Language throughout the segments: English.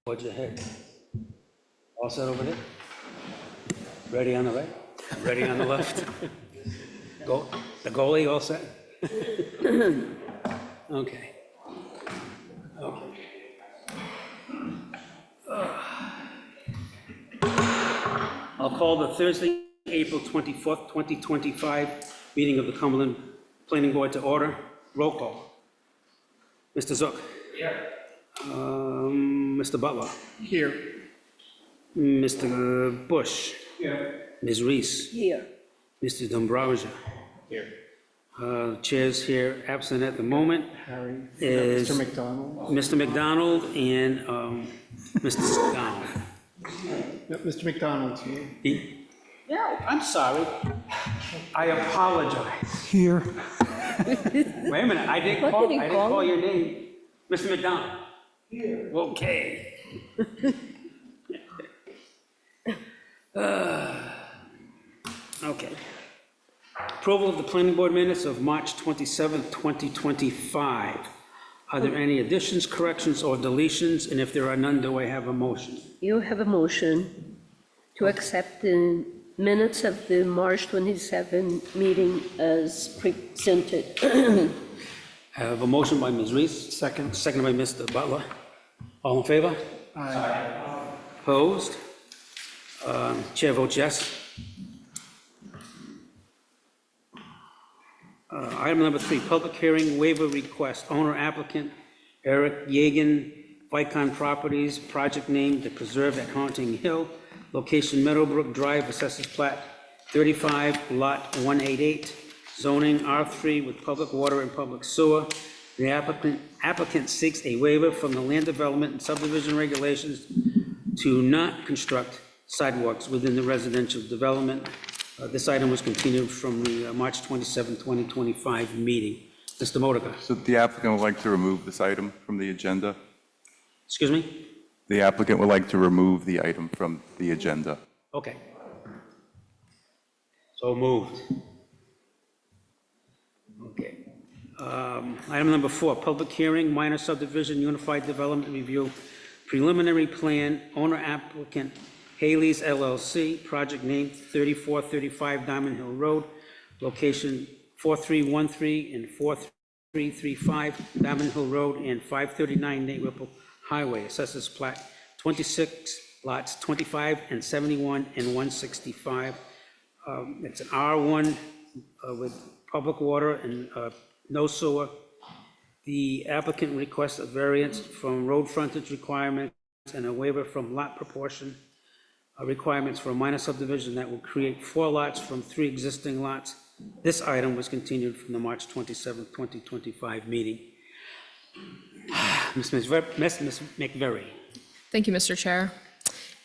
Towards your head. All set over there? Ready on the right? Ready on the left? Go, the goalie all set? Okay. Okay. I'll call the Thursday, April 24th, 2025 meeting of the Cumberland Planning Board to order. Roll call. Mr. Zook. Here. Mr. Butler. Here. Mr. Bush. Here. Ms. Reese. Here. Mr. Dombrowski. Here. Chair's here, absent at the moment. Harry. Is Mr. McDonald. Mr. McDonald and Mr. Donald. Yep, Mr. McDonald's here. Yeah, I'm sorry. I apologize. Here. Wait a minute, I didn't call your name. Mr. McDonald. Here. Okay. Okay. Approval of the planning board minutes of March 27th, 2025. Are there any additions, corrections, or deletions? And if there are none, do I have a motion? You have a motion to accept the minutes of the March 27 meeting as presented. I have a motion by Ms. Reese. Second. Seconded by Mr. Butler. All in favor? Aye. Opposed? Chair votes yes. Item number 3, public hearing waiver request. Owner applicant Eric Yagan, Vicon Properties, project name The Preserve at Haunting Hill, location Meadowbrook Drive, assessors plat 35, lot 188, zoning R3 with public water and public sewer. The applicant seeks a waiver from the land development and subdivision regulations to not construct sidewalks within the residential development. This item was continued from the March 27, 2025 meeting. Mr. Modica. So the applicant would like to remove this item from the agenda? Excuse me? The applicant would like to remove the item from the agenda. Okay. So moved. Okay. Item number 4, public hearing, minor subdivision, unified development review, preliminary plan, owner applicant Haley's LLC, project name 3435 Diamond Hill Road, location 4313 and 4335 Diamond Hill Road and 539 Nate Whipple Highway, assessors plat 26, lots 25 and 71 and 165. It's an R1 with public water and no sewer. The applicant requests a variance from road frontage requirements and a waiver from lot proportion requirements for a minor subdivision that will create 4 lots from 3 existing lots. This item was continued from the March 27, 2025 meeting. Ms. McVery. Thank you, Mr. Chair.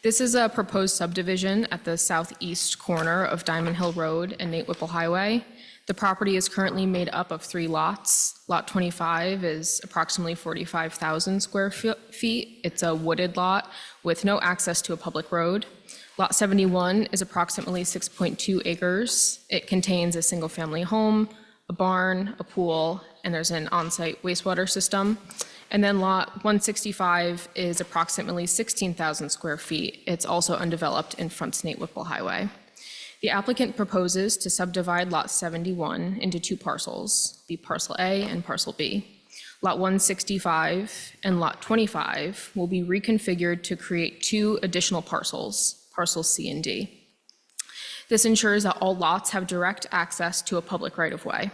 This is a proposed subdivision at the southeast corner of Diamond Hill Road and Nate Whipple Highway. The property is currently made up of 3 lots. Lot 25 is approximately 45,000 square feet. It's a wooded lot with no access to a public road. Lot 71 is approximately 6.2 acres. It contains a single-family home, a barn, a pool, and there's an on-site wastewater system. And then lot 165 is approximately 16,000 square feet. It's also undeveloped and fronts Nate Whipple Highway. The applicant proposes to subdivide lot 71 into 2 parcels, the parcel A and parcel B. Lot 165 and lot 25 will be reconfigured to create 2 additional parcels, parcels C and D. This ensures that all lots have direct access to a public right-of-way.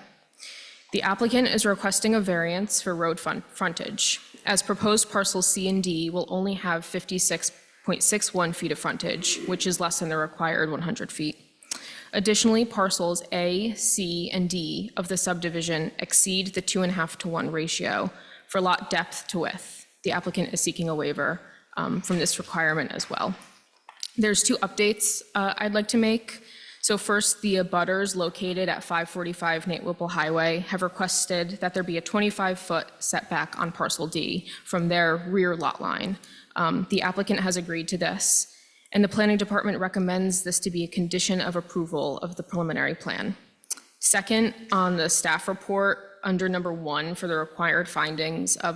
The applicant is requesting a variance for road frontage, as proposed parcels C and D will only have 56.61 feet of frontage, which is less than the required 100 feet. Additionally, parcels A, C, and D of the subdivision exceed the 2.5 to 1 ratio for lot depth to width. The applicant is seeking a waiver from this requirement as well. There's 2 updates I'd like to make. So first, the abutters located at 545 Nate Whipple Highway have requested that there be a 25-foot setback on parcel D from their rear lot line. The applicant has agreed to this, and the planning department recommends this to be a condition of approval of the preliminary plan. Second, on the staff report, under number 1 for the required findings of,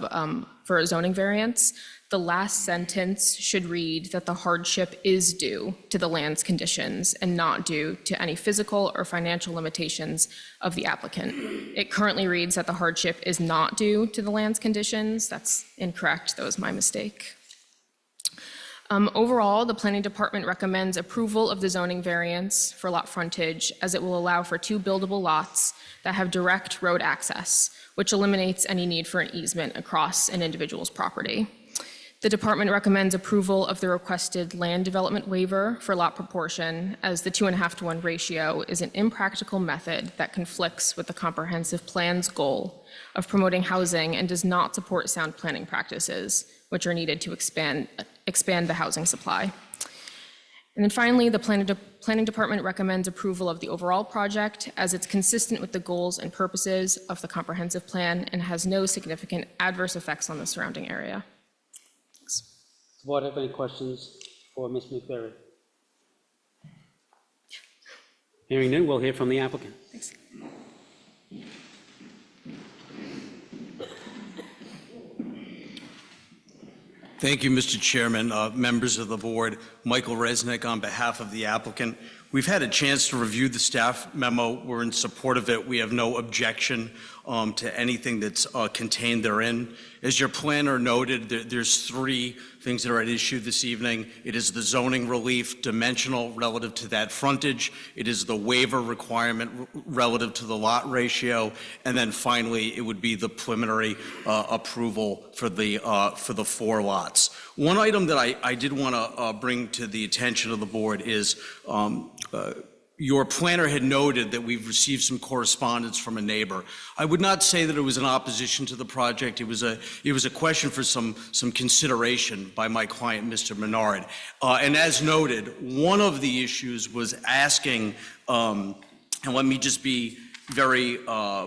for a zoning variance, the last sentence should read that the hardship is due to the land's conditions and not due to any physical or financial limitations of the applicant. It currently reads that the hardship is not due to the land's conditions. That's incorrect. That was my mistake. Overall, the planning department recommends approval of the zoning variance for lot frontage, as it will allow for 2 buildable lots that have direct road access, which eliminates any need for an easement across an individual's property. The department recommends approval of the requested land development waiver for lot proportion, as the 2.5 to 1 ratio is an impractical method that conflicts with the comprehensive plan's goal of promoting housing and does not support sound planning practices, which are needed to expand the housing supply. And then finally, the planning department recommends approval of the overall project, as it's consistent with the goals and purposes of the comprehensive plan and has no significant adverse effects on the surrounding area. Does the board have any questions for Ms. McVeary? Hearing none, we'll hear from the applicant. Thanks. Thank you, Mr. Chairman, members of the board. Michael Resnick on behalf of the applicant. We've had a chance to review the staff memo. We're in support of it. We have no objection to anything that's contained therein. As your planner noted, there's 3 things that are at issue this evening. It is the zoning relief dimensional relative to that frontage. It is the waiver requirement relative to the lot ratio. And then finally, it would be the preliminary approval for the 4 lots. One item that I did want to bring to the attention of the board is your planner had noted that we've received some correspondence from a neighbor. I would not say that it was an opposition to the project. It was a question for some consideration by my client, Mr. Menard. And as noted, one of the issues was asking, and let me just be very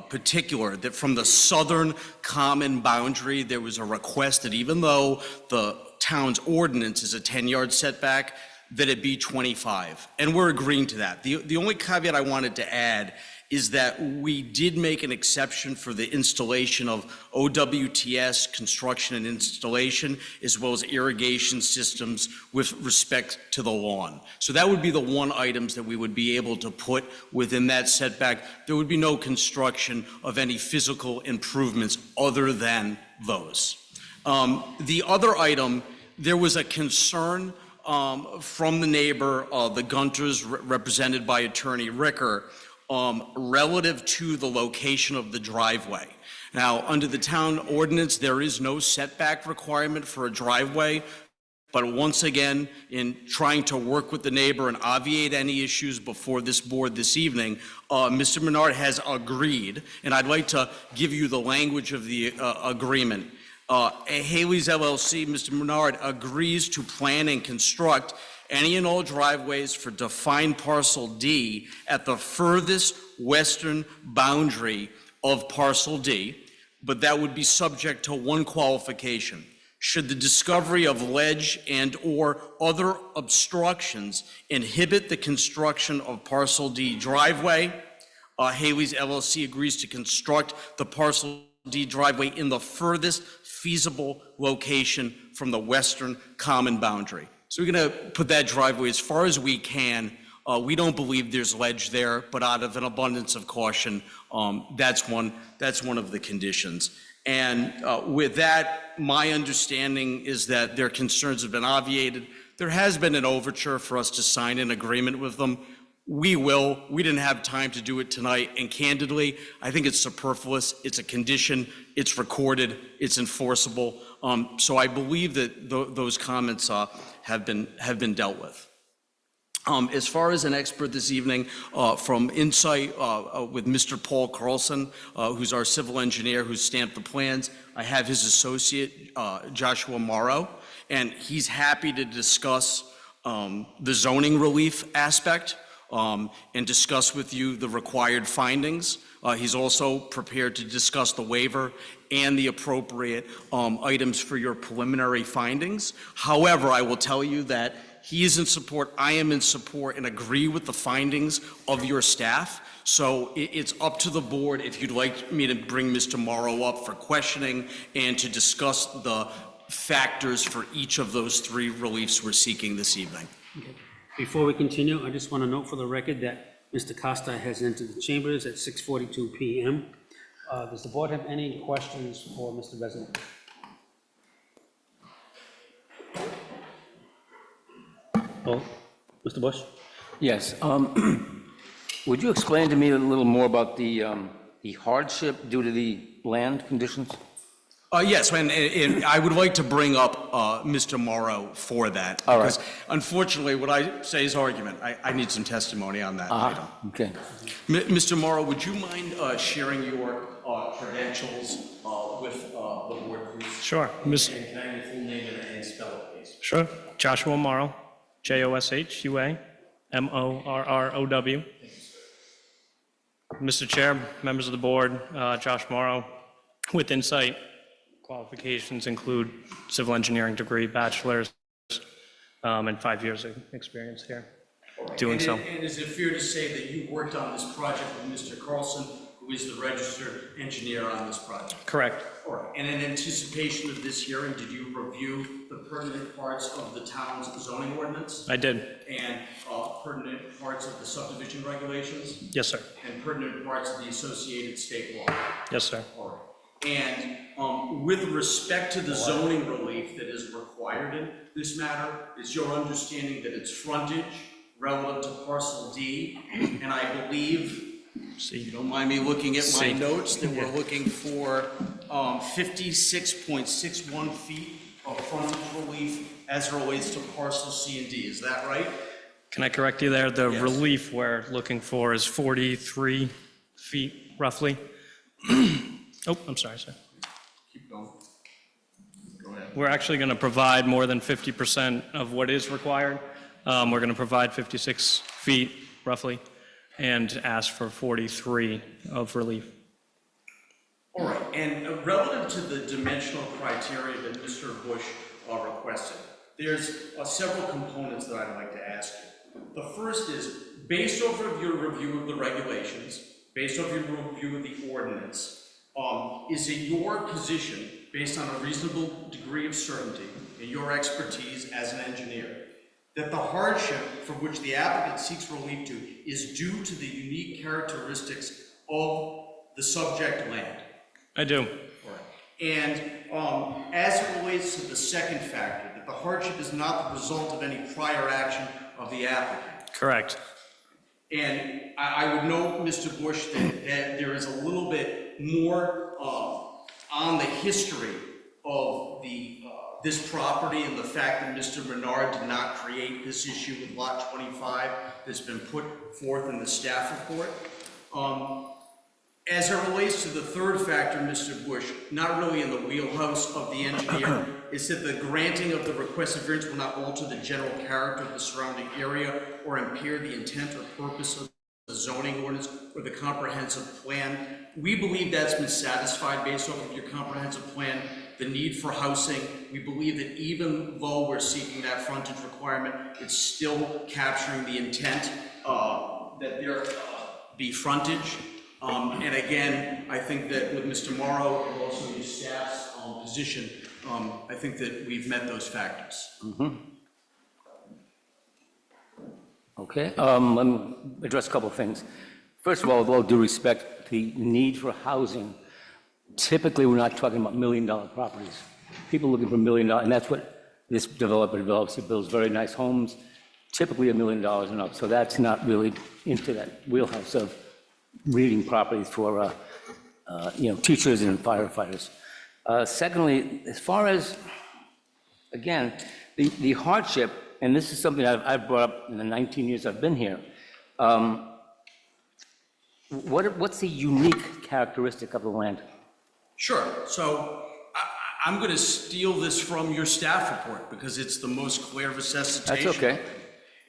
particular, that from the southern common boundary, there was a request that even though the town's ordinance is a 10-yard setback, that it be 25, and we're agreeing to that. The only caveat I wanted to add is that we did make an exception for the installation of OWTS construction and installation, as well as irrigation systems with respect to the lawn. So that would be the one items that we would be able to put within that setback. There would be no construction of any physical improvements other than those. The other item, there was a concern from the neighbor, the Gunters, represented by Attorney Ricker, relative to the location of the driveway. Now, under the town ordinance, there is no setback requirement for a driveway, but once again, in trying to work with the neighbor and obviate any issues before this board this evening, Mr. Menard has agreed, and I'd like to give you the language of the agreement. Haley's LLC, Mr. Menard, agrees to plan and construct any and all driveways for defined parcel D at the furthest western boundary of parcel D, but that would be subject to one qualification. Should the discovery of ledge and or other obstructions inhibit the construction of parcel D driveway, Haley's LLC agrees to construct the parcel D driveway in the furthest feasible location from the western common boundary. So we're going to put that driveway as far as we can. We don't believe there's ledge there, but out of an abundance of caution, that's one of the conditions. And with that, my understanding is that their concerns have been obviated. There has been an overture for us to sign an agreement with them. We will. We didn't have time to do it tonight, and candidly, I think it's superfluous. It's a condition. It's recorded. It's enforceable. So I believe that those comments have been dealt with. As far as an expert this evening, from Insight with Mr. Paul Carlson, who's our civil engineer who stamped the plans, I have his associate, Joshua Morrow, and he's happy to discuss the zoning relief aspect and discuss with you the required findings. He's also prepared to discuss the waiver and the appropriate items for your preliminary findings. However, I will tell you that He is in support, I am in support, and agree with the findings of your staff. So it's up to the board if you'd like me to bring Mr. Morrow up for questioning and to discuss the factors for each of those three reliefs we're seeking this evening. Okay. Before we continue, I just want to note for the record that Mr. Costa has entered the chambers at 6:42 PM. Does the board have any questions for Mr. Resnick? Oh, Mr. Bush? Yes. Would you explain to me a little more about the hardship due to the land conditions? Yes, and I would like to bring up Mr. Morrow for that. All right. Because unfortunately, what I say is argument. I need some testimony on that item. Okay. Mr. Morrow, would you mind sharing your credentials with the board, please? Sure. And can I have your full name and spell it, please? Sure. Joshua Morrow, Joshua Morrow. Mr. Chair, members of the board, Josh Morrow, with Insight, qualifications include civil engineering degree, bachelor's, and 5 years of experience here doing so. And is it fair to say that you worked on this project with Mr. Carlson, who is the registered engineer on this project? Correct. All right. And in anticipation of this hearing, did you review the pertinent parts of the town's zoning ordinance I did. and pertinent parts of the subdivision regulations Yes, sir. and pertinent parts of the associated state law? Yes, sir. All right. And with respect to the zoning relief that is required in this matter, is your understanding that it's frontage relative to parcel D? And I believe, if you don't mind me looking at my notes, that we're looking for 56.61 feet of frontage relief as it relates to parcel C and D. Is that right? Can I correct you there? The Yes. relief we're looking for is 43 feet roughly. Oh, I'm sorry, sir. Keep going. Go ahead. We're actually going to provide more than 50% of what is required. We're going to provide 56 feet roughly and ask for 43 of relief. All right, and relative to the dimensional criteria that Mr. Bush requested, there's several components that I'd like to ask you. The first is, based off of your review of the regulations, based off your review of the ordinance, is it your position, based on a reasonable degree of certainty and your expertise as an engineer, that the hardship for which the applicant seeks relief to is due to the unique characteristics of the subject land? I do. And as it relates to the second factor, that the hardship is not the result of any prior action of the applicant. Correct. And I would note, Mr. Bush, that there is a little bit more on the history of this property and the fact that Mr. Bernard did not create this issue with Lot 25 that's been put forth in the staff report. As it relates to the third factor, Mr. Bush, not really in the wheelhouse of the engineer, is that the granting of the requested variance will not alter the general character of the surrounding area or impair the intent or purpose of the zoning ordinance or the comprehensive plan. We believe that's been satisfied based off of your comprehensive plan, the need for housing. We believe that even though we're seeking that frontage requirement, it's still capturing the intent that there be frontage. And again, I think that with Mr. Morrow and also your staff's position, I think that we've met those factors. Okay. Let me address a couple of things. First of all, with all due respect, the need for housing, typically we're not talking about $1 million properties. People looking for $1 million, and that's what this developer develops. It builds very nice homes, typically $1 million and up. So that's not really into that wheelhouse of reading properties for teachers and firefighters. Secondly, as far as, again, the hardship, and this is something I've brought up in the 19 years I've been here, what's the unique characteristic of the land? Sure. So I'm going to steal this from your staff report because it's the most clear resuscitation. That's okay.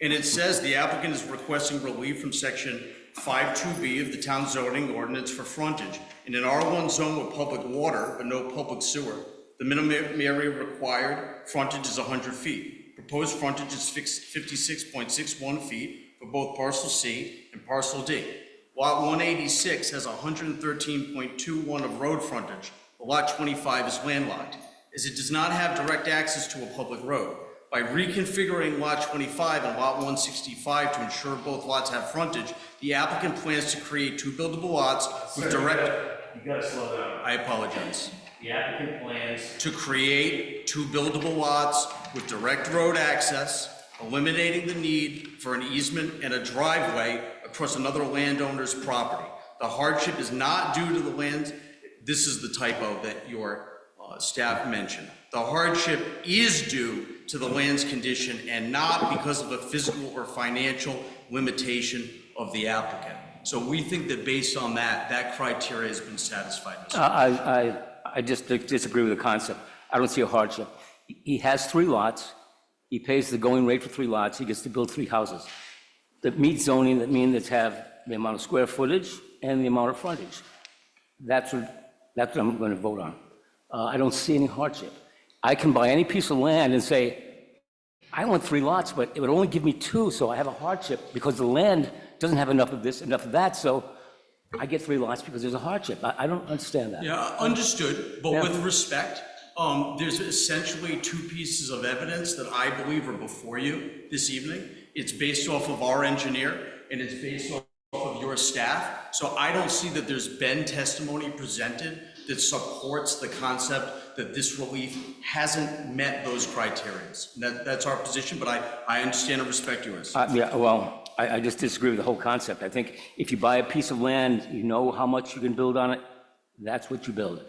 And it says the applicant is requesting relief from section 5.2B of the town zoning ordinance for frontage in an R1 zone with public water but no public sewer. The minimum area required frontage is 100 feet. proposed frontage is 56.61 feet for both parcel C and parcel D. Lot 186 has 113.21 of road frontage. Lot 25 is landlocked, as it does not have direct access to a public road. By reconfiguring Lot 25 and Lot 165 to ensure both lots have frontage, the applicant plans to create two buildable lots with direct... You gotta slow down. I apologize. The applicant plans, To create two buildable lots with direct road access, eliminating the need for an easement and a driveway across another landowner's property. The hardship is not due to the land, this is the typo that your staff mentioned. The hardship is due to the land's condition and not because of a physical or financial limitation of the applicant. So we think that based on that, that criteria has been satisfied. I just disagree with the concept. I don't see a hardship. He has 3 lots. He pays the going rate for 3 lots. He gets to build 3 houses that meet zoning, that mean that have the amount of square footage and the amount of frontage. That's what I'm going to vote on. I don't see any hardship. I can buy any piece of land and say, I want 3 lots, but it would only give me 2, so I have a hardship because the land doesn't have enough of this, enough of that, so I get 3 lots because there's a hardship. I don't understand that. Yeah, understood, but Yeah. with respect, there's essentially 2 pieces of evidence that I believe are before you this evening. It's based off of our engineer, and it's based off of your staff. So I don't see that there's been testimony presented that supports the concept that this relief hasn't met those criteria. That's our position, but I understand and respect yours. Yeah, well, I just disagree with the whole concept. I think if you buy a piece of land, you know how much you can build on it, that's what you build.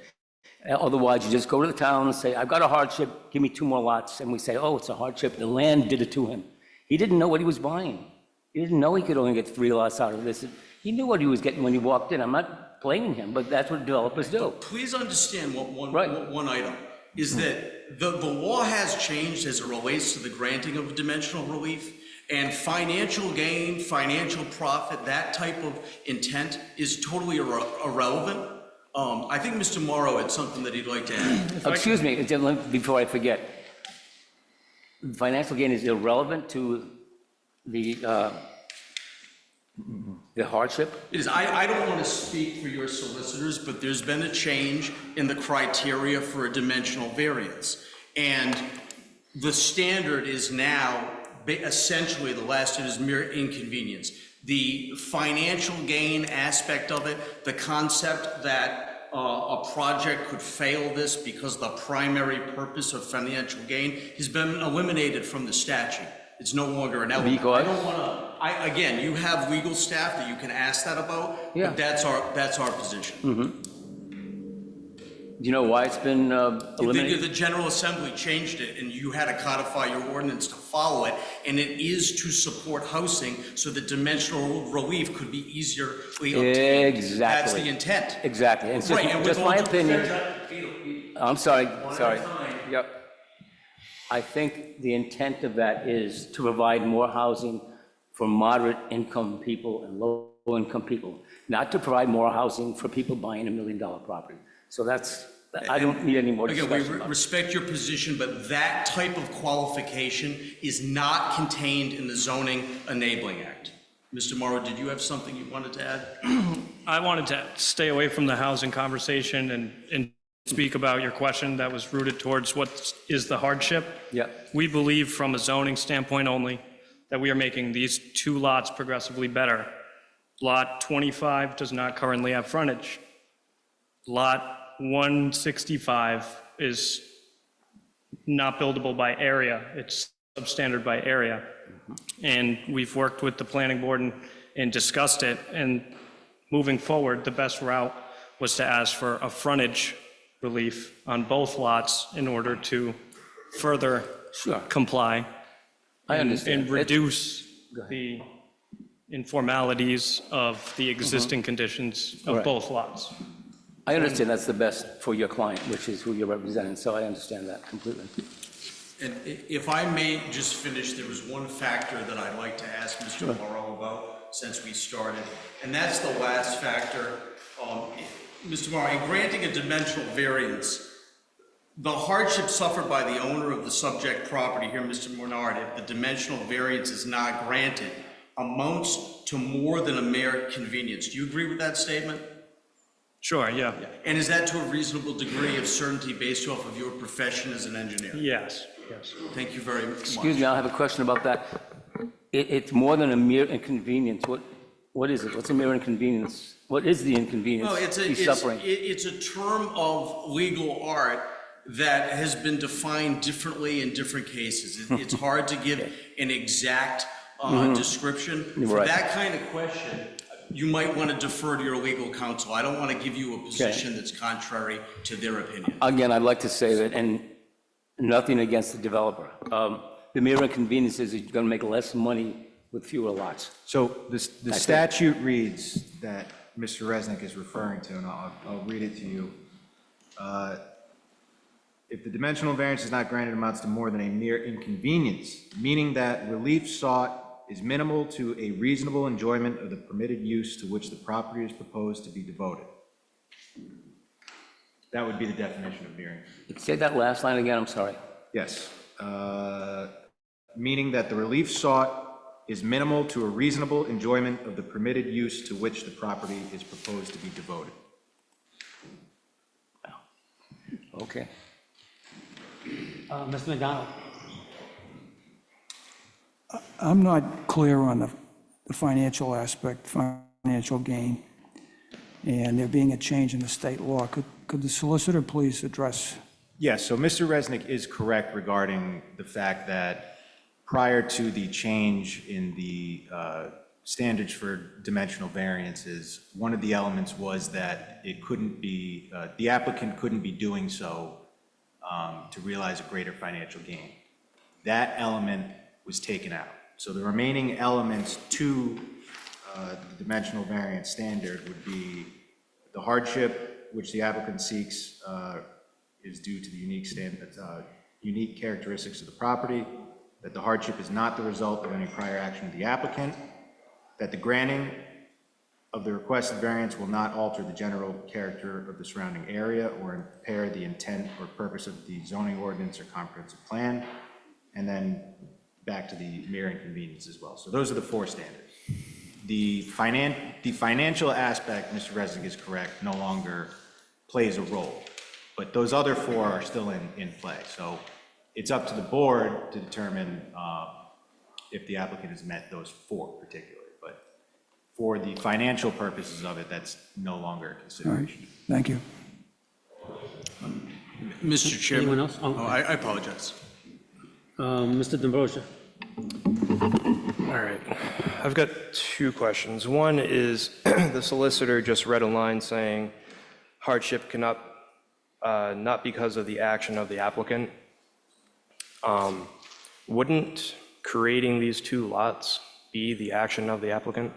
Otherwise, you just go to the town and say, I've got a hardship, give me 2 more lots. And we say, oh, it's a hardship. The land did it to him. He didn't know what he was buying. He didn't know he could only get 3 lots out of this. He knew what he was getting when he walked in. I'm not blaming him, but that's what developers do. Please understand Right. one item, is that the law has changed as it relates to the granting of dimensional relief, and financial gain, financial profit, that type of intent is totally irrelevant. I think Mr. Morrow had something that he'd like to add. Excuse me, before I forget. Financial gain is irrelevant to the hardship? It is, I don't want to speak for your solicitors, but there's been a change in the criteria for a dimensional variance. And the standard is now, essentially, the last is mere inconvenience. The financial gain aspect of it, the concept that a project could fail this because the primary purpose of financial gain has been eliminated from the statute. It's no longer an element. Because? I don't want to, again, you have legal staff that you can ask that about, Yeah. but that's our position. Do you know why it's been eliminated? The General Assembly changed it, and you had to codify your ordinance to follow it, and it is to support housing so that dimensional relief could be easily obtained. Exactly. That's the intent. Exactly. It's Right, and with just all my due opinion. I'm sorry. Yep. I think the intent of that is to provide more housing for moderate income people and low income people, not to provide more housing for people buying $1 million property. So I don't need any more Again, discussion we about it. respect your position, but that type of qualification is not contained in the Zoning Enabling Act. Mr. Morrow, did you have something you wanted to add? I wanted to stay away from the housing conversation and speak about your question that was rooted towards what is the hardship. Yeah. We believe from a zoning standpoint only that we are making these 2 lots progressively better. Lot 25 does not currently have frontage. Lot 165 is not buildable by area. It's substandard by area. And we've worked with the planning board and discussed it. And moving forward, the best route was to ask for a frontage relief on both lots in order to further Sure. comply. I understand. And reduce the informalities of the existing conditions of Right. both lots. I understand that's the best for your client, which is who you're representing, so I understand that completely. And if I may just finish, there was one factor that I'd like to ask Mr. Morrow about since we started, and that's the last factor. Mr. Morrow, in granting a dimensional variance, The hardship suffered by the owner of the subject property here, Mr. Menard, if the dimensional variance is not granted, amounts to more than a mere convenience. Do you agree with that statement? Sure, yeah. And is that to a reasonable degree of certainty based off of your profession as an engineer? Yes, yes. Thank you very much. Excuse me, I have a question about that. It's more than a mere inconvenience. What is it? What's a mere inconvenience? What is the inconvenience No, he's suffering? it's a term of legal art that has been defined differently in different cases. It's hard to give an exact description. For Right. that kind of question, you might want to defer to your legal counsel. I don't want to give you a position that's contrary to their opinion. Again, I'd like to say that, and nothing against the developer. The mere inconvenience is you're going to make less money with fewer lots. So the statute reads that Mr. Resnick is referring to, and I'll read it to you. If the dimensional variance is not granted, amounts to more than a mere inconvenience, meaning that relief sought is minimal to a reasonable enjoyment of the permitted use to which the property is proposed to be devoted. That would be the definition of variance. Say that last line again, I'm sorry. Yes. Meaning that the relief sought is minimal to a reasonable enjoyment of the permitted use to which the property is proposed to be devoted. Okay. Mr. McDonald? I'm not clear on the financial aspect, financial gain, and there being a change in the state law. Could the solicitor please address? Yes, so Mr. Resnick is correct regarding the fact that prior to the change in the standards for dimensional variances, one of the elements was that it couldn't be, the applicant couldn't be doing so to realize a greater financial gain. That element was taken out. So the remaining elements to the dimensional variance standard would be the hardship which the applicant seeks is due to the unique characteristics of the property, that the hardship is not the result of any prior action of the applicant, that the granting of the requested variance will not alter the general character of the surrounding area or impair the intent or purpose of the zoning ordinance or comprehensive plan, and then back to the mere inconvenience as well. So those are the four standards. The financial aspect, Mr. Resnick is correct, no longer plays a role, but those other four are still in play. So it's up to the board to determine if the applicant has met those four particularly. But for the financial purposes of it, that's no longer a consideration. Thank you. Mr. Chairman. Anyone else? Oh, I apologize. Mr. D'Ambrosio? All right. I've got two questions. One is the solicitor just read a line saying hardship cannot, not because of the action of the applicant. Wouldn't creating these two lots be the action of the applicant?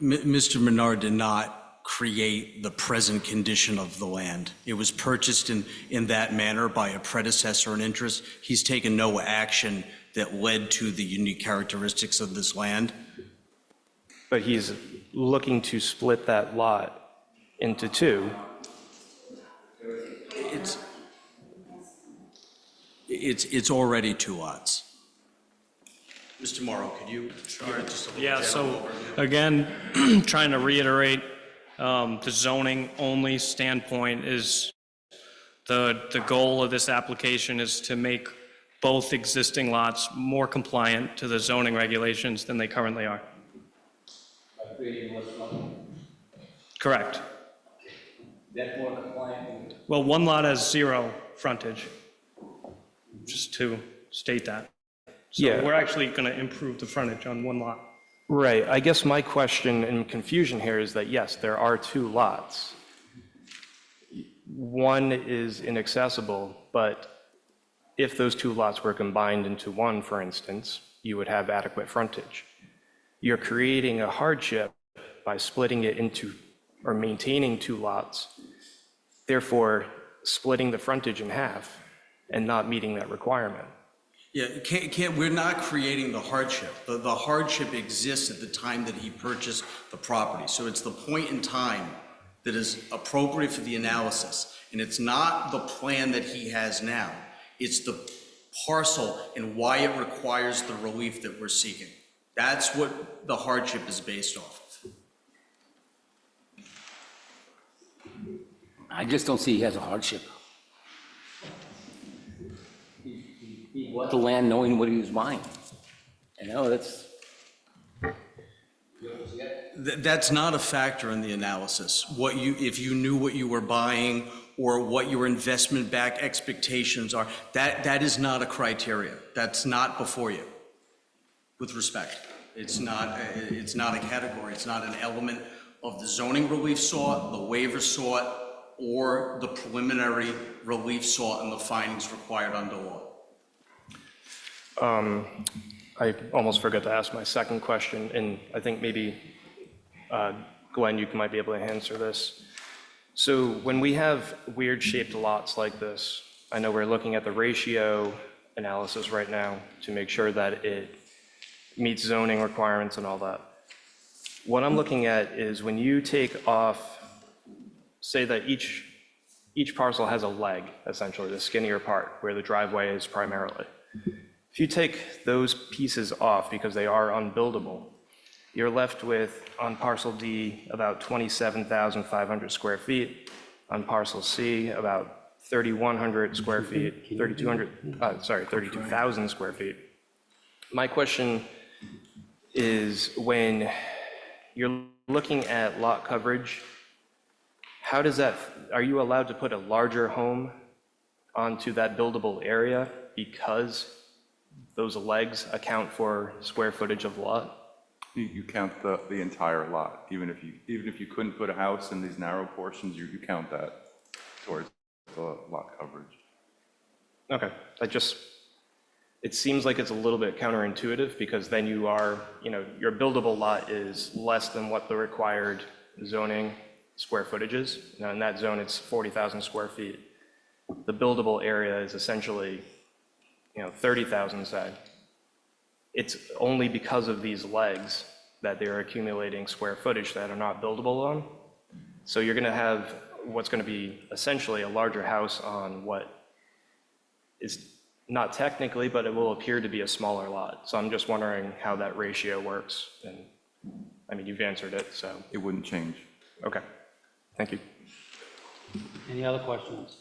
Mr. Menard did not create the present condition of the land. It was purchased in that manner by a predecessor in interest. He's taken no action that led to the unique characteristics of this land. But he's looking to split that lot into two. It's already two lots. Mr. Morrow, could you start just a little Yeah, bit so over? again, trying to reiterate, the zoning only standpoint is the goal of this application is to make both existing lots more compliant to the zoning regulations than they currently are. Correct. That's more compliant. Well, one lot has 0 frontage, just to state that. So Yeah. we're actually going to improve the frontage on one lot. Right. I guess my question and confusion here is that, yes, there are two lots. One is inaccessible, but if those two lots were combined into one, for instance, you would have adequate frontage. You're creating a hardship by splitting it into, or maintaining two lots, therefore splitting the frontage in half and not meeting that requirement. Yeah, we're not creating the hardship. The hardship exists at the time that he purchased the property. So it's the point in time that is appropriate for the analysis. And it's not the plan that he has now. It's the parcel and why it requires the relief that we're seeking. That's what the hardship is based off of. I just don't see he has a hardship. He bought the land knowing what he was buying. You know, that's, That's not a factor in the analysis. If you knew what you were buying or what your investment back expectations are, that is not a criteria. That's not before you, with respect. It's not a category. It's not an element of the zoning relief sought, the waiver sought, or the preliminary relief sought and the findings required under law. I almost forgot to ask my second question, and I think maybe, Glenn, you might be able to answer this. So when we have weird-shaped lots like this, I know we're looking at the ratio analysis right now to make sure that it meets zoning requirements and all that. What I'm looking at is when you take off, say that each parcel has a leg, essentially, the skinnier part, where the driveway is primarily. If you take those pieces off because they are unbuildable, you're left with, on parcel D, about 27,500 square feet. On parcel C, about 3,100 square feet, 32,000 square feet. My question is, when you're looking at lot coverage, how does that, are you allowed to put a larger home onto that buildable area because those legs account for square footage of lot? You count the entire lot. Even if you couldn't put a house in these narrow portions, you count that towards the lot coverage. Okay, it seems like it's a little bit counterintuitive because then you are, your buildable lot is less than what the required zoning square footage is. Now in that zone, it's 40,000 square feet. The buildable area is essentially, 30,000 say. It's only because of these legs that they're accumulating square footage that are not buildable on. So you're gonna have what's gonna be essentially a larger house on what is not technically, but it will appear to be a smaller lot. So I'm just wondering how that ratio works. And I mean, you've answered it, so. It wouldn't change. Okay, thank you. Any other questions?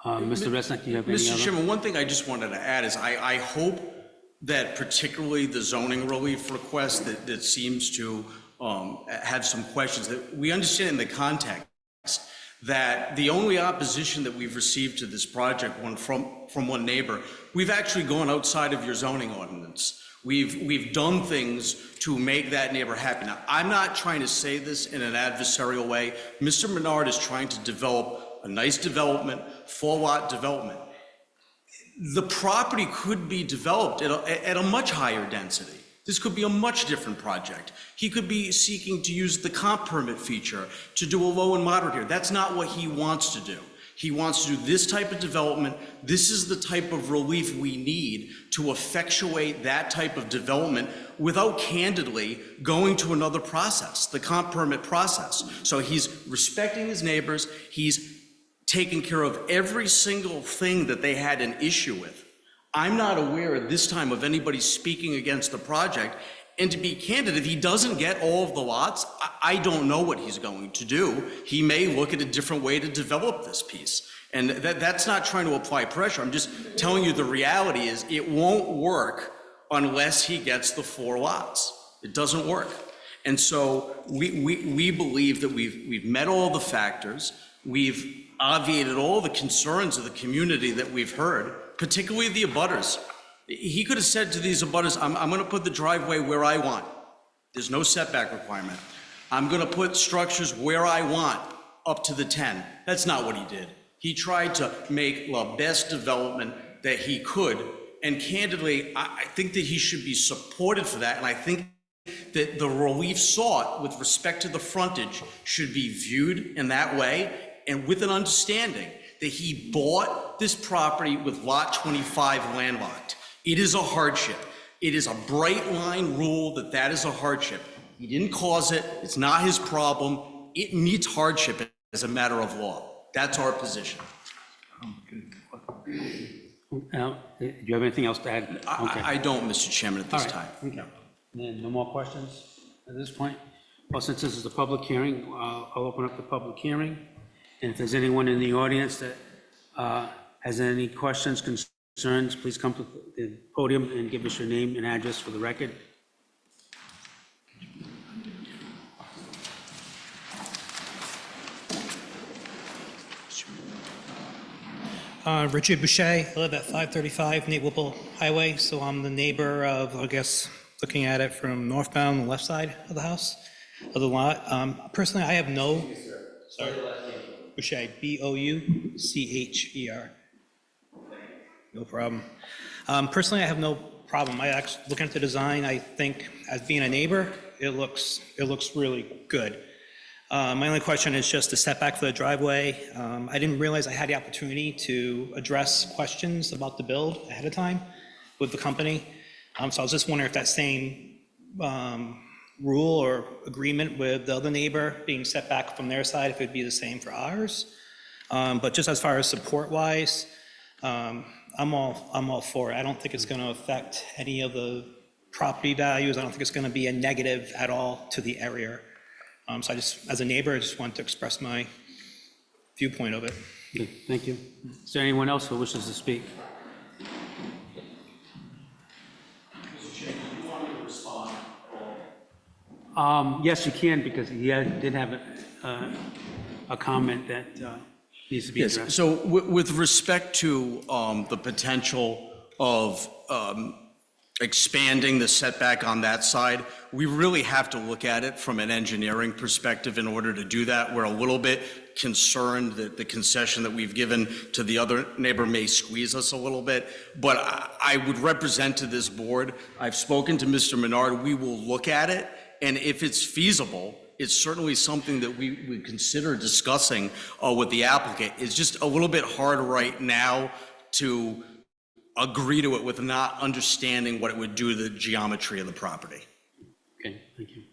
Mr. Resnick, do you have any Mr. other? Chairman, one thing I just wanted to add is I hope that particularly the zoning relief request that seems to have some questions, that we understand in the context that the only opposition that we've received to this project from one neighbor, we've actually gone outside of your zoning ordinance. We've done things to make that neighbor happy. Now, I'm not trying to say this in an adversarial way. Mr. Menard is trying to develop a nice development, full lot development. The property could be developed at a much higher density. This could be a much different project. He could be seeking to use the comp permit feature to do a low and moderate here. That's not what he wants to do. He wants to do this type of development. This is the type of relief we need to effectuate that type of development without candidly going to another process, the comp permit process. So he's respecting his neighbors. He's taking care of every single thing that they had an issue with. I'm not aware at this time of anybody speaking against the project. And to be candid, if he doesn't get all of the lots, I don't know what he's going to do. He may look at a different way to develop this piece. And that's not trying to apply pressure. I'm just telling you the reality is it won't work unless he gets the 4 lots. It doesn't work. And so we believe that we've met all the factors. We've obviated all the concerns of the community that we've heard, particularly the abutters. He could have said to these abutters, I'm gonna put the driveway where I want. There's no setback requirement. I'm gonna put structures where I want, up to the 10. That's not what he did. He tried to make the best development that he could, and candidly, I think that he should be supported for that, and I think that the relief sought with respect to the frontage should be viewed in that way, and with an understanding that he bought this property with lot 25 landlocked. It is a hardship. It is a bright line rule that is a hardship. He didn't cause it. It's not his problem. it meets hardship as a matter of law. That's our position. Do you have anything else to add? Okay. I don't, Mr. Chairman, at this All time. right, okay. Then no more questions at this point? Well, since this is a public hearing, I'll open up the public hearing. And if there's anyone in the audience that has any questions, concerns, please come to the podium and give us your name and address for the record. Richard Boucher, I live at 535 Nate Whipple Highway, so I'm the neighbor of, I guess, looking at it from northbound, the left side of the house, of the lot. Personally, I have no, sorry, Boucher, Boucher. No problem. Personally, I have no problem. I actually, looking at the design, I think as being a neighbor, it looks really good. My only question is just the setback for the driveway. I didn't realize I had the opportunity to address questions about the build ahead of time with the company. So I was just wondering if that same rule or agreement with the other neighbor being set back from their side, if it'd be the same for ours. But just as far as support-wise, I'm all for it. I don't think it's going to affect any of the property values. I don't think it's going to be a negative at all to the area. So I just, as a neighbor, I just want to express my viewpoint of it. Okay, thank you. Is there anyone else who wishes to speak? Mr. Chairman, do you want me to respond? Yes, you can, because he did have a comment that needs to be addressed. Yes, so with respect to the potential of expanding the setback on that side, we really have to look at it from an engineering perspective in order to do that. We're a little bit concerned that the concession that we've given to the other neighbor may squeeze us a little bit, but I would represent to this board, I've spoken to Mr. Menard, we will look at it, and if it's feasible, it's certainly something that we would consider discussing with the applicant. It's just a little bit hard right now to agree to it with not understanding what it would do to the geometry of the property. Okay, thank you.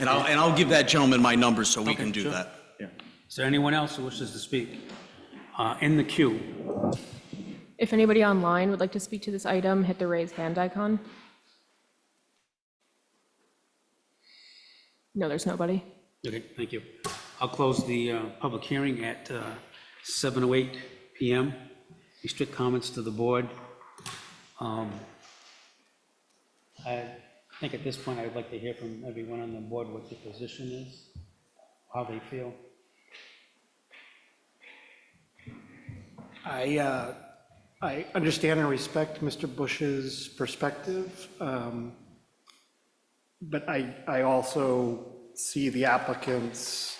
And I'll give that gentleman my number so we Okay, can do sure. that. Yeah. Is there anyone else who wishes to speak? In the queue. If anybody online would like to speak to this item, hit the raise hand icon. No, there's nobody. Okay, thank you. I'll close the public hearing at 7:08 PM. Restrict comments to the board. I think at this point, I'd like to hear from everyone on the board what their position is, how they feel. I understand and respect Mr. Bush's perspective, but I also see the applicant's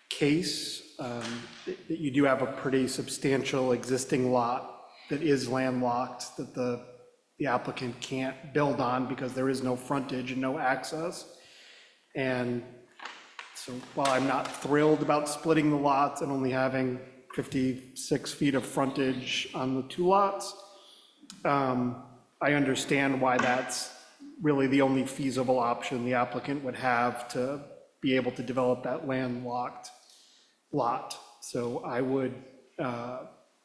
case, that you do have a pretty substantial existing lot that is landlocked, that the applicant can't build on because there is no frontage and no access. And so while I'm not thrilled about splitting the lots and only having 56 feet of frontage on the two lots, I understand why that's really the only feasible option the applicant would have to be able to develop that landlocked lot. So I would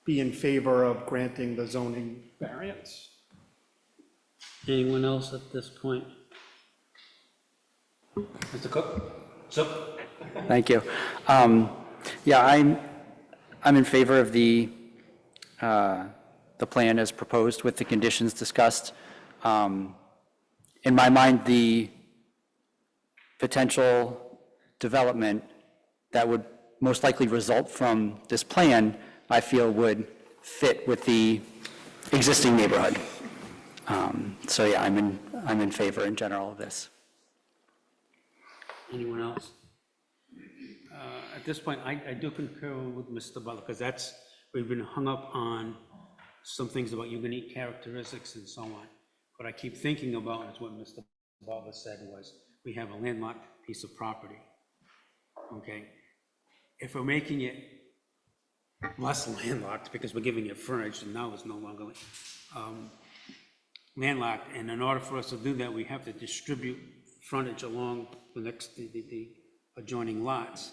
be in favor of granting the zoning variance. Anyone else at this point? Mr. Cook? So, Thank you. Yeah, I'm in favor of the plan as proposed with the conditions discussed. In my mind, the potential development that would most likely result from this plan, I feel would fit with the existing neighborhood. So yeah, I'm in favor in general of this. anyone else? At this point, I do concur with Mr. Butler, because we've been hung up on some things about unique characteristics and so on. What I keep thinking about is what Mr. Butler said was, we have a landlocked piece of property, okay? If we're making it less landlocked, because we're giving it frontage, and now it's no longer landlocked, and in order for us to do that, we have to distribute frontage along the adjoining lots,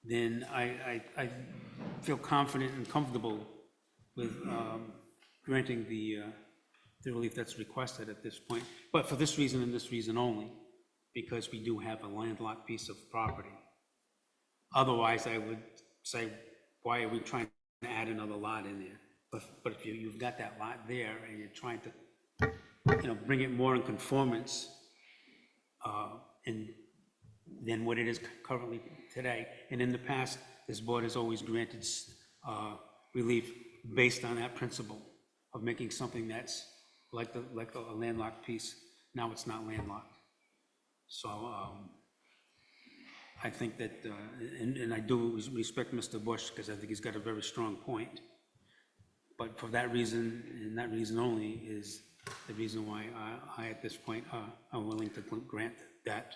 then I feel confident and comfortable with granting the relief that's requested at this point. But for this reason and this reason only, because we do have a landlocked piece of property. Otherwise, I would say, why are we trying to add another lot in there? But if you've got that lot there and you're trying to, bring it more in conformance, and than what it is currently today. And in the past, this board has always granted relief based on that principle of making something that's like a landlocked piece. Now it's not landlocked. So I think that, and I do respect Mr. Bush, because I think he's got a very strong point. But for that reason, and that reason only, is the reason why I at this point, am willing to grant that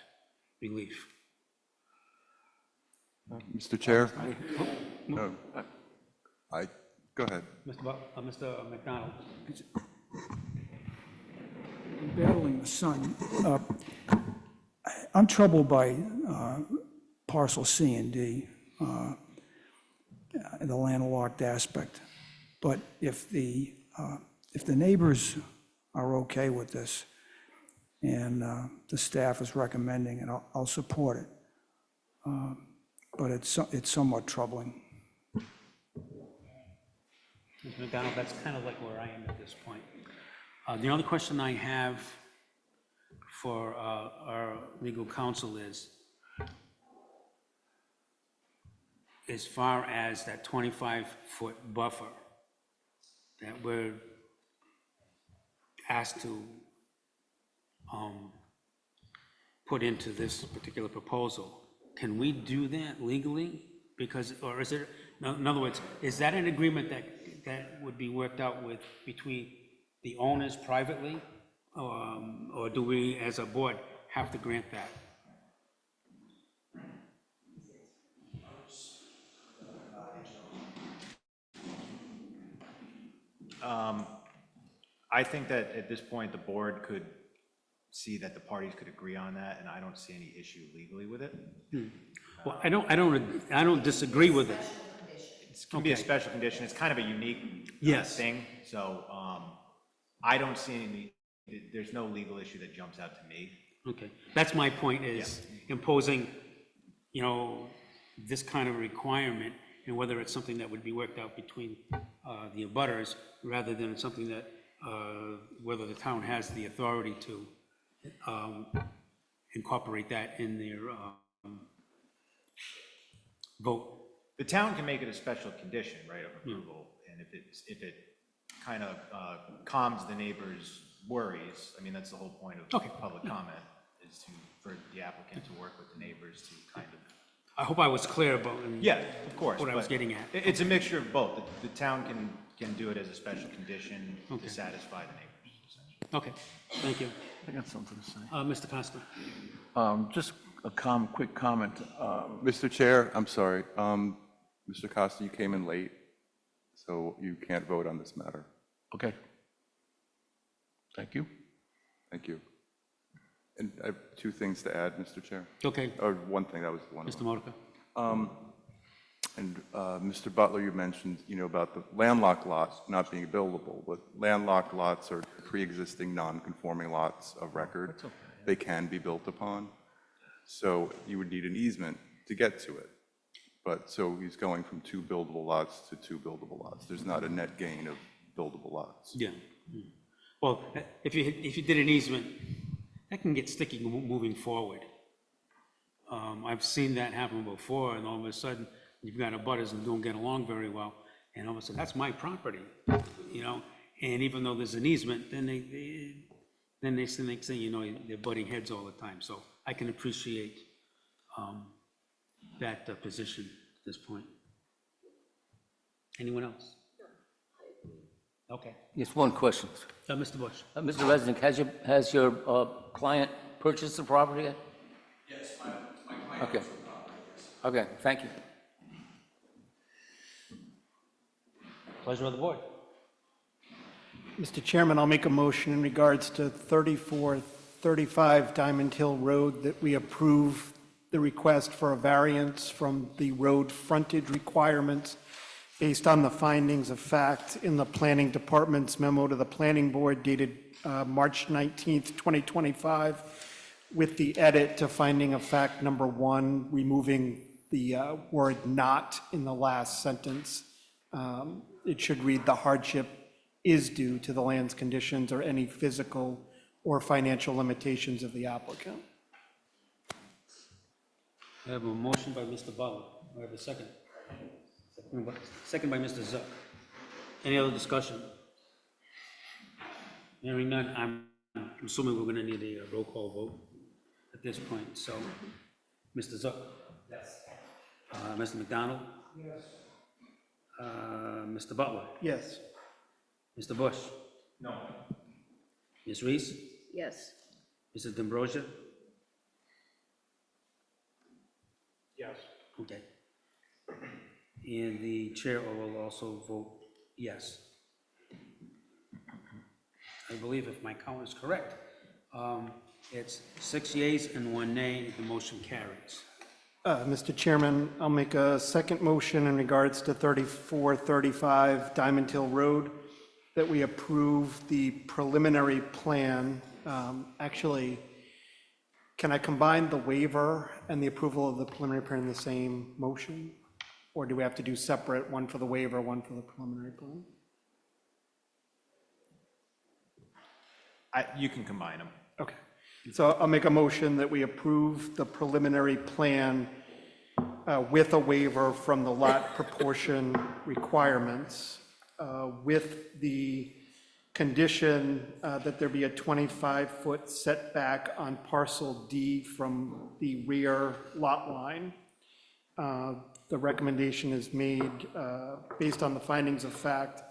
relief. Mr. Chair? No, go ahead. Mr. McDonald. Battling the sun, I'm troubled by parcel C and D, the landlocked aspect. But if the neighbors are okay with this, and the staff is recommending it, I'll support it. But it's somewhat troubling. Mr. McDonald, that's kind of like where I am at this point. The only question I have for our legal counsel is, as far as that 25-foot buffer that we're asked to put into this particular proposal, can we do that legally? Because, or is it, in other words, is that an agreement that would be worked out with, between the owners privately? Or do we, as a board, have to grant that? I think that at this point, the board could see that the parties could agree on that, and I don't see any issue legally with it. Well, I don't disagree with it. It can be a special condition. It's kind of a unique thing. So I don't see there's no legal issue that jumps out to me. Okay, that's my point, is imposing, this kind of requirement, and whether it's something that would be worked out between the abutters, rather than something that, whether the town has the authority to incorporate that in their vote. The town can make it a special condition, right, of approval, and if it kind of calms the neighbors' worries, I mean, that's the whole point of public comment, is for the applicant to work with the neighbors to kind of. I hope I was clear about Of course. what I was but getting at. It's a mixture of both. The town can do it as a special condition to satisfy the neighbors, essentially. Okay, thank you. I got something to say. Mr. Costa. Just a quick comment. Mr. Chair, I'm sorry. Mr. Costa, you came in late, so you can't vote on this matter. Okay. Thank you. Thank you. And I have two things to add, Mr. Chair. Okay, Or one thing, that was one of Mr. them. Modica. And Mr. Butler, you mentioned, about the landlocked lots not being buildable, but landlocked lots are pre-existing non-conforming lots of record. They can be built upon. So you would need an easement to get to it. But so he's going from 2 buildable lots to 2 buildable lots. There's not a net gain of buildable lots. Yeah. Well, if you did an easement, that can get sticky moving forward. I've seen that happen before, and all of a sudden, you've got abutters and don't get along very well, and all of a sudden, that's my property, and even though there's an easement, then they next thing they're butting heads all the time. So I can appreciate that position at this point. Anyone else? Okay. Yes, one question. Mr. Bush. Mr. Resnick, has your client purchased the property yet? Yes, my client. Okay. Okay, thank you. Pleasure of the board. Mr. Chairman, I'll make a motion in regards to 34 35 Diamond Hill Road, that we approve the request for a variance from the road frontage requirements based on the findings of fact in the Planning Department's memo to the Planning Board dated March 19th, 2025, with the edit to finding of fact number 1, removing the word "not" in the last sentence. It should read, "The hardship is due to the land's conditions or any physical or financial limitations of the applicant." I have a motion by Mr. Butler. I have a second. Second by Mr. Zuck. Any other discussion? Hearing none, I'm assuming we're gonna need a roll call vote at this point, so, Mr. Zuck? Yes. Mr. McDonald? Yes. Mr. Butler? Yes. Mr. Bush? No. Ms. Reese? Yes. Mrs. D'Ambrosia? Yes. Okay. And the chair will also vote yes. I believe if my count is correct, it's 6 yeas and 1 nay, the motion carries. Mr. Chairman, I'll make a second motion in regards to 3435 Diamond Hill Road, that we approve the preliminary plan. Actually, can I combine the waiver and the approval of the preliminary plan in the same motion? Or do we have to do separate, one for the waiver, one for the preliminary plan? You can combine them. Okay. So I'll make a motion that we approve the preliminary plan with a waiver from the lot proportion requirements, with the condition that there be a 25-foot setback on parcel D from the rear lot line. The recommendation is made based on the findings of fact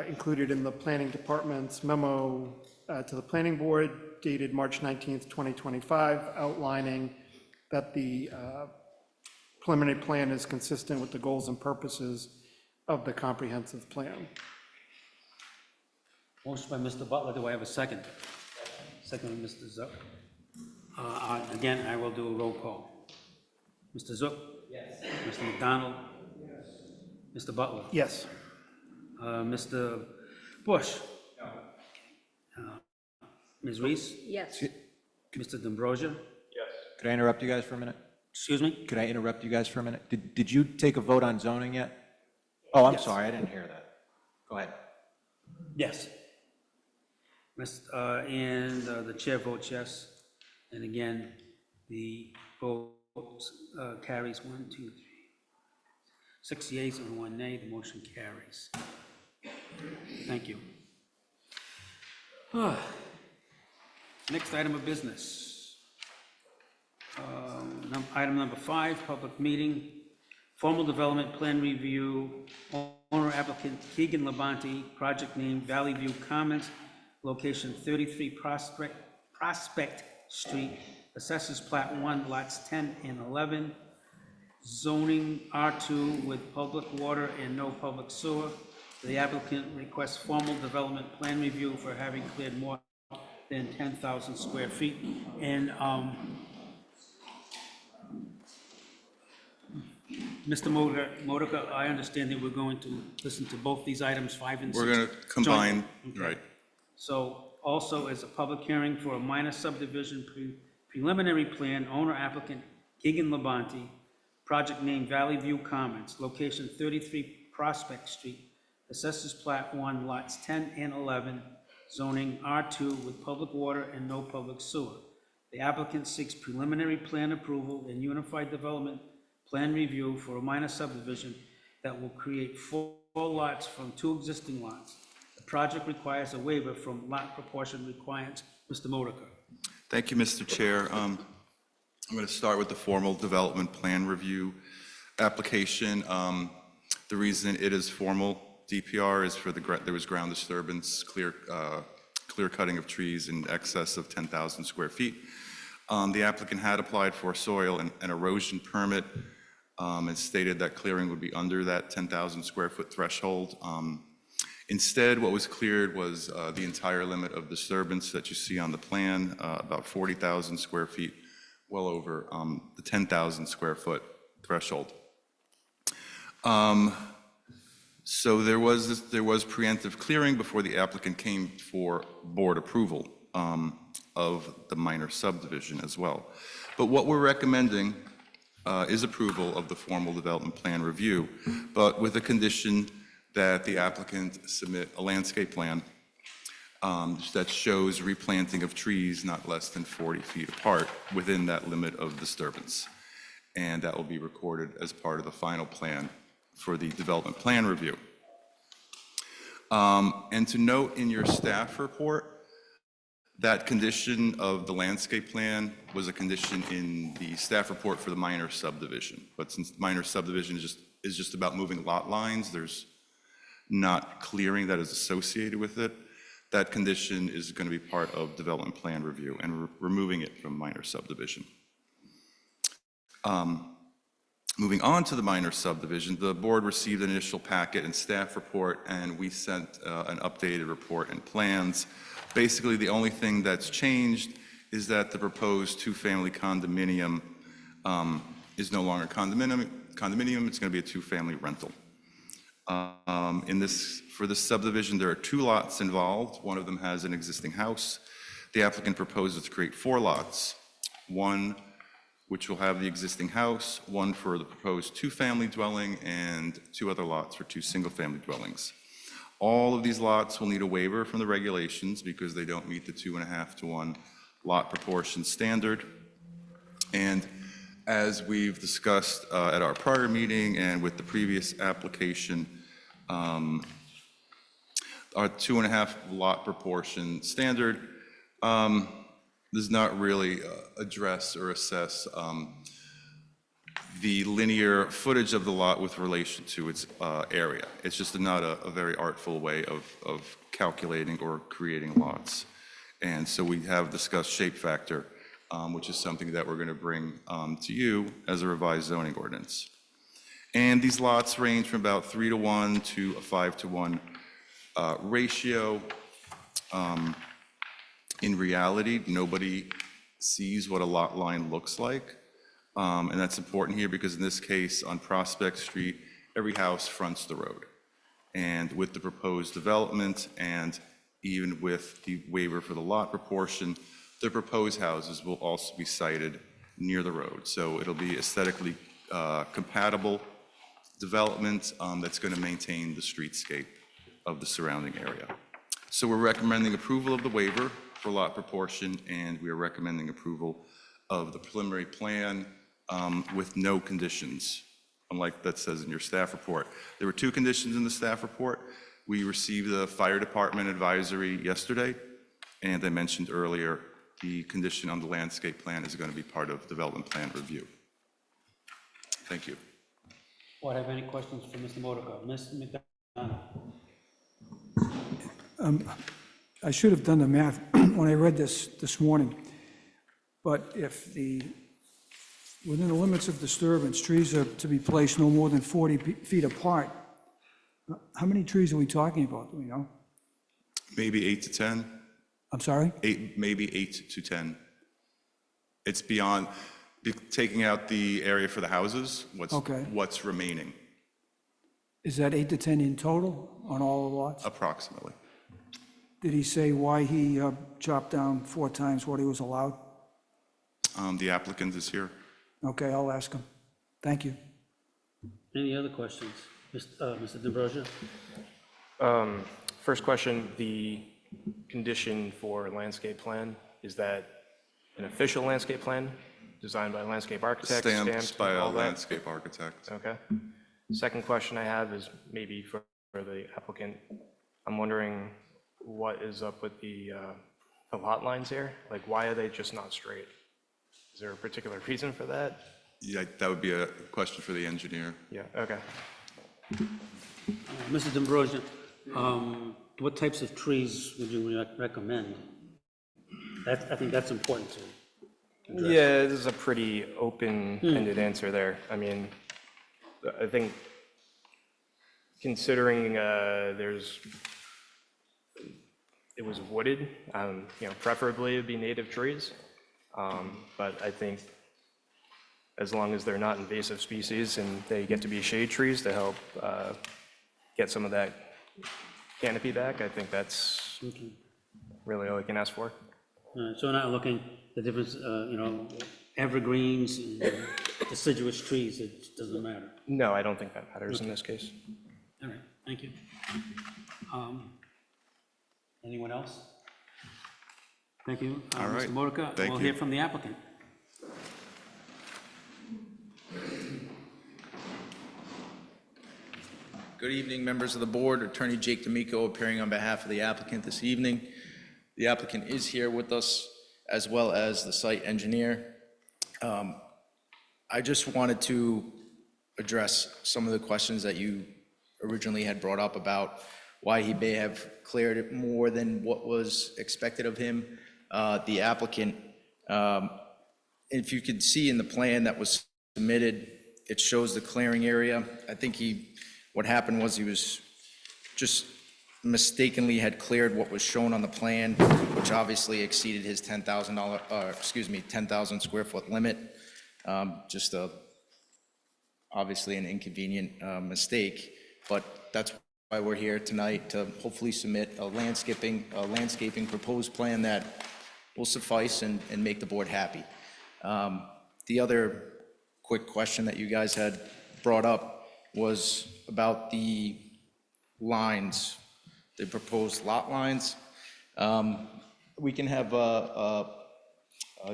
included in the Planning Department's memo to the Planning Board dated March 19th, 2025, outlining that the preliminary plan is consistent with the goals and purposes of the comprehensive plan. Motion by Mr. Butler, do I have a second? Second by Mr. Zuck. Again, I will do a roll call. Mr. Zuck? Yes. Mr. McDonald? Yes. Mr. Butler? Yes. Mr. Bush? No. Ms. Reese? Yes. Mr. D'Ambrosia? Could I interrupt you guys for a minute? Excuse me? Could I interrupt you guys for a minute? Did you take a vote on zoning yet? Oh, I'm Yes. sorry, I didn't hear that. Go ahead. Yes. And the chair votes yes. And again, the vote carries 1, 2, 3, 6 yeas and 1 nay. The motion carries. Thank you. Next item of business. Item number 5, public meeting, formal development plan review, owner applicant Keegan Labonte, project name Valley View Commons, location 33 Prospect Street, assessors plat 1, lots 10 and 11, zoning R2 with public water and no public sewer. The applicant requests formal development plan review for having cleared more than 10,000 square feet. And Mr. Modica, I understand that we're going to listen to both these items, 5 and 6. We're going to combine, jointly. right. So also as a public hearing for a minor subdivision preliminary plan, owner applicant Keegan Labonte, project name Valley View Commons, location 33 Prospect Street, assessors plat 1, lots 10 and 11, zoning R2 with public water and no public sewer. The applicant seeks preliminary plan approval and unified development plan review for a minor subdivision that will create 4 lots from 2 existing lots. The project requires a waiver from lot proportion requirements. Mr. Modica. Thank you, Mr. Chair. I'm going to start with the formal development plan review application. The reason it is formal DPR is for there was ground disturbance, clear cutting of trees in excess of 10,000 square feet. The applicant had applied for a soil and erosion permit and stated that clearing would be under that 10,000 square foot threshold. Instead, what was cleared was the entire limit of disturbance that you see on the plan, about 40,000 square feet, well over the 10,000 square foot threshold. So there was preemptive clearing before the applicant came for board approval of the minor subdivision as well. But what we're recommending is approval of the formal development plan review, but with a condition that the applicant submit a landscape plan that shows replanting of trees not less than 40 feet apart within that limit of disturbance. And that will be recorded as part of the final plan for the development plan review. And to note in your staff report, that condition of the landscape plan was a condition in the staff report for the minor subdivision. But since minor subdivision is just about moving lot lines, there's not clearing that is associated with it. That condition is going to be part of development plan review and removing it from minor subdivision. Moving on to the minor subdivision, the board received an initial packet and staff report, and we sent an updated report and plans. Basically, the only thing that's changed is that the proposed two-family condominium is no longer condominium. It's going to be a two-family rental. For this subdivision, there are 2 lots involved. One of them has an existing house. The applicant proposes to create 4 lots. One which will have the existing house, one for the proposed two-family dwelling, and 2 other lots for 2 single-family dwellings. All of these lots will need a waiver from the regulations because they don't meet the 2.5 to 1 lot proportion standard. And as we've discussed at our prior meeting and with the previous application, our 2.5 lot proportion standard does not really address or assess the linear footage of the lot with relation to its area. It's just not a very artful way of calculating or creating lots. And so we have discussed shape factor, which is something that we're going to bring to you as a revised zoning ordinance. And these lots range from about 3 to 1 to a 5 to 1 ratio. In reality, nobody sees what a lot line looks like. And that's important here because in this case, on Prospect Street, every house fronts the road. And with the proposed development and even with the waiver for the lot proportion, the proposed houses will also be sited near the road. So it'll be aesthetically compatible development that's going to maintain the streetscape of the surrounding area. So we're recommending approval of the waiver for lot proportion, and we are recommending approval of the preliminary plan with no conditions, unlike that says in your staff report. There were 2 conditions in the staff report. We received the fire department advisory yesterday, and I mentioned earlier, the condition on the landscape plan is going to be part of development plan review. Thank you. Board have any questions for Mr. Modica? Ms. McDonough? I should have done the math when I read this morning, but if within the limits of disturbance, trees are to be placed no more than 40 feet apart, how many trees are we talking about, do we know? Maybe 8 to 10. I'm sorry? Maybe 8 to 10. It's beyond, taking out the area for the houses, what's remaining. Is that 8 to 10 in total on all the lots? Approximately. Did he say why he chopped down 4 times what he was allowed? The applicant is here. Okay, I'll ask him. Thank you. Any other questions? Mr. D'Ambrosio? First question, the condition for landscape plan, is that an official landscape plan designed by a landscape architect? Stamped by a all that? landscape architect. Okay. Second question I have is maybe for the applicant. I'm wondering what is up with the lot lines here? Like, why are they just not straight? Is there a particular reason for that? Yeah, that would be a question for the engineer. Yeah, okay. Mr. D'Ambrosio, what types of trees would you recommend? I think that's important to address. Yeah, this is a pretty open-ended answer there. I mean, I think considering there's it was wooded, preferably it'd be native trees. But I think as long as they're not invasive species and they get to be shade trees to help get some of that canopy back, I think that's really all I can ask for. So we're not looking, the difference, evergreens and deciduous trees, it doesn't matter. No, I don't think that matters in this case. All right, thank you. Anyone else? Thank you. All right, Mr. Modica, thank we'll you. hear from the applicant. Good evening, members of the board. Attorney Jake D'Amico appearing on behalf of the applicant this evening. The applicant is here with us, as well as the site engineer. I just wanted to address some of the questions that you originally had brought up about why he may have cleared it more than what was expected of him. The applicant, if you could see in the plan that was submitted, it shows the clearing area. I think what happened was he was just mistakenly had cleared what was shown on the plan, which obviously exceeded his 10,000 square foot limit. Just obviously an inconvenient mistake, but that's why we're here tonight, to hopefully submit a landscaping proposed plan that will suffice and make the board happy. The other quick question that you guys had brought up was about the lines, the proposed lot lines. We can have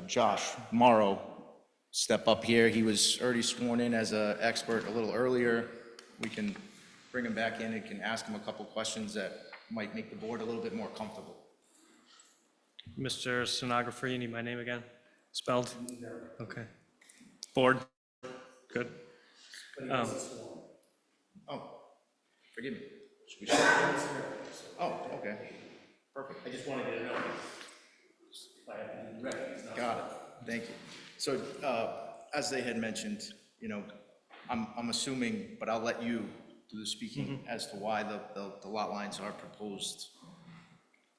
Josh Morrow step up here. He was already sworn in as an expert a little earlier. We can bring him back in and can ask him a couple questions that might make the board a little bit more comfortable. Mr. Stenographer, you need my name again? Spelled? No. Okay. Board? Good. Oh, forgive me. Oh, okay. Perfect. I just wanted to get a note. Got it. Thank you. So, as they had mentioned, I'm assuming, but I'll let you do the speaking as to why the lot lines are proposed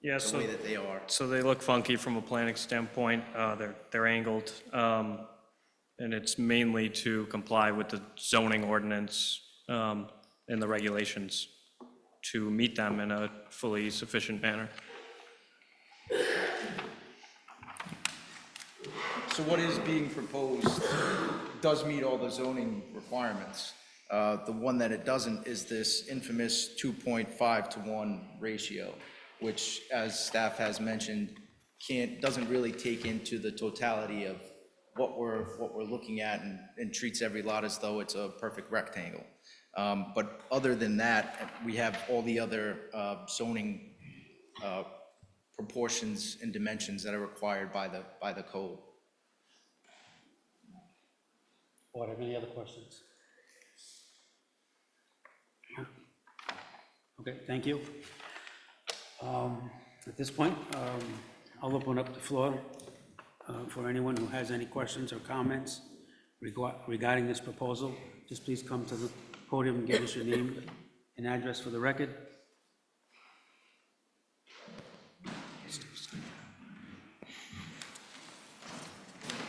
Yeah, the way that they are. So they look funky from a planning standpoint. They're angled, and it's mainly to comply with the zoning ordinance and the regulations to meet them in a fully sufficient manner. So what is being proposed does meet all the zoning requirements. The one that it doesn't is this infamous 2.5 to 1 ratio, which, as staff has mentioned, doesn't really take into the totality of what we're looking at and treats every lot as though it's a perfect rectangle. But other than that, we have all the other zoning proportions and dimensions that are required by the code. Board, have any other questions? Okay, thank you. At this point, I'll open up the floor for anyone who has any questions or comments regarding this proposal. Just please come to the podium and give us your name and address for the record.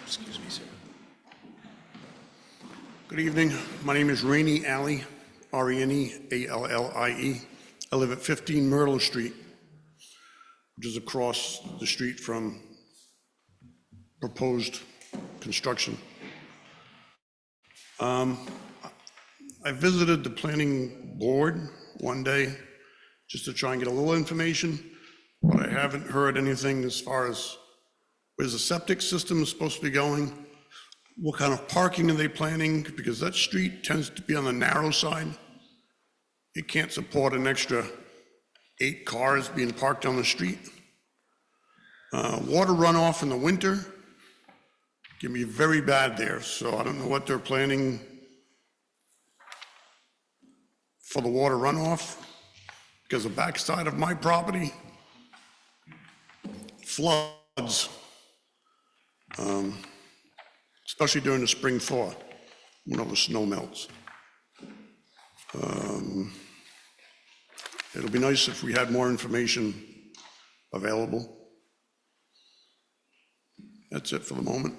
Excuse me, sir. Good evening. My name is Rainey Alley, R-E-N-E-A-L-L-I-E. I live at 15 Myrtle Street, which is across the street from proposed construction. I visited the planning board one day just to try and get a little information, but I haven't heard anything as far as where's the septic system supposed to be going? What kind of parking are they planning? Because that street tends to be on the narrow side. It can't support an extra 8 cars being parked on the street. Water runoff in the winter can be very bad there, so I don't know what they're planning for the water runoff, because the backside of my property floods, especially during the spring thaw, when all the snow melts. It'll be nice if we had more information available. That's it for the moment.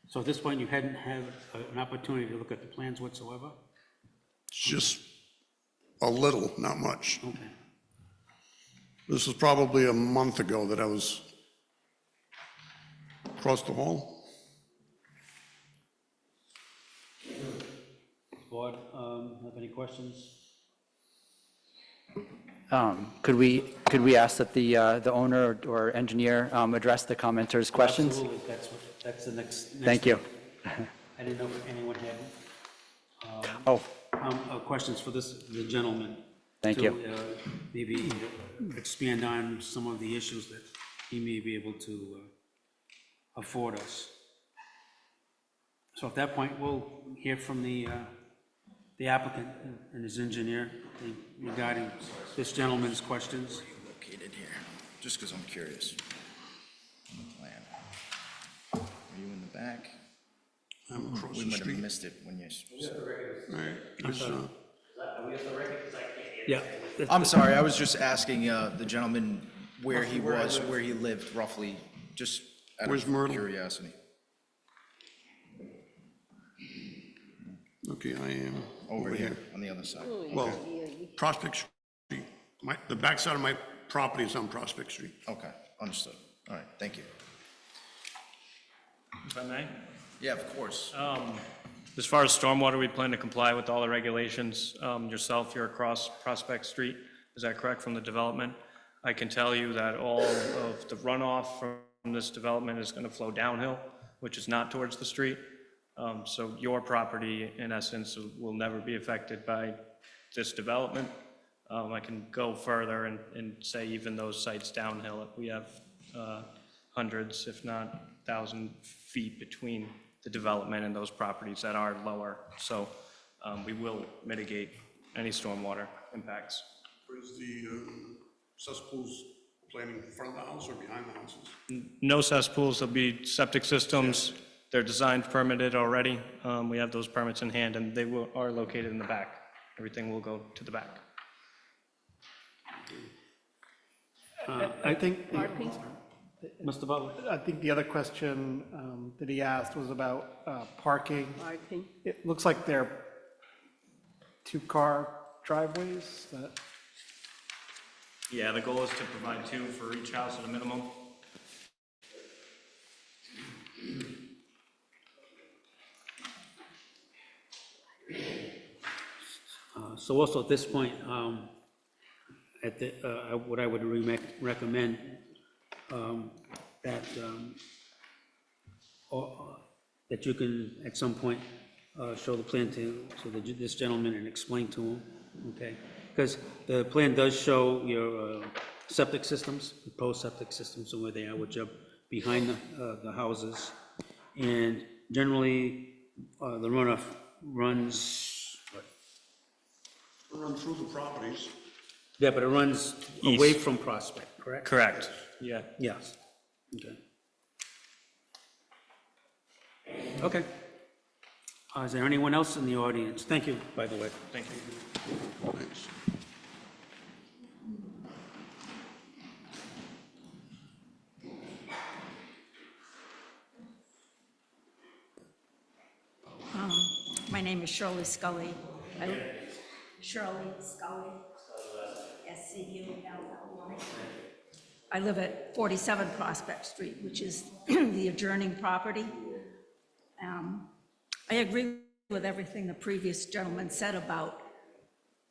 So at this point, you hadn't had an opportunity to look at the plans whatsoever? It's just a little, not much. Okay. This was probably a month ago that I was across the hall. Board, have any questions? Could we ask that the owner or engineer address the commenters' questions? Absolutely, that's the next. Thank you. I didn't know if anyone had Oh, questions for the gentleman. Thank you. Maybe expand on some of the issues that he may be able to afford us. So at that point, we'll hear from the applicant and his engineer regarding this gentleman's questions. Located here, just because I'm curious. On the plan. Are you in the back? I'm across We the might have street. missed it when you said. All right, this, Yeah. I'm sorry, I was just asking the gentleman where he was, where he lived roughly, just out Where's of Myrtle? curiosity. okay, I am Over here, on the other side. Well, Prospect Street. The backside of my property is on Prospect Street. Okay, understood. All right, thank you. If I may? Yeah, of course. As far as stormwater, we plan to comply with all the regulations. Yourself, you're across Prospect Street, is that correct, from the development? I can tell you that all of the runoff from this development is going to flow downhill, which is not towards the street. So your property, in essence, will never be affected by this development. I can go further and say even those sites downhill, we have hundreds, if not 1,000 feet between the development and those properties that are lower. So we will mitigate any stormwater impacts. Where's the cesspools planning in front of the house or behind the houses? No cesspools, there'll be septic systems. They're designed, permitted already. We have those permits in hand, and they are located in the back. Everything will go to the back. I think, Mr. Butler? I think the other question that he asked was about parking. Parking. It looks like they're two-car driveways. Yeah, the goal is to provide 2 for each house at a minimum. So also at this point, what I would recommend that you can, at some point, show the plan to this gentleman and explain to him, okay? Because the plan does show your septic systems, proposed septic systems, and where they are, which are behind the houses. And generally, the runoff runs, Run through the properties. yeah, but it runs East. away from Prospect, correct? Correct, yeah. Yes, okay. Okay. Is there anyone else in the audience? Thank you, by the way. Thank you. Thanks. My name is Shirley Scully. Shirley Scully. S-C-U-L-L-Y. I live at 47 Prospect Street, which is the adjoining property. I agree with everything the previous gentleman said about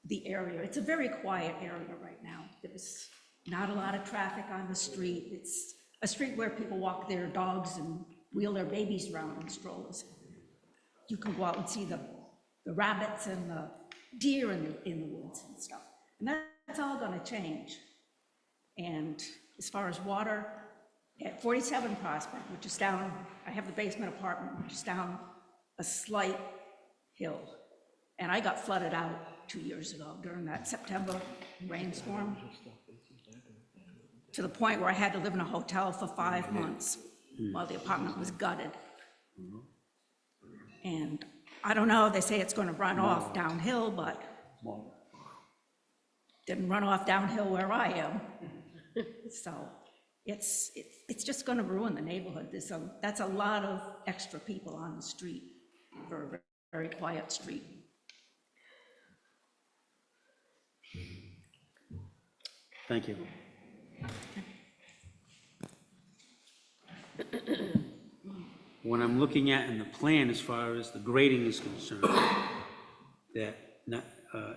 the area. It's a very quiet area right now. There's not a lot of traffic on the street. It's a street where people walk their dogs and wheel their babies around in strollers. You can go out and see the rabbits and the deer in the woods and stuff. And that's all gonna change. And as far as water, at 47 Prospect, which is down, I have the basement apartment, which is down a slight hill. And I got flooded out 2 years ago during that September rainstorm, to the point where I had to live in a hotel for 5 months while the apartment was gutted. And I don't know, they say it's gonna run off downhill, but didn't run off downhill where I am. So it's just gonna ruin the neighborhood. That's a lot of extra people on the street for a very quiet street. Thank you. What I'm looking at in the plan as far as the grading is concerned, that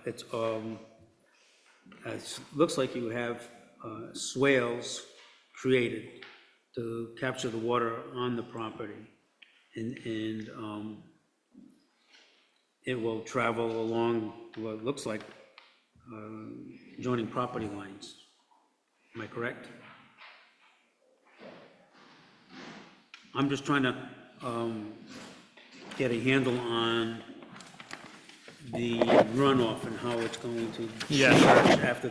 it looks like you have swales created to capture the water on the property. And it will travel along what looks like joining property lines. Am I correct? I'm just trying to get a handle on the runoff and how it's going to Yeah, change after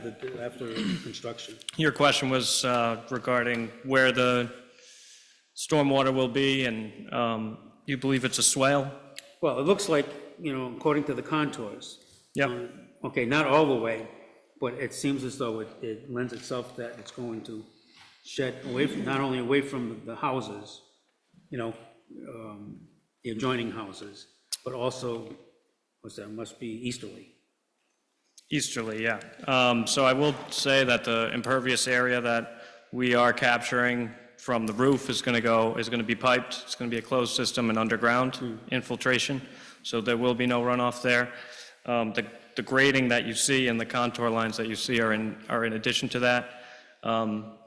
construction. Your question was regarding where the stormwater will be, and you believe it's a swale? Well, it looks like, according to the contours. Yep. Okay, not all the way, but it seems as though it lends itself that it's going to shed away from, not only away from the houses, the adjoining houses, but also, must be easterly. Easterly, yeah. So I will say that the impervious area that we are capturing from the roof is going to be piped. It's going to be a closed system and underground infiltration, so there will be no runoff there. The grading that you see and the contour lines that you see are in addition to that.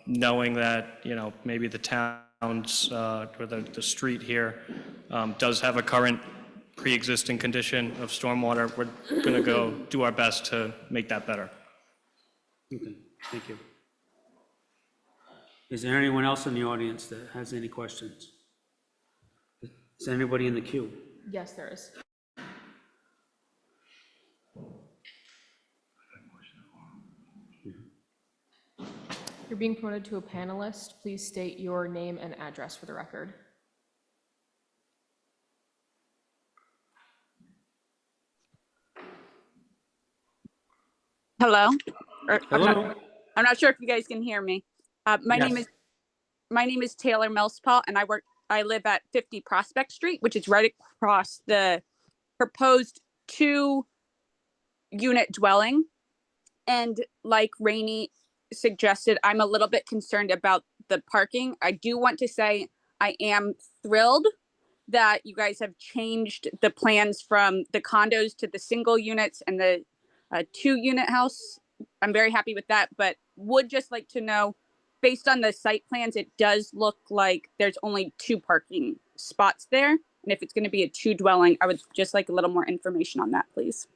Knowing that, maybe the town's, or the street here does have a current pre-existing condition of stormwater, we're going to go do our best to make that better. Okay, thank you. Is there anyone else in the audience that has any questions? Is there anybody in the queue? Yes, there is. You're being promoted to a panelist. Please state your name and address for the record. Hello? Hello? I'm not sure if you guys can hear me. My name is Taylor Millspaw, and I live at 50 Prospect Street, which is right across the proposed 2-unit dwelling. And like Rainey suggested, I'm a little bit concerned about the parking. I do want to say I am thrilled that you guys have changed the plans from the condos to the single units and the 2-unit house. I'm very happy with that, but would just like to know, based on the site plans, it does look like there's only 2 parking spots there. And if it's going to be a 2 dwelling, I would just like a little more information on that, please.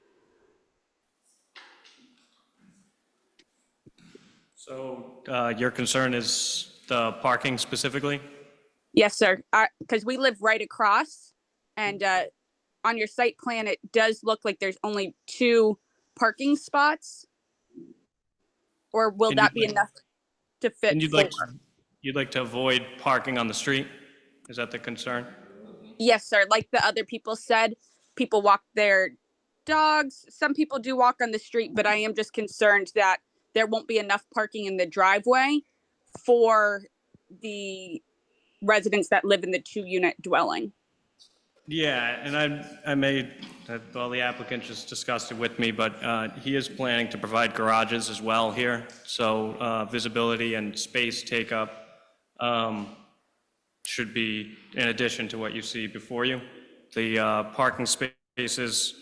So your concern is the parking specifically? Yes, sir. Because we live right across, and on your site plan, it does look like there's only 2 parking spots. Or will that be enough to fit? And you'd like to avoid parking on the street? Is that the concern? Yes, sir. Like the other people said, people walk their dogs. Some people do walk on the street, but I am just concerned that there won't be enough parking in the driveway for the residents that live in the 2-unit dwelling. Yeah, and well, the applicant just discussed it with me, but he is planning to provide garages as well here. So visibility and space take up should be in addition to what you see before you. The parking spaces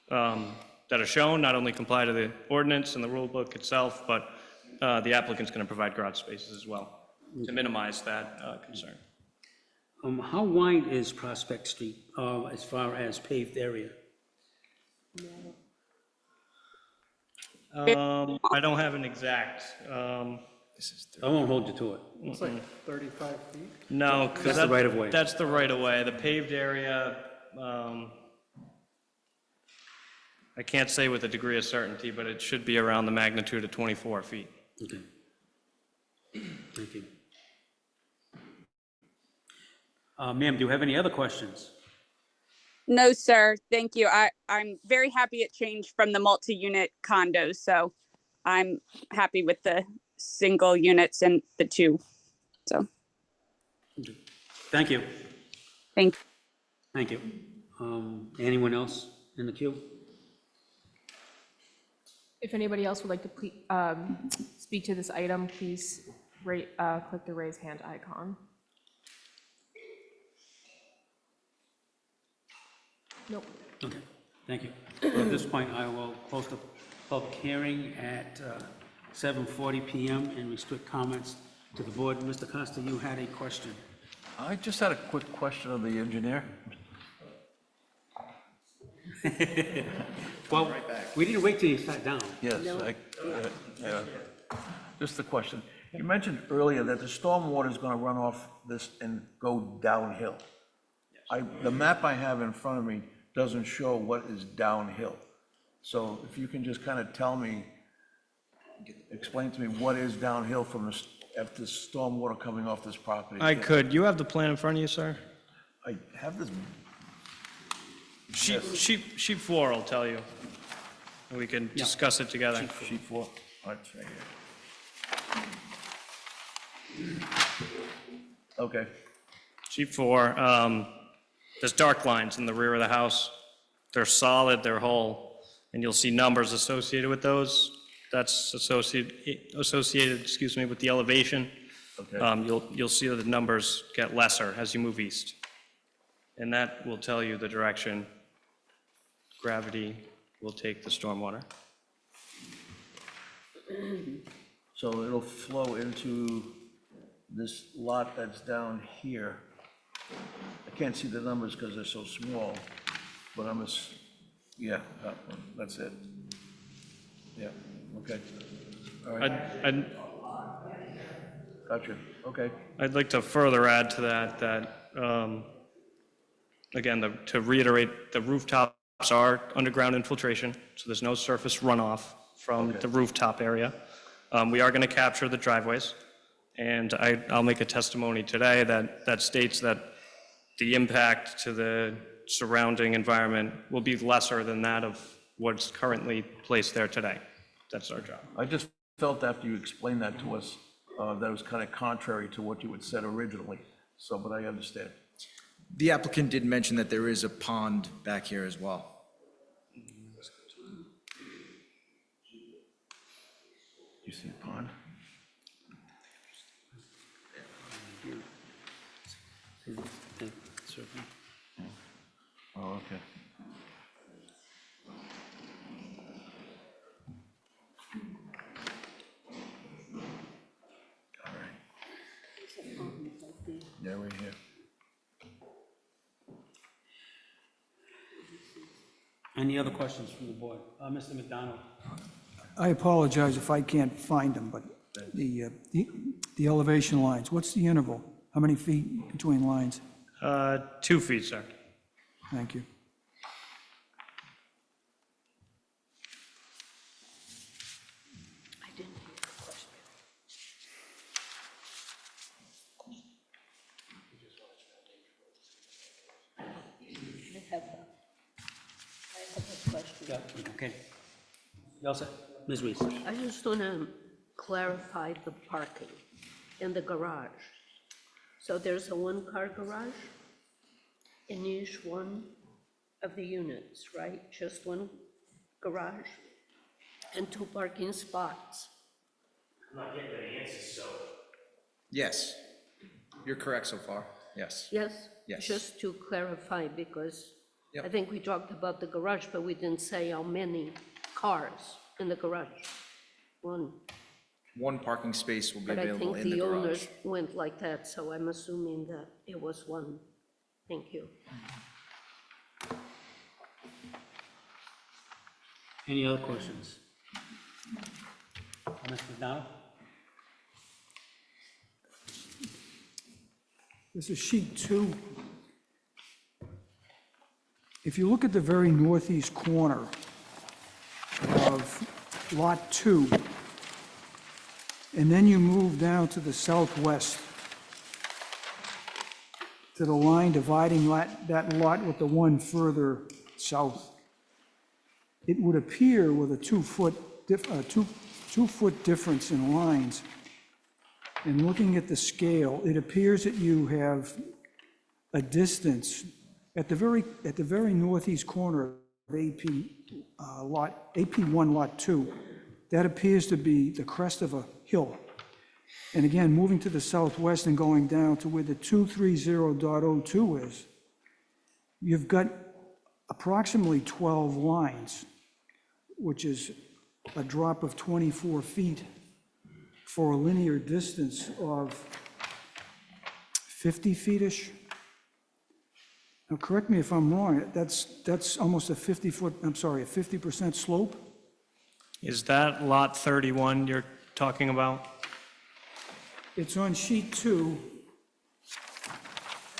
that are shown not only comply to the ordinance and the rule book itself, but the applicant's going to provide garage spaces as well to minimize that concern. How wide is Prospect Street as far as paved area? I don't have an exact. I won't hold you to it. It's like 35 feet. No, because That's the right of way. That's the right of way. The paved area, I can't say with a degree of certainty, but it should be around the magnitude of 24 feet. Okay. Thank you. Ma'am, do you have any other questions? No, sir. Thank you. I'm very happy it changed from the multi-unit condos. So I'm happy with the single units and the 2. So, Thank you. thank Thank you. Anyone else in the queue? If anybody else would like to speak to this item, please click the raise hand icon. Nope. Okay, thank you. At this point, I will close the public hearing at 7:40 PM and restrict comments to the board. Mr. Costa, you had a question. I just had a quick question of the engineer. Well, we didn't wait till you sat down. Yes, just a question. You mentioned earlier that the stormwater is going to run off this and go downhill. The map I have in front of me doesn't show what is downhill. So if you can just kind of tell me, explain to me what is downhill from after the stormwater coming off this property. I could. You have the plan in front of you, sir? I have this. Sheet 4 will tell you. And we can discuss it together. Sheet 4. Right here. Okay. Sheet 4, there's dark lines in the rear of the house. They're solid, they're whole, and you'll see numbers associated with those. That's associated, excuse me, with the elevation. Okay. You'll see that the numbers get lesser as you move east. And that will tell you the direction gravity will take the stormwater. So it'll flow into this lot that's down here. I can't see the numbers because they're so small, but yeah, that one, that's it. Yeah, okay. All right. Gotcha, okay. I'd like to further add to that, again, to reiterate, the rooftops are underground infiltration, so there's no surface runoff from the rooftop area. We are going to capture the driveways, and I'll make a testimony today that states that the impact to the surrounding environment will be lesser than that of what's currently placed there today. That's our job. I just felt after you explained that to us, that it was kind of contrary to what you had said originally, so, but I understand. The applicant did mention that there is a pond back here as well. You see a pond? Oh, okay. All right. Yeah, right here. Any other questions from the board? Mr. McDonald? I apologize if I can't find them, but the elevation lines, what's the interval? How many feet between lines? 2 feet, sir. Thank you. I didn't hear the question. I have a question. Yeah, okay. You all set? Ms. Reese? I just want to clarify the parking in the garage. So there's a one-car garage in each one of the units, right? Just one garage and 2 parking spots. I'm not getting the answers, so. Yes, you're correct so far, yes. Yes? Yes. Just to clarify, because Yep. I think we talked about the garage, but we didn't say how many cars in the garage. One. One parking space will be But I available think in the the garage. owners went like that, so I'm assuming that it was one. Thank you. Any other questions? Mr. McDonald? This is sheet 2. If you look at the very northeast corner of Lot 2, and then you move down to the southwest, to the line dividing that lot with the one further south, it would appear with a 2-foot difference in lines And looking at the scale, it appears that you have a distance at the very northeast corner of AP1 Lot 2. That appears to be the crest of a hill. And again, moving to the southwest and going down to where the 230.02 is, you've got approximately 12 lines, which is a drop of 24 feet for a linear distance of 50 feet-ish. Now, correct me if I'm wrong, that's almost a 50% slope? Is that lot 31 you're talking about? It's on sheet 2,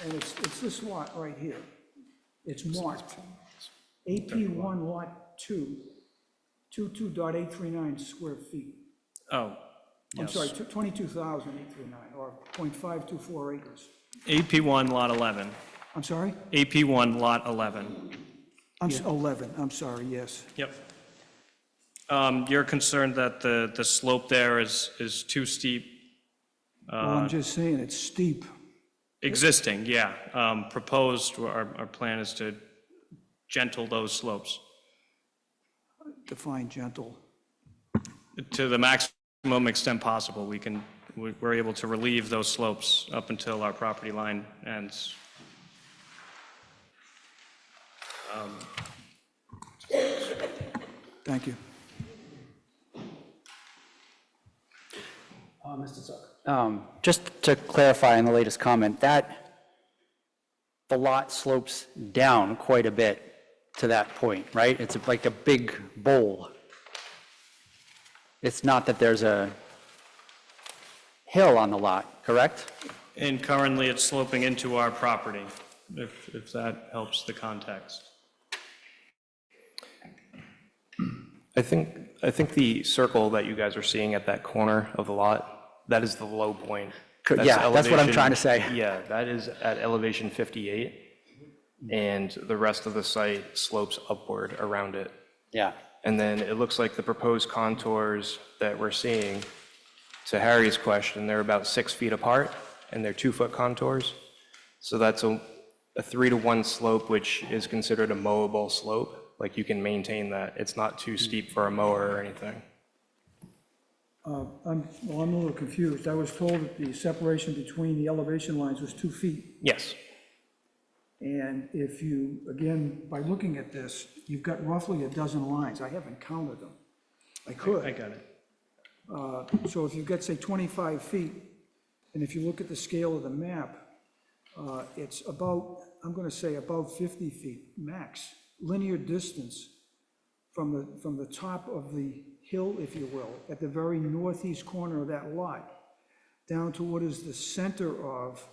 and it's this lot right here. It's marked AP1 Lot 2, 22.839 square feet. Oh, I'm yes. sorry, 22,839, or 0.524 acres. AP1 lot 11. I'm sorry? AP1 lot 11. 11, I'm sorry, yes. Yep. You're concerned that the slope there is too steep? Well, I'm just saying, it's steep. Existing, yeah. Proposed, our plan is to gentle those slopes Define gentle. to the maximum extent possible. We're able to relieve those slopes up until our property line ends. Thank you. Mr. Zucker. Just to clarify in the latest comment, that the lot slopes down quite a bit to that point, right? It's like a big bowl. It's not that there's a hill on the lot, correct? And currently, it's sloping into our property, if that helps the context. I think the circle that you guys are seeing at that corner of the lot, that is the low point. Yeah, that's what I'm trying to say. Yeah, that is at elevation 58, and the rest of the site slopes upward around it. Yeah. And then it looks like the proposed contours that we're seeing, to Harry's question, they're about 6 feet apart, and they're 2-foot contours. So that's a 3-to-1 slope, which is considered a mowable slope. Like, you can maintain that. It's not too steep for a mower or anything. I'm a little confused. I was told that the separation between the elevation lines was 2 feet. Yes. And if you, again, by looking at this, you've got roughly a dozen lines. I haven't counted them. I could. I got it. So if you've got, say, 25 feet, and if you look at the scale of the map, it's about, I'm going to say about 50 feet max, linear distance from the top of the hill, if you will, at the very northeast corner of that lot, down to what is the center of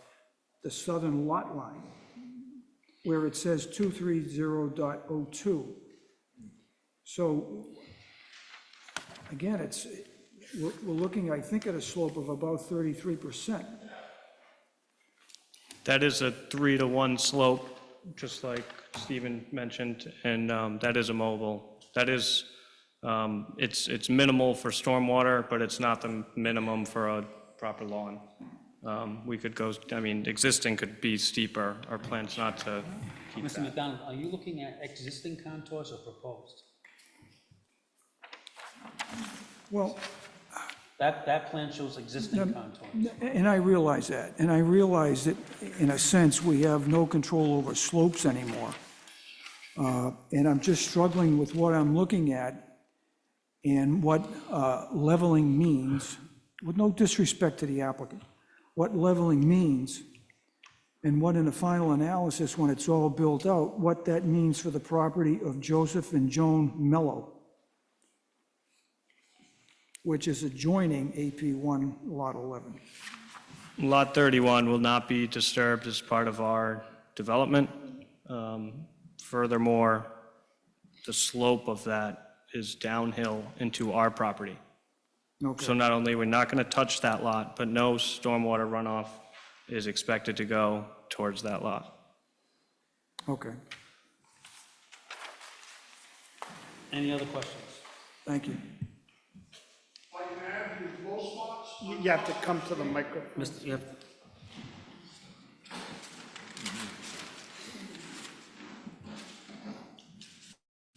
the southern lot line, where it says 230.02. So, again, we're looking, I think, at a slope of about 33%. That is a 3-to-1 slope, just like Stephen mentioned, and that is a mobile. That is, it's minimal for stormwater, but it's not the minimum for a proper lawn. We could go, existing could be steeper. Our plan's not to keep Mr. that. McDonald, are you looking at existing contours or proposed? Well, That plan shows existing contours. and I realize that, and I realize that, in a sense, we have no control over slopes anymore. And I'm just struggling with what I'm looking at and what leveling means, with no disrespect to the applicant, what leveling means, and what in the final analysis, when it's all built out, what that means for the property of Joseph and Joan Mello, which is adjoining AP1 Lot 11. Lot 31 will not be disturbed as part of our development. Furthermore, the slope of that is downhill into our property. Okay. So not only we're not going to touch that lot, but no stormwater runoff is expected to go towards that lot. Okay, Any other questions? thank you. Like, can I have these low spots? You have to come to the microphone. Mr., you have,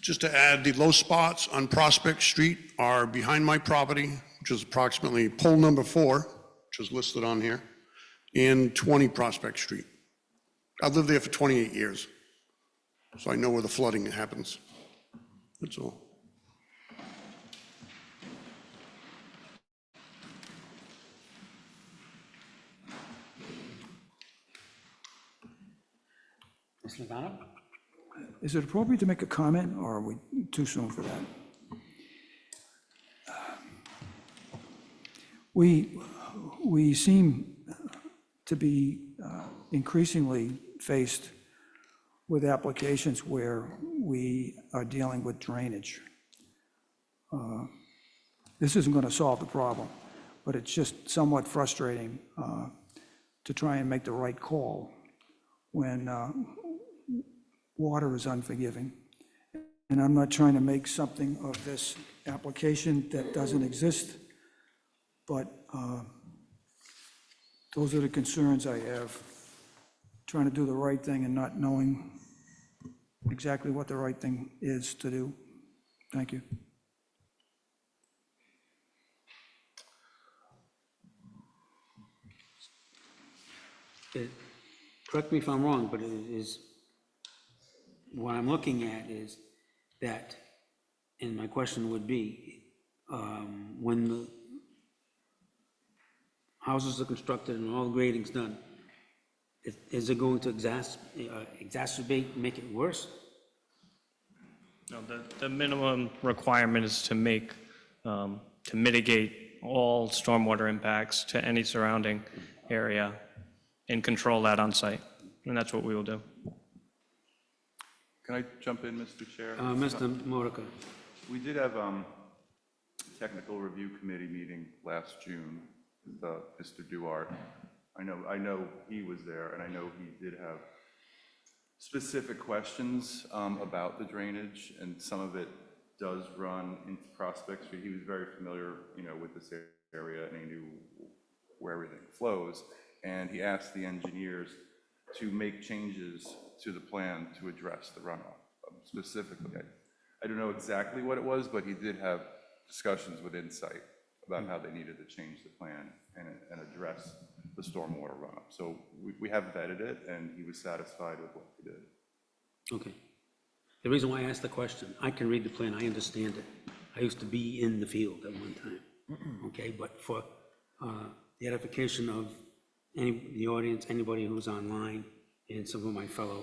Just to add, the low spots on Prospect Street are behind my property, which is approximately pole number 4, which is listed on here, and 20 Prospect Street. I've lived there for 28 years, so I know where the flooding happens. That's all. Ms. Logano? Is it appropriate to make a comment, or are we too soon for that? We seem to be increasingly faced with applications where we are dealing with drainage. This isn't going to solve the problem, but it's just somewhat frustrating to try and make the right call when water is unforgiving. And I'm not trying to make something of this application that doesn't exist, but those are the concerns I have, trying to do the right thing and not knowing exactly what the right thing is to do. Thank you. Correct me if I'm wrong, but it is, what I'm looking at is that, and my question would be, when the houses are constructed and all grading's done, is it going to exacerbate, make it worse? No, the minimum requirement is to make, to mitigate all stormwater impacts to any surrounding area and control that on site. And that's what we will do. Can I jump in, Mr. Chair? Mr. Modica? We did have a technical review committee meeting last June with Mr. Duarte. I know he was there, and I know he did have specific questions about the drainage, and some of it does run into Prospect Street. He was very familiar, with this area, and he knew where everything flows. And he asked the engineers to make changes to the plan to address the runoff specifically. I don't know exactly what it was, but he did have discussions with Insight about how they needed to change the plan and address the stormwater runoff. So we have vetted it, and he was satisfied with what we did. Okay. The reason why I asked the question, I can read the plan, I understand it. I used to be in the field at one time, okay? But for the edification of the audience, anybody who's online, and some of my fellow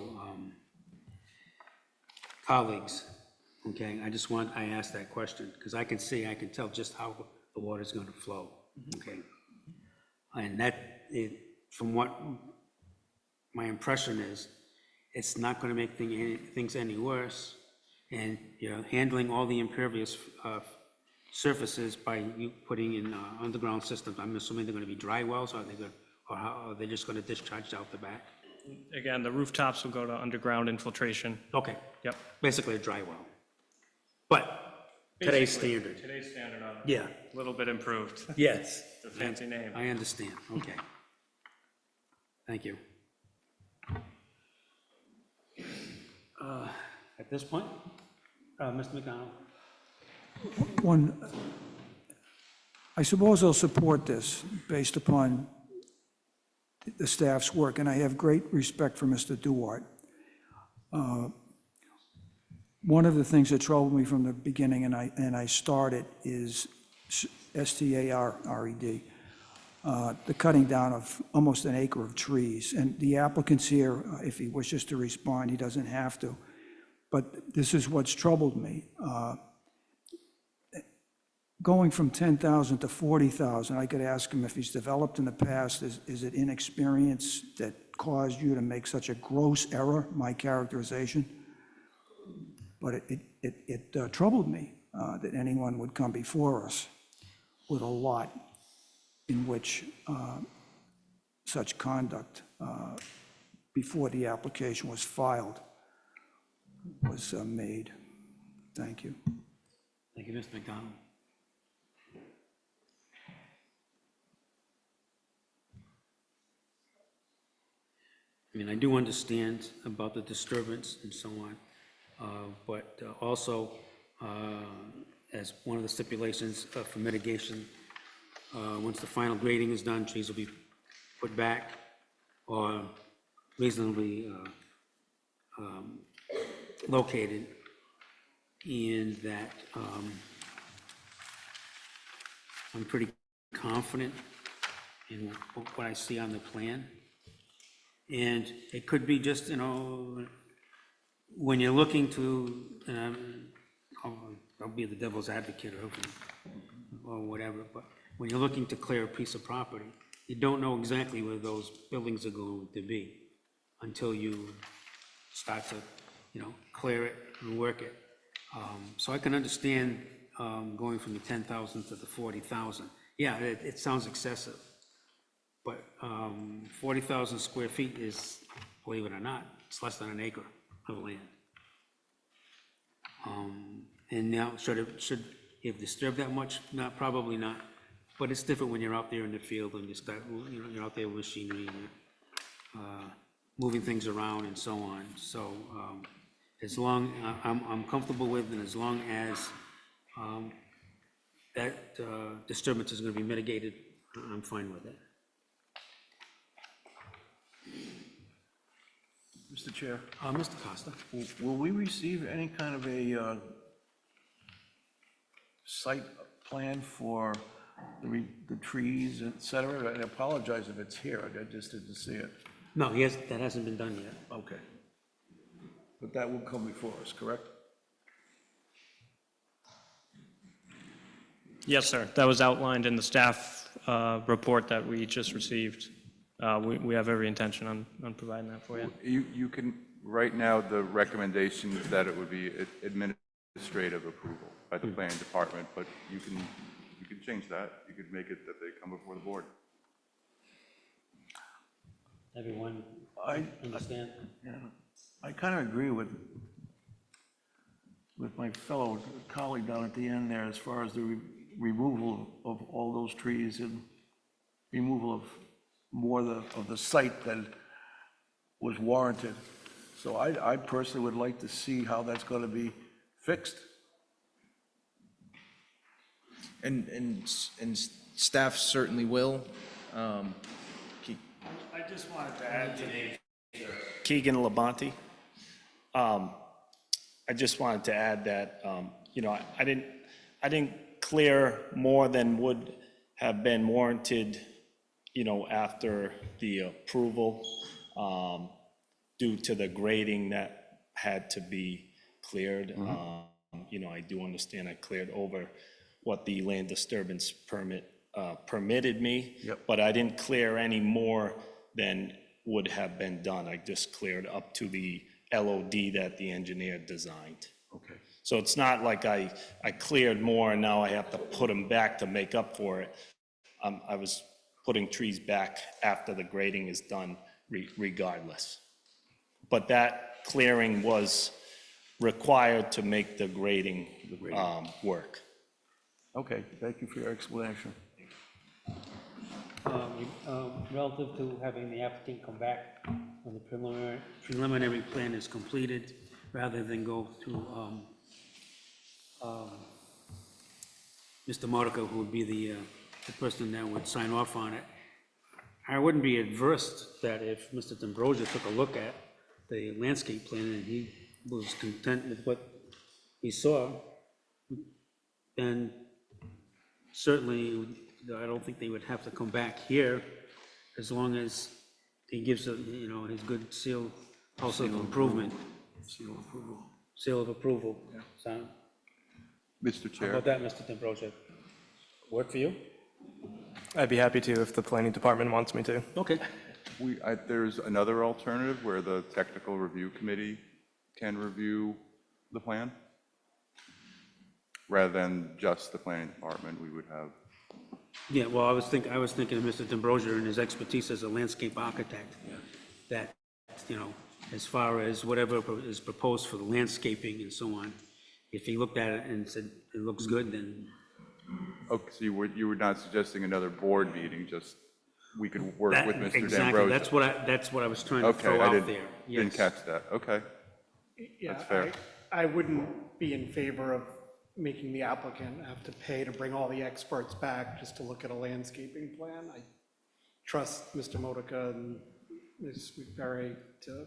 colleagues, okay? I asked that question, because I can tell just how the water's gonna flow, okay? And from what my impression is, it's not gonna make things any worse, and you're handling all the impervious surfaces by you putting in underground systems. I'm assuming they're gonna be dry wells, or how are they just gonna discharge out the back? Again, the rooftops will go to underground infiltration. Okay. Yep. Basically a dry well. But today's standard. Today's standard on it. Yeah. A little bit improved. Yes. It's a fancy name. I understand, okay. Thank you. At this point, Mr. McDonald? I suppose I'll support this based upon the staff's work, and I have great respect for Mr. Duarte. One of the things that troubled me from the beginning, and I started, is STARRED, the cutting down of almost an acre of trees. And the applicant's here, if he wishes to respond, he doesn't have to. But this is what's troubled me. Going from 10,000 to 40,000, I could ask him if he's developed in the past, is it inexperience that caused you to make such a gross error, my characterization? But it troubled me that anyone would come before us with a lot in which such conduct before the application was filed was made. Thank you. Thank you, Mr. McDonald. I mean, I do understand about the disturbance and so on, but also, as one of the stipulations for mitigation, once the final grading is done, trees will be put back or reasonably located, and that I'm pretty confident in what I see on the plan. And it could be just, you know, when you're looking to, I'll be the devil's advocate or whatever, but when you're looking to clear a piece of property, you don't know exactly where those buildings are going to be until you start to, you know, clear it and work it. So I can understand going from the 10,000 to the 40,000. Yeah, it sounds excessive, but 40,000 square feet is, believe it or not, it's less than an acre of land. And now, should it disturb that much? Not, probably not, but it's different when you're out there in the field and you start, you know, you're out there with machinery and you're moving things around and so on. So as long, I'm comfortable with, and as long as that disturbance is going to be mitigated, I'm fine with it. Mr. Chair, Mr. Costa? will we receive any kind of a site plan for the trees, et cetera? I apologize if it's here, I just didn't see it. No, that hasn't been done yet. Okay. But that will come before us, correct? Yes, sir. That was outlined in the staff report that we just received. We have every intention on providing that for you. You can, right now, the recommendation is that it would be administrative approval by the planning department, but you can change that. You could make it that they come before the board. Everyone understand? Yeah, I kind of agree with my fellow colleague down at the end there, as far as the removal of all those trees and removal of more of the site that was warranted. So I personally would like to see how that's going to be fixed. And staff certainly will. I just wanted to add to Keegan Labonte. I just wanted to add that, you know, I didn't clear more than would have been warranted, you know, after the approval, due to the grading that had to be cleared. You know, I do understand I cleared over what the land disturbance permit permitted me, but I didn't clear any more than would have been done. I just cleared up to the LOD that the engineer designed. Okay. So it's not like I cleared more and now I have to put them back to make up for it. I was putting trees back after the grading is done regardless. But that clearing was required to make the grading work. Okay, thank you for your explanation. Relative to having the applicant come back when the preliminary plan is completed, rather than go through Mr. Modica, who would be the person that would sign off on it, I wouldn't be adverse that if Mr. D'Ambrosio took a look at the landscape plan and he was content with what he saw, then certainly I don't think they would have to come back here, as long as he gives a, you know, his good seal also of improvement. Seal of approval. So, Mr. how Chair. about that, Mr. D'Ambrosio? Work for you? I'd be happy to if the planning department wants me to. Okay. There's another alternative where the technical review committee can review the plan. Rather than just the planning department, we would have. Yeah, well, I was thinking of Mr. D'Ambrosio and his expertise as a landscape architect. That, you know, as far as whatever is proposed for the landscaping and so on, if he looked at it and said it looks good, then. Okay, so you were not suggesting another board meeting, just we could work That- with Mr. Exactly, D'Ambrosio. that's what I was trying to Okay, throw I out didn't, there. didn't Yes. catch that, okay. Yeah, That's fair. I wouldn't be in favor of making the applicant have to pay to bring all the experts back just to look at a landscaping plan. I trust Mr. Modica and Ms. McBerry to,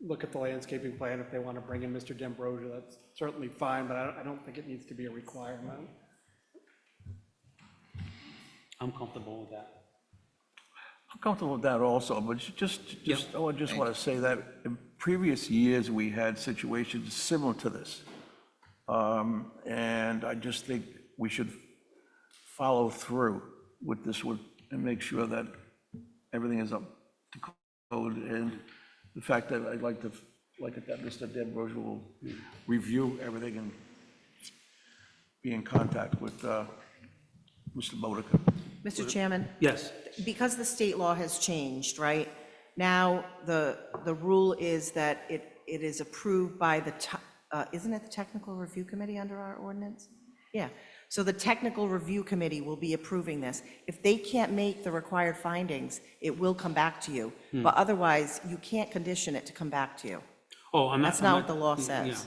look at the landscaping plan. If they want to bring in Mr. D'Ambrosio, that's certainly fine, but I don't think it needs to be a requirement. I'm comfortable with that. I'm comfortable with that also, but I just want to say that in previous years, we had situations similar to this. And I just think we should follow through with this one and make sure that everything is up to code. And the fact that I'd like it that Mr. D'Ambrosio will review everything and be in contact with Mr. Modica. Mr. Chairman? Yes. Because the state law has changed, right? Now, the rule is that it is approved by isn't it the Technical Review Committee under our ordinance? Yeah. So the Technical Review Committee will be approving this. If they can't make the required findings, it will come back to you. But otherwise, you can't condition it to come back to you. Oh, I'm not. That's not I'm what the law says. Yeah.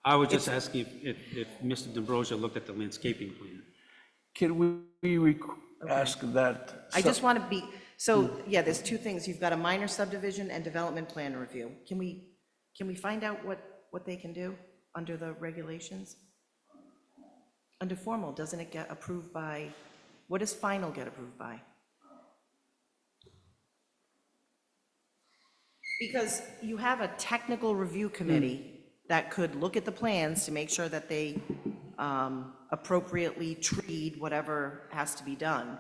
I was just asking if Mr. D'Ambrosio looked at the landscaping plan. Can we ask that? I just want to be, so, yeah, there's two things. You've got a minor subdivision and development plan review. Can we find out what they can do under the regulations? Under formal, doesn't it get approved by, what does final get approved by? Because you have a technical review committee that could look at the plans to make sure that they appropriately treat whatever has to be done.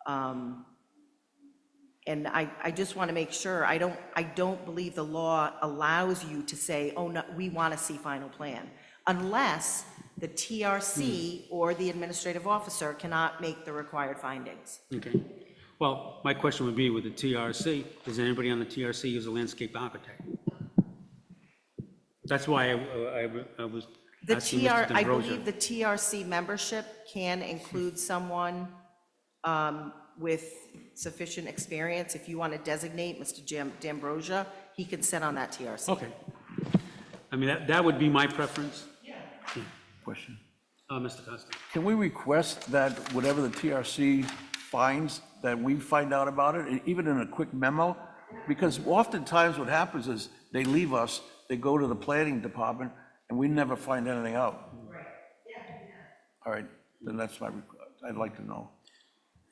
And I just want to make sure, I don't believe the law allows you to say, oh, no, we want to see final plan, unless the TRC or the administrative officer cannot make the required findings. Okay. Well, my question would be with the TRC, does anybody on the TRC use a landscape architect? That's why I was The asking Mr. I D'Ambrosio. believe the TRC membership can include someone with sufficient experience. If you want to designate Mr. D'Ambrosio, he can sit on that TRC. Okay. I mean, that would be my preference. Question. Mr. Costa. Can we request that whatever the TRC finds, that we find out about it, even in a quick memo? Because oftentimes what happens is they leave us, they go to the planning department, and we never find anything out. Right. All right, then that's my request. I'd like to know.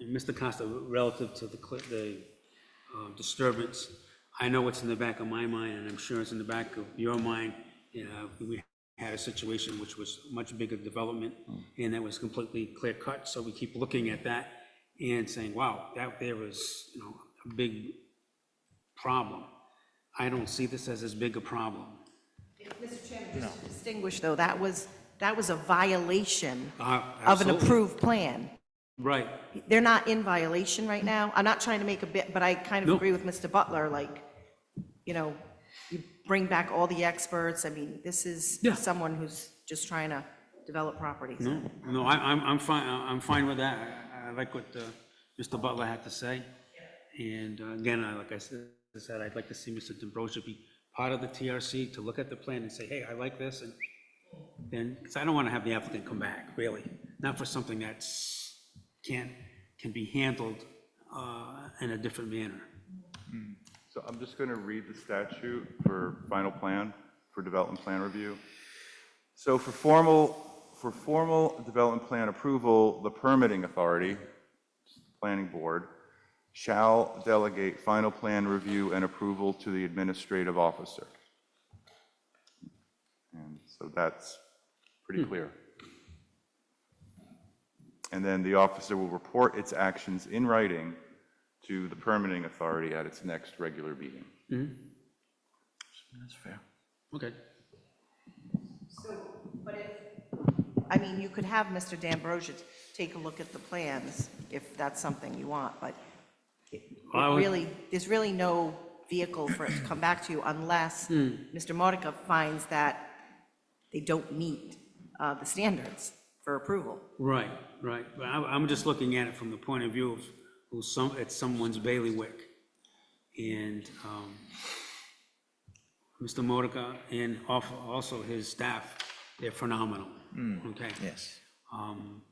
And Mr. Costa, relative to the disturbance, I know what's in the back of my mind, and I'm sure it's in the back of your mind. We had a situation which was much bigger development, and that was completely clear cut. So we keep looking at that and saying, wow, that there was, a big problem. I don't see this as big a problem. Mr. Chairman, just to distinguish, though, that was a violation of an Absolutely. approved plan. Right. They're not in violation right now. I'm not trying to make a bit, but I kind of No. agree with Mr. Butler, like, you bring back all the experts. I mean, this is someone who's just trying to develop properties. No, I'm fine, I'm fine with that. I like what Mr. Butler had to say. And again, like I said, I'd like to see Mr. D'Ambrosio be part of the TRC to look at the plan and say, hey, I like this, and then, because I don't want to have the applicant come back, really, not for something that's can be handled in a different manner. So I'm just going to read the statute for final plan, for development plan review. So for formal development plan approval, the permitting authority, the planning board, shall delegate final plan review and approval to the administrative officer. And so that's pretty clear. And then the officer will report its actions in writing to the permitting authority at its next regular meeting. That's fair. Okay. So, but you could have Mr. D'Ambrosio take a look at the plans if that's something you want, but there's really no vehicle for it to come back to you unless Mr. Modica finds that they don't meet the standards for approval. Right. But I'm just looking at it from the point of view it's someone's bailiwick. And Mr. Modica and also his staff, they're phenomenal, okay? Yes.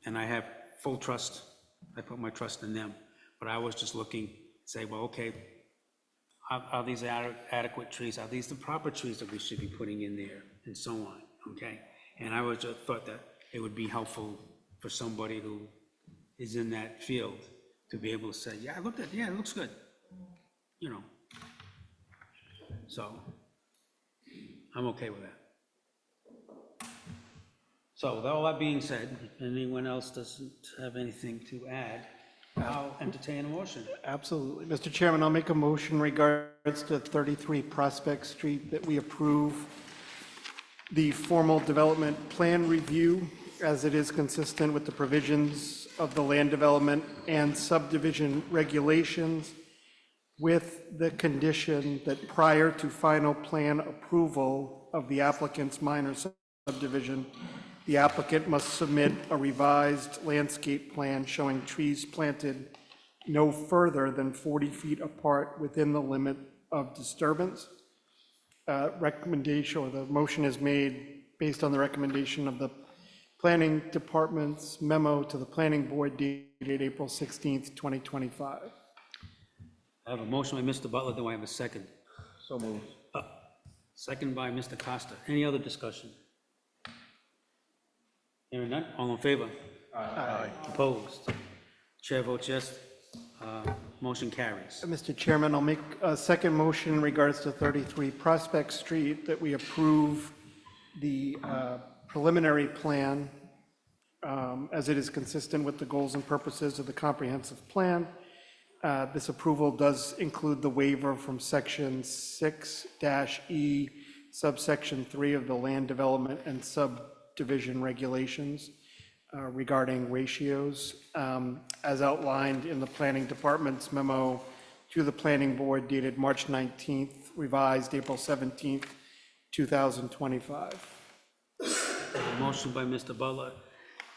And I have full trust, I put my trust in them, but I was just looking, say, well, okay, are these adequate trees? Are these the proper trees that we should be putting in there, and so on, okay? And I was just thought that it would be helpful for somebody who is in that field to be able to say, yeah, I looked at, yeah, it looks good, you know? So, I'm okay with that. So with all that being said, if anyone else doesn't have anything to add, I'll entertain a motion. Absolutely. Mr. Chairman, I'll make a motion regards to 33 Prospect Street that we approve the formal development plan review as it is consistent with the provisions of the land development and subdivision regulations, with the condition that prior to final plan approval of the applicant's minor subdivision, the applicant must submit a revised landscape plan showing trees planted no further than 40 feet apart within the limit of disturbance. Recommendation, or the motion is made based on the recommendation of the Planning Department's memo to the Planning Board dated April 16th, 2025. I have a motion by Mr. Butler, do I have a second? So moved. Second by Mr. Costa. Any other discussion? Hearing none, all in favor? Aye. Opposed? Chair votes yes, motion carries. Mr. Chairman, I'll make a second motion in regards to 33 Prospect Street that we approve the preliminary plan as it is consistent with the goals and purposes of the comprehensive plan. This approval does include the waiver from section 6-E subsection 3 of the land development and subdivision regulations regarding ratios, as outlined in the Planning Department's memo to the Planning Board dated March 19th, revised April 17th, 2025. A motion by Mr. Butler,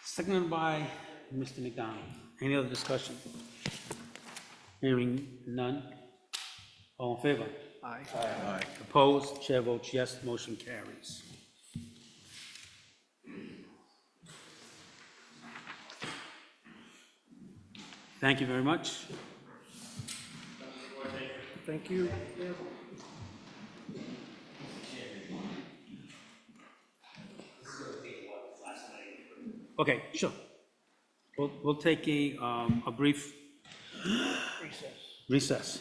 seconded by Mr. McDonald. Any other discussion? Hearing none. All in favor? Aye. Aye. Opposed? Chair votes yes, motion carries. Thank you very much. Thank you. Okay, sure. We'll take a brief recess.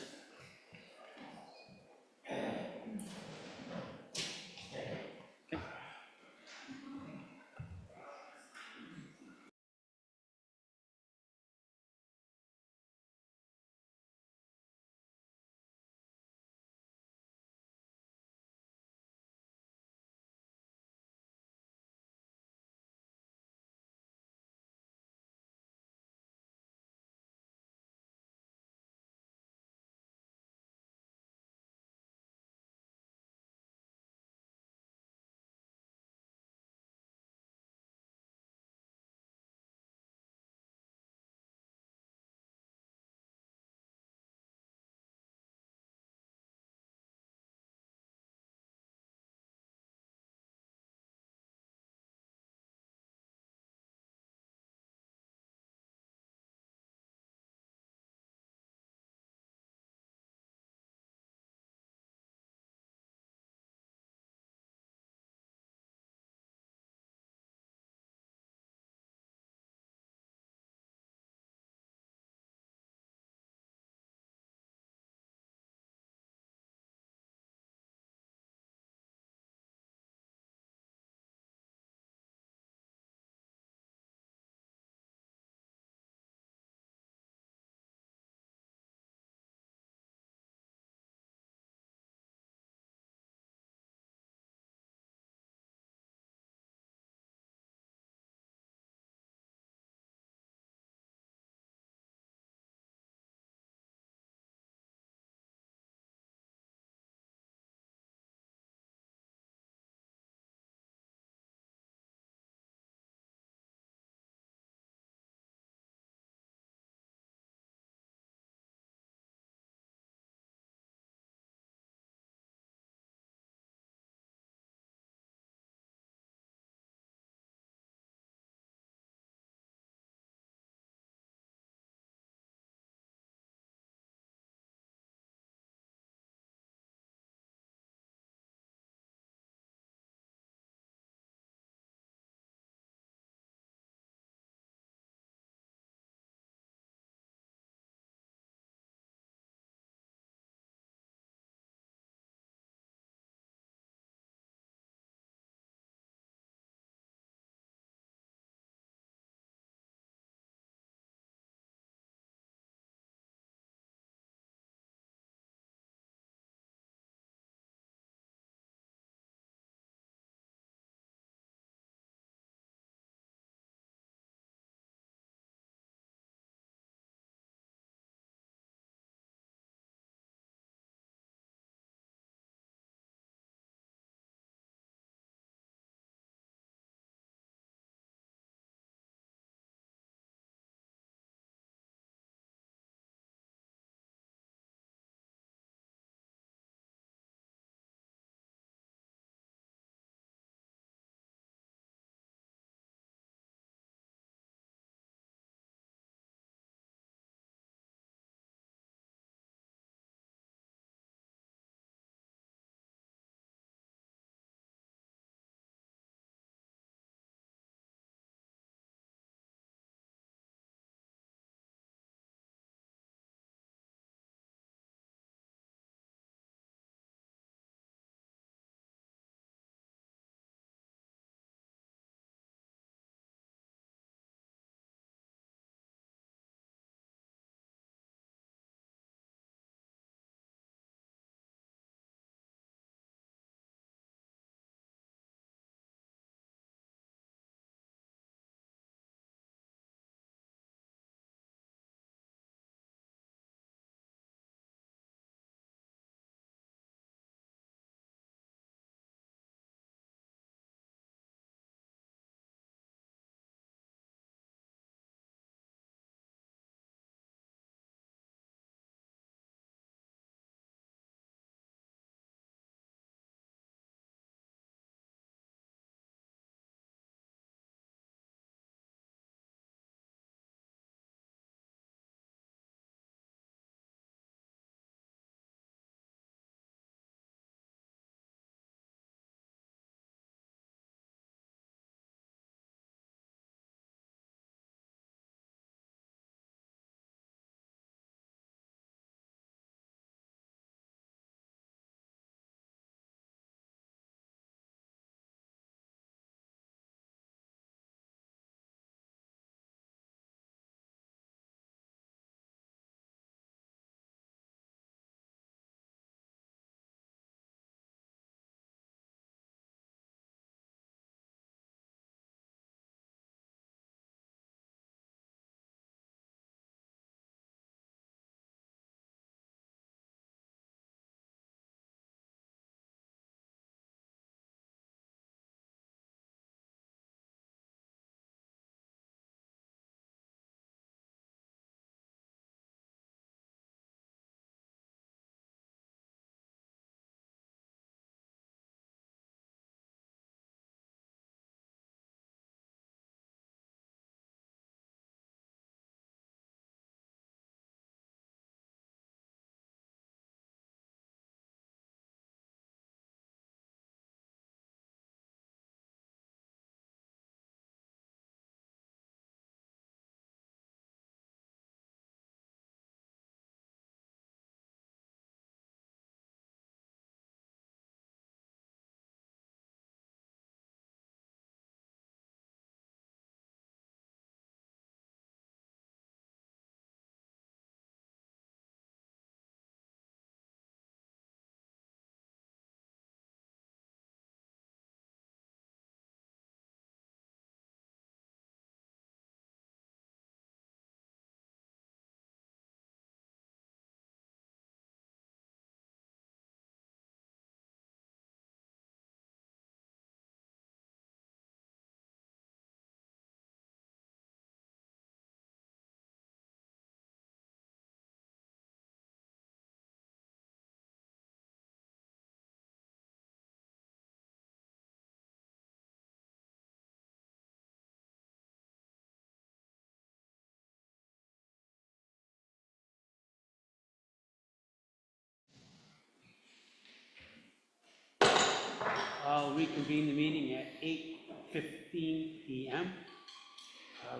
I'll reconvene the meeting at 8:15 PM.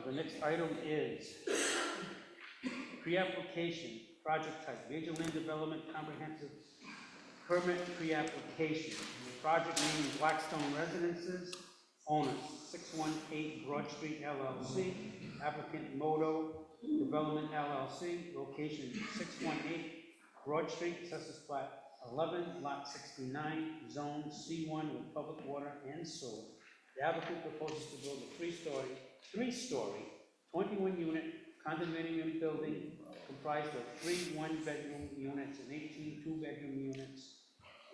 The next item is pre-application, project type, major land development comprehensive permit pre-application. The project name is Blackstone Residences, owner 618 Broad Street LLC, applicant Modo Development LLC, location 618 Broad Street, Assessors Plat 11, Lot 69, Zone C1 with public water and sewer. The applicant proposes to build a three-story, 21-unit condominium building comprised of 3 one-bedroom units and 18 two-bedroom units,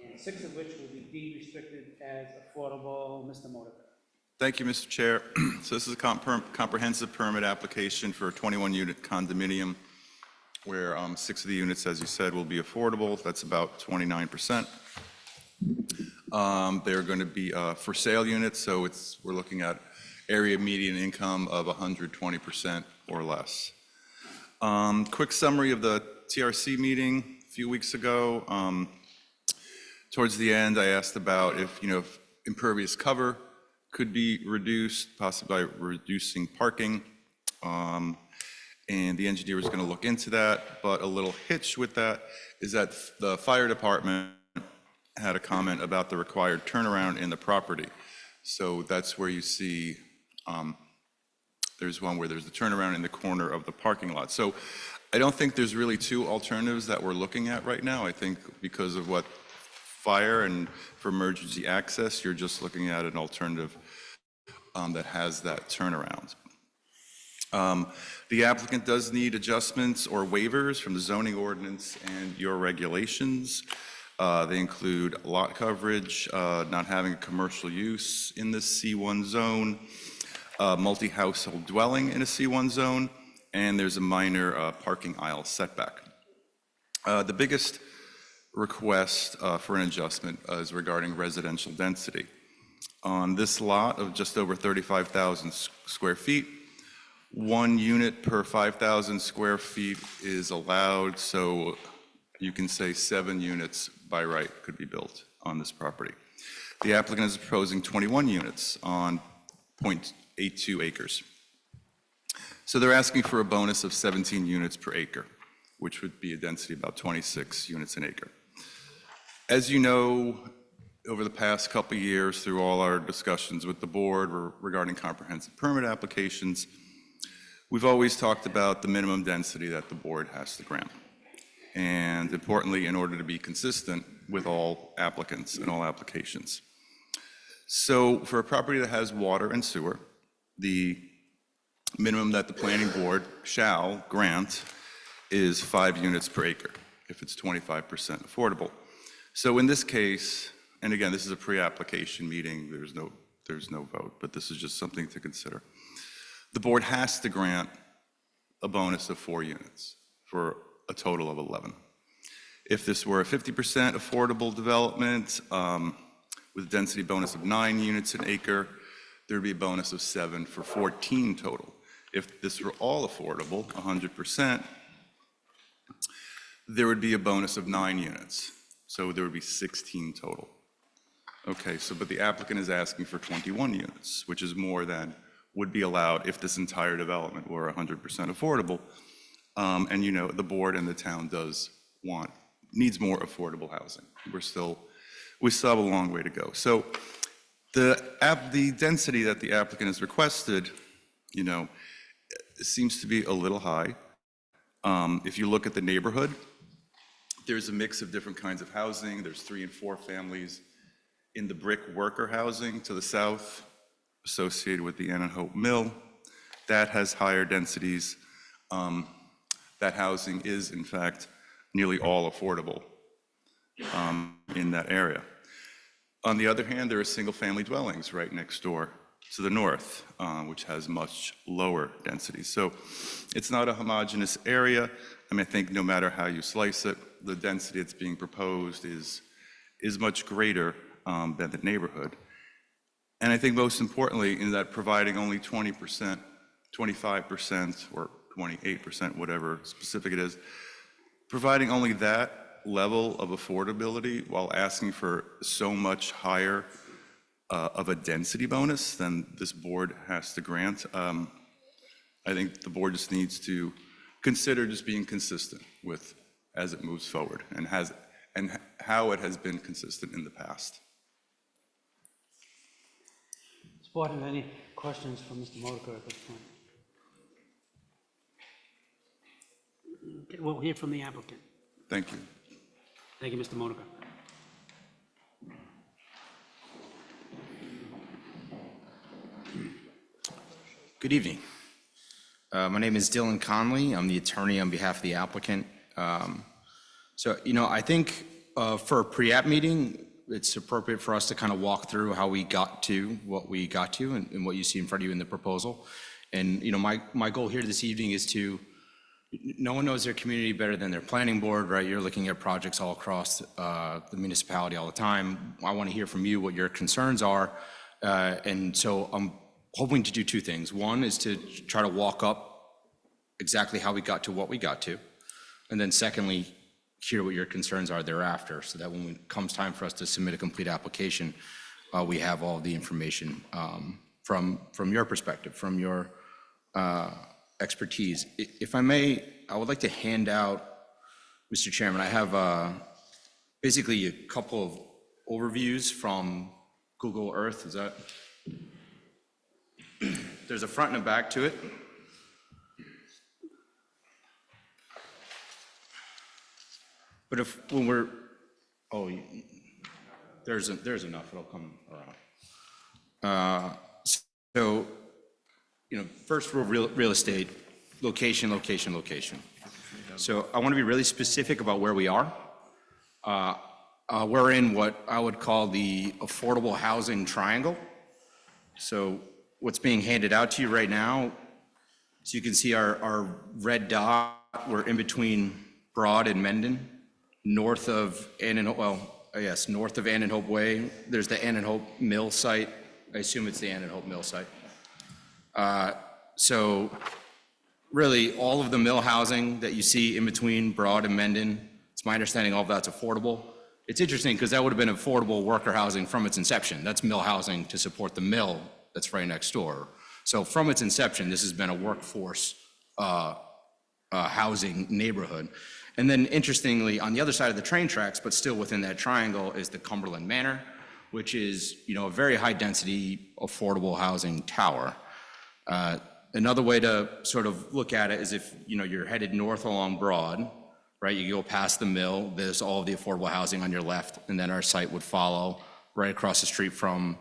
and 6 of which will be deed restricted as affordable. Mr. Modica. Thank you, Mr. Chair. So this is a comprehensive permit application for a 21-unit condominium where 6 of the units, as you said, will be affordable. That's about 29%. They're going to be for sale units, so we're looking at area median income of 120% or less. Quick summary of the TRC meeting a few weeks ago. Towards the end, I asked about if impervious cover could be reduced, possibly by reducing parking. And the engineer was going to look into that, but a little hitch with that is that the fire department had a comment about the required turnaround in the property. So that's where you see, there's one where there's the turnaround in the corner of the parking lot. So I don't think there's really 2 alternatives that we're looking at right now. I think because of what fire and for emergency access, you're just looking at an alternative that has that turnaround. The applicant does need adjustments or waivers from the zoning ordinance and your regulations. They include lot coverage, not having a commercial use in this C1 zone, multi-household dwelling in a C1 zone, and there's a minor parking aisle setback. The biggest request for an adjustment is regarding residential density. On this lot of just over 35,000 square feet, 1 unit per 5,000 square feet is allowed, so you can say 7 units by right could be built on this property. The applicant is proposing 21 units on 0.82 acres. So they're asking for a bonus of 17 units per acre, which would be a density of about 26 units an acre. As you know, over the past couple of years, through all our discussions with the board regarding comprehensive permit applications, we've always talked about the minimum density that the board has to grant. And importantly, in order to be consistent with all applicants and all applications. So for a property that has water and sewer, the minimum that the planning board shall grant is 5 units per acre if it's 25% affordable. So in this case, and again, this is a pre-application meeting, there's no vote, but this is just something to consider. The board has to grant a bonus of 4 units for a total of 11. If this were a 50% affordable development with a density bonus of 9 units an acre, there'd be a bonus of 7 for 14 total. If this were all affordable, 100%, there would be a bonus of 9 units. So there would be 16 total. Okay, so but the applicant is asking for 21 units, which is more than would be allowed if this entire development were 100% affordable. And the board and the town needs more affordable housing. We still have a long way to go. So the density that the applicant has requested, seems to be a little high. If you look at the neighborhood, there's a mix of different kinds of housing. There's 3 and 4 families in the brick worker housing to the south, associated with the Ann and Hope Mill. That has higher densities. That housing is, in fact, nearly all affordable in that area. On the other hand, there are single-family dwellings right next door to the north, which has much lower densities. So it's not a homogeneous area. I think no matter how you slice it, the density that's being proposed is much greater than the neighborhood. And I think most importantly, in that providing only 20%, 25%, or 28%, whatever specific it is, providing only that level of affordability while asking for so much higher of a density bonus than this board has to grant. I think the board just needs to consider just being consistent with as it moves forward and how it has been consistent in the past. Does the board have any questions for Mr. Modica at this point? Okay, we'll hear from the applicant. Thank you. Thank you, Mr. Modica. Good evening. My name is Dylan Conley. I'm the attorney on behalf of the applicant. I think for a pre-app meeting, it's appropriate for us to kind of walk through how we got to what we got to and what you see in front of you in the proposal. And, my goal here this evening is no one knows their community better than their planning board, right? You're looking at projects all across the municipality all the time. I want to hear from you what your concerns are. And so I'm hoping to do two things. One is to try to walk up exactly how we got to what we got to. And then secondly, hear what your concerns are thereafter, so that when it comes time for us to submit a complete application, we have all the information from your perspective, from your expertise. If I may, I would like to hand out, Mr. Chairman, I have basically a couple of overviews from Google Earth. Is that? There's a front and a back to it. But there's enough, it'll come around. First rule, real estate, location, location, location. So I want to be really specific about where we are. We're in what I would call the affordable housing triangle. So what's being handed out to you right now, so you can see our red dot, we're in between Broad and Mendon, north of north of Annenhope Way. There's the Annenhope Mill site. I assume it's the Annenhope Mill site. So really, all of the mill housing that you see in between Broad and Mendon, it's my understanding all of that's affordable. It's interesting because that would have been affordable worker housing from its inception. That's mill housing to support the mill that's right next door. So from its inception, this has been a workforce housing neighborhood. And then interestingly, on the other side of the train tracks, but still within that triangle, is the Cumberland Manor, which is a very high density, affordable housing tower. Another way to sort of look at it is if you're headed north along Broad, right? You go past the mill, there's all of the affordable housing on your left, and then our site would follow right across the street from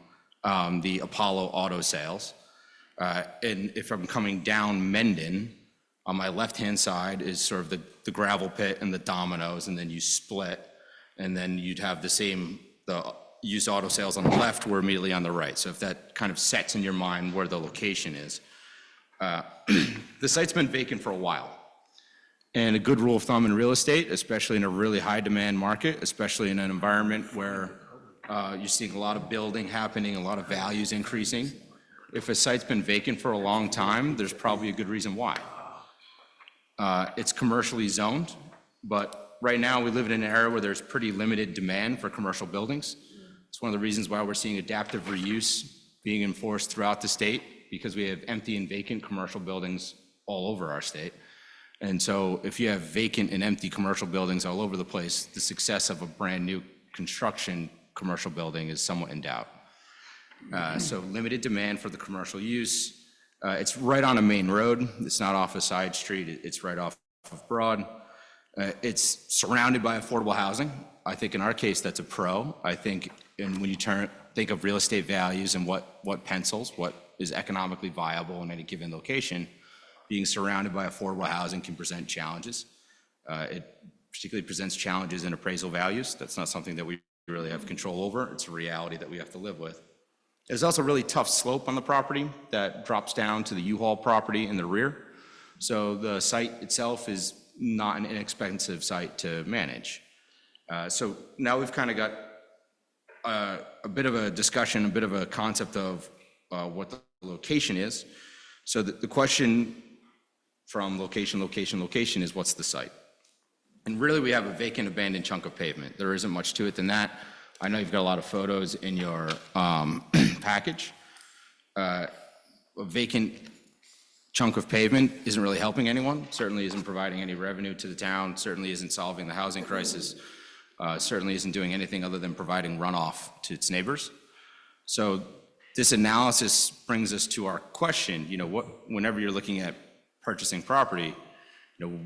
the Apollo Auto Sales. And if I'm coming down Mendon, on my left-hand side is sort of the gravel pit and the Domino's, and then you split, and then you'd have the used auto sales on the left were immediately on the right. So if that kind of sets in your mind where the location is. The site's been vacant for a while. And a good rule of thumb in real estate, especially in a really high demand market, especially in an environment where you're seeing a lot of building happening, a lot of values increasing. If a site's been vacant for a long time, there's probably a good reason why. It's commercially zoned, but right now we live in an era where there's pretty limited demand for commercial buildings. It's one of the reasons why we're seeing adaptive reuse being enforced throughout the state, because we have empty and vacant commercial buildings all over our state. And so if you have vacant and empty commercial buildings all over the place, the success of a brand new construction commercial building is somewhat in doubt. So limited demand for the commercial use. It's right on a main road. It's not off a side street. It's right off of Broad. It's surrounded by affordable housing. I think in our case, that's a pro. I think when you think of real estate values and what pencils, what is economically viable in any given location, being surrounded by affordable housing can present challenges. It particularly presents challenges in appraisal values. That's not something that we really have control over. It's a reality that we have to live with. There's also a really tough slope on the property that drops down to the U-Haul property in the rear. So the site itself is not an inexpensive site to manage. So now we've kind of got a bit of a discussion, a bit of a concept of what the location is. So the question from location is, what's the site? And really we have a vacant abandoned chunk of pavement. There isn't much to it than that. I know you've got a lot of photos in your package. A vacant chunk of pavement isn't really helping anyone, certainly isn't providing any revenue to the town, certainly isn't solving the housing crisis, certainly isn't doing anything other than providing runoff to its neighbors. So this analysis brings us to our question, whenever you're looking at purchasing property,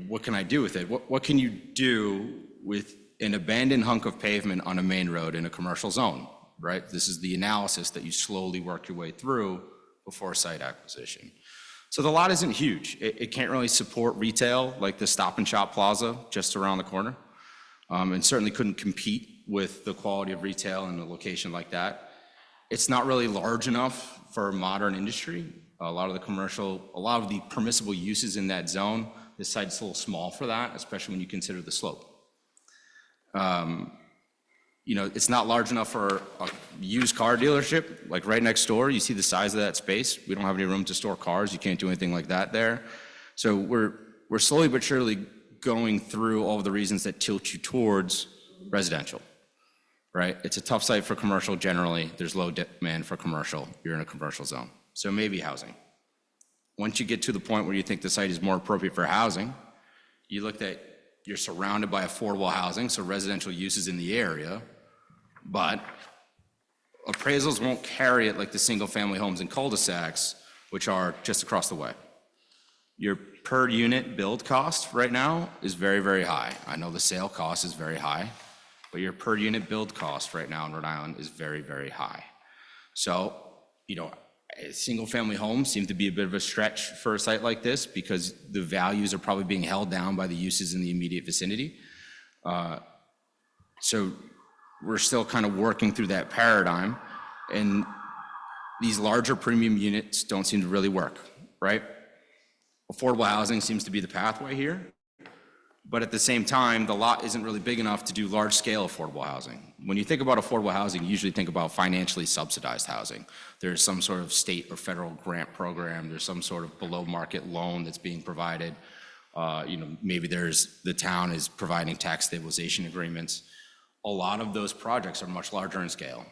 what can I do with it? What can you do with an abandoned hunk of pavement on a main road in a commercial zone, right? This is the analysis that you slowly work your way through before site acquisition. So the lot isn't huge. It can't really support retail like the Stop and Shop Plaza just around the corner, and certainly couldn't compete with the quality of retail in a location like that. It's not really large enough for modern industry. A lot of the permissible uses in that zone, this site's a little small for that, especially when you consider the slope. It's not large enough for a used car dealership, like right next door. You see the size of that space. We don't have any room to store cars. You can't do anything like that there. So we're slowly but surely going through all of the reasons that tilt you towards residential, right? It's a tough site for commercial generally. There's low demand for commercial. You're in a commercial zone. So maybe housing. Once you get to the point where you think the site is more appropriate for housing, you look at you're surrounded by affordable housing, so residential uses in the area, but appraisals won't carry it like the single-family homes in cul-de-sacs, which are just across the way. Your per unit build cost right now is very, very high. I know the sale cost is very high, but your per unit build cost right now in Rhode Island is very, very high. So, single-family homes seem to be a bit of a stretch for a site like this because the values are probably being held down by the uses in the immediate vicinity. So we're still kind of working through that paradigm, and these larger premium units don't seem to really work, right? Affordable housing seems to be the pathway here, but at the same time, the lot isn't really big enough to do large-scale affordable housing. When you think about affordable housing, you usually think about financially subsidized housing. There's some sort of state or federal grant program. There's some sort of below-market loan that's being provided. Maybe the town is providing tax stabilization agreements. A lot of those projects are much larger in scale.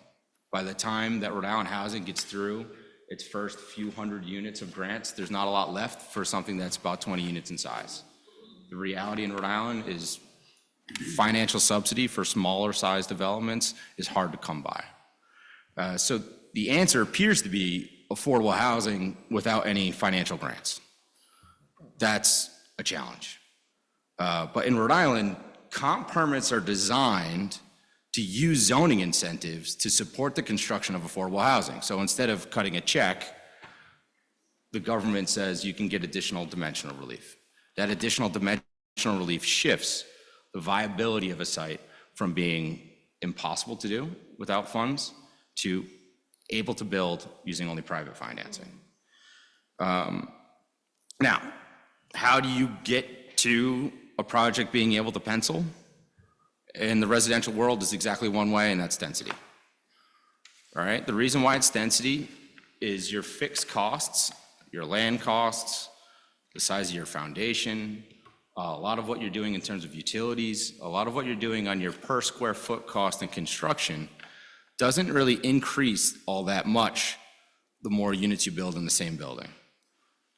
By the time that Rhode Island Housing gets through its first few hundred units of grants, there's not a lot left for something that's about 20 units in size. The reality in Rhode Island is financial subsidy for smaller size developments is hard to come by. So the answer appears to be affordable housing without any financial grants. That's a challenge. But in Rhode Island, comp permits are designed to use zoning incentives to support the construction of affordable housing. So instead of cutting a check, the government says you can get additional dimensional relief. That additional dimensional relief shifts the viability of a site from being impossible to do without funds to able to build using only private financing. Now, how do you get to a project being able to pencil? In the residential world is exactly one way, and that's density. All right, the reason why it's density is your fixed costs, your land costs, the size of your foundation, a lot of what you're doing in terms of utilities, a lot of what you're doing on your per square foot cost in construction doesn't really increase all that much the more units you build in the same building.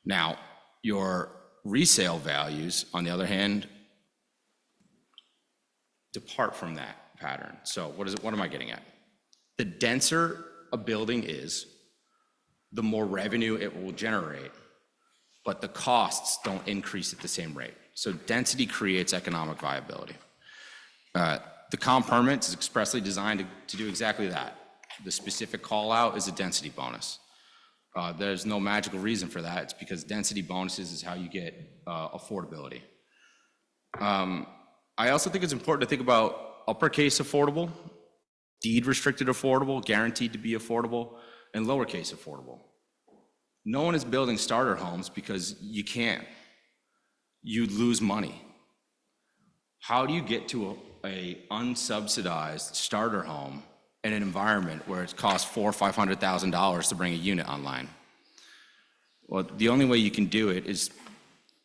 Now, your resale values, on the other hand, depart from that pattern. So what am I getting at? The denser a building is, the more revenue it will generate, but the costs don't increase at the same rate. So density creates economic viability. The comp permit is expressly designed to do exactly that. The specific call out is a density bonus. There's no magical reason for that. It's because density bonuses is how you get affordability. I also think it's important to think about uppercase affordable, deed restricted affordable, guaranteed to be affordable, and lowercase affordable. No one is building starter homes because you can't. You'd lose money. How do you get to a unsubsidized starter home in an environment where it costs $400,000 or $500,000 to bring a unit online? Well, the only way you can do it is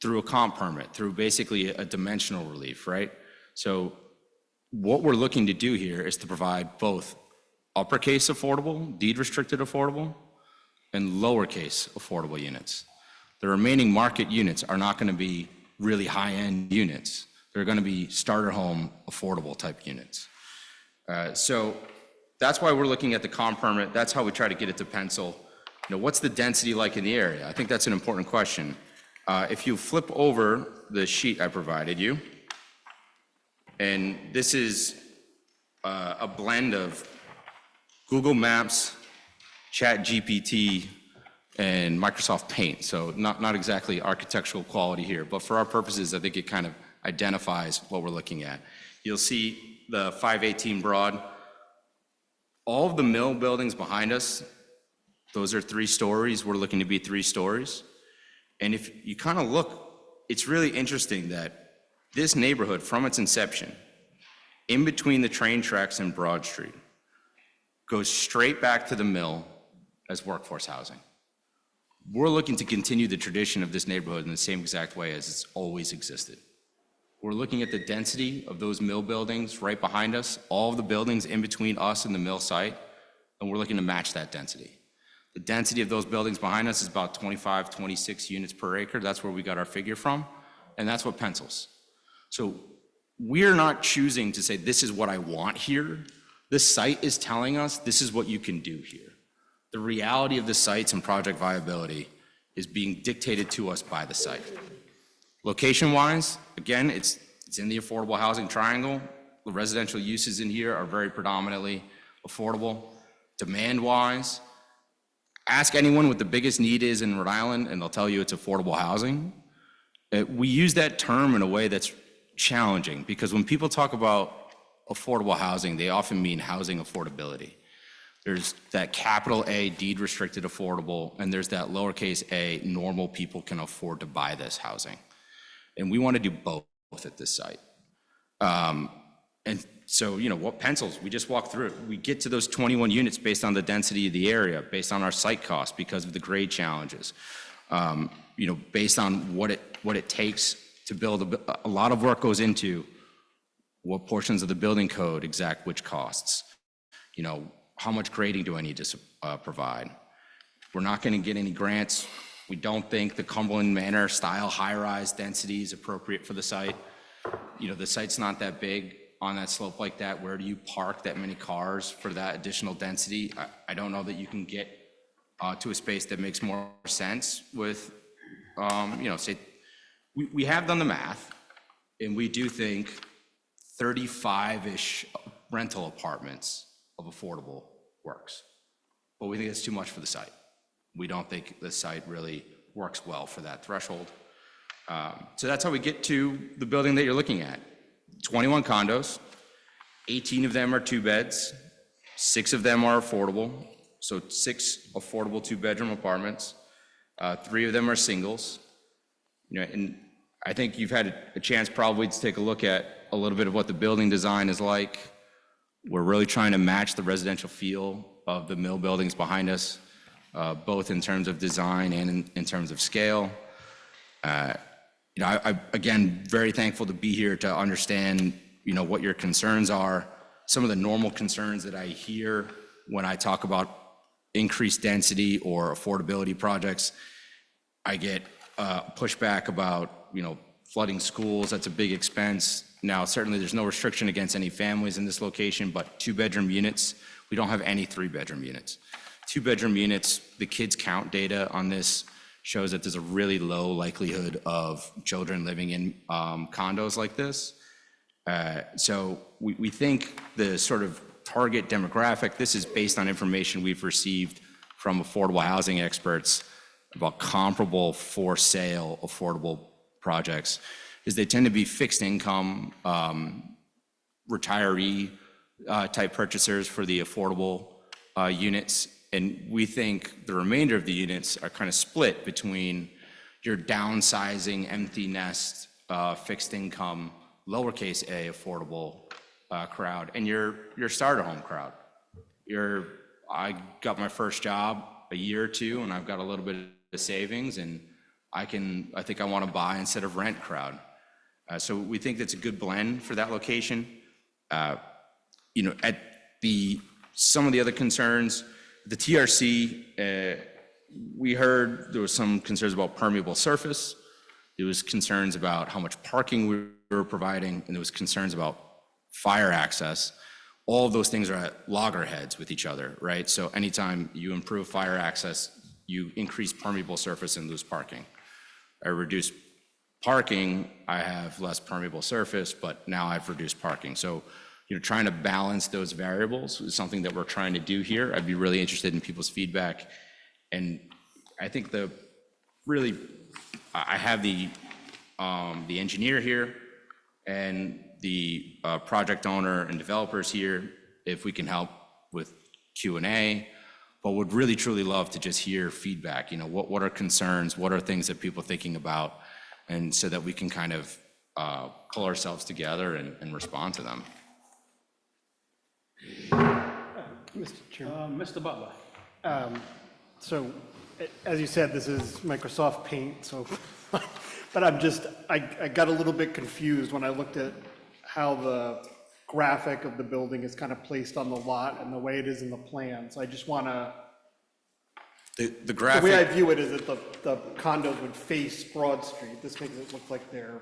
through a comp permit, through basically a dimensional relief, right? So what we're looking to do here is to provide both uppercase affordable, deed restricted affordable, and lowercase affordable units. The remaining market units are not going to be really high-end units. They're going to be starter home affordable type units. So that's why we're looking at the comp permit. That's how we try to get it to pencil. You know, what's the density like in the area? I think that's an important question. If you flip over the sheet I provided you, and this is a blend of Google Maps, ChatGPT, and Microsoft Paint. So not exactly architectural quality here, but for our purposes, I think it kind of identifies what we're looking at. You'll see the 518 Broad. All of the mill buildings behind us, those are 3 stories. We're looking to be 3 stories. And if you kind of look, it's really interesting that this neighborhood, from its inception, in between the train tracks and Broad Street, goes straight back to the mill as workforce housing. We're looking to continue the tradition of this neighborhood in the same exact way as it's always existed. We're looking at the density of those mill buildings right behind us, all of the buildings in between us and the mill site, and we're looking to match that density. The density of those buildings behind us is about 25, 26 units per acre. That's where we got our figure from, and that's what pencils. So we're not choosing to say, this is what I want here. This site is telling us this is what you can do here. The reality of the sites and project viability is being dictated to us by the site. Location-wise, again, it's in the affordable housing triangle. The residential uses in here are very predominantly affordable. Demand-wise, ask anyone what the biggest need is in Rhode Island, and they'll tell you it's affordable housing. We use that term in a way that's challenging, because when people talk about affordable housing, they often mean housing affordability. There's that capital A, deed restricted affordable, and there's that lowercase a, normal people can afford to buy this housing. And we want to do both at this site. And so, you know, what pencils, we just walked through it. We get to those 21 units based on the density of the area, based on our site cost because of the grade challenges, you know, based on what it takes to build. A lot of work goes into what portions of the building code exact which costs. You know, how much grading do I need to provide? We're not going to get any grants. We don't think the Cumberland Manor style high-rise density is appropriate for the site. You know, the site's not that big on that slope like that. Where do you park that many cars for that additional density? I don't know that you can get to a space that makes more sense with, you know, say, we have done the math, and we do think 35-ish rental apartments of affordable works. But we think it's too much for the site. We don't think the site really works well for that threshold. So that's how we get to the building that you're looking at. 21 condos, 18 of them are 2 beds, 6 of them are affordable. So 6 affordable 2-bedroom apartments, 3 of them are singles. You know, and I think you've had a chance probably to take a look at a little bit of what the building design is like. We're really trying to match the residential feel of the mill buildings behind us, both in terms of design and in terms of scale. You know, I again, very thankful to be here to understand, you know, what your concerns are. Some of the normal concerns that I hear when I talk about increased density or affordability projects, I get pushback about, you know, flooding schools. That's a big expense. Now, certainly there's no restriction against any families in this location, but 2-bedroom units, we don't have any 3-bedroom units. 2-bedroom units, the kids count data on this shows that there's a really low likelihood of children living in condos like this. So we think the sort of target demographic, this is based on information we've received from affordable housing experts about comparable for sale affordable projects, is they tend to be fixed income retiree type purchasers for the affordable units. And we think the remainder of the units are kind of split between your downsizing, empty nest, fixed income, lowercase a affordable crowd, and your starter home crowd. I got my first job a year or two, and I've got a little bit of savings, and I think I want to buy instead of rent crowd. So we think that's a good blend for that location. At some of the other concerns, the TRC, we heard there was some concerns about permeable surface. There was concerns about how much parking we were providing, and there was concerns about fire access. All of those things are at loggerheads with each other, right? So anytime you improve fire access, you increase permeable surface and lose parking. I reduce parking, I have less permeable surface, but now I've reduced parking. So, trying to balance those variables is something that we're trying to do here. I'd be really interested in people's feedback. And I think I have the engineer here and the project owner and developers here, if we can help with Q&A, but would really truly love to just hear feedback. What are concerns? What are things that people are thinking about? And so that we can kind of pull ourselves together and respond to them. Mr. Chairman. Mr. Butler. So, as you said, this is Microsoft Paint, so, but I got a little bit confused when I looked at how the graphic of the building is kind of placed on the lot and the way it is in the plan. So I just want to, The graphic. the way I view it is that the condos would face Broad Street. This makes it look like they're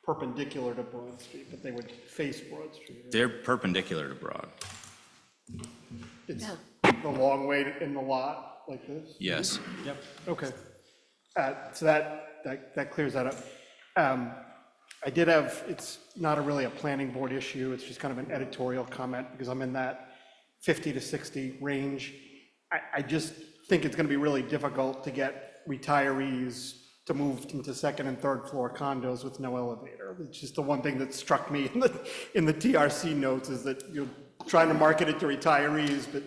perpendicular to Broad Street, but they would face Broad Street. Right? They're perpendicular to Broad. It's the long way in the lot, like this? Yes. Yep. Okay. So that clears that up. I did have, it's not really a planning board issue, it's just kind of an editorial comment, because I'm in that 50 to 60 range. I just think it's gonna be really difficult to get retirees to move into second and third floor condos with no elevator. It's just the one thing that struck me in the TRC notes, is that you're trying to market it to retirees, but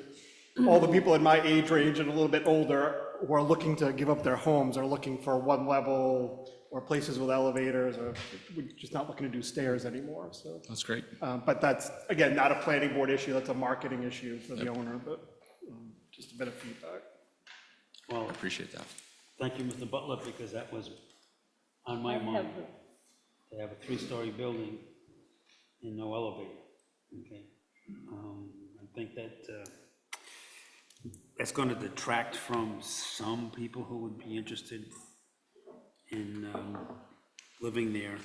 all the people in my age range and a little bit older who are looking to give up their homes are looking for one level or places with elevators, or we're just not looking to do stairs anymore, so. That's great. But that's, again, not a planning board issue, that's a marketing issue for the owner, but just a bit of feedback. Well, I appreciate that. thank you, Mr. Butler, because that was on my mind. They have a 3-story building and no elevator, okay? I think that that's going to detract from some people who would be interested in living there,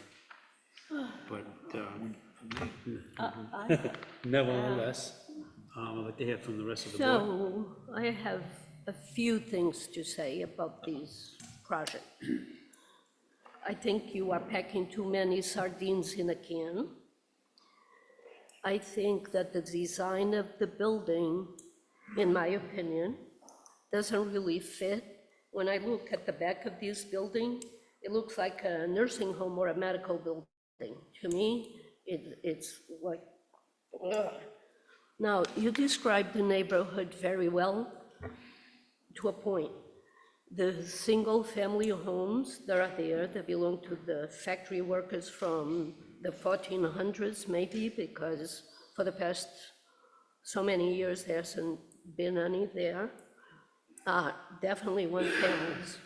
but nevertheless, I'd like to hear from the rest of the board. So I have a few things to say about these projects. I think you are packing too many sardines in a can. I think that the design of the building, in my opinion, doesn't really fit. When I look at the back of this building, it looks like a nursing home or a medical building. To me, it's like, ugh. Now, you described the neighborhood very well, to a point. The single-family homes that are there, that belong to the factory workers from the 1400s, maybe, because for the past so many years, there hasn't been any there. Definitely one families.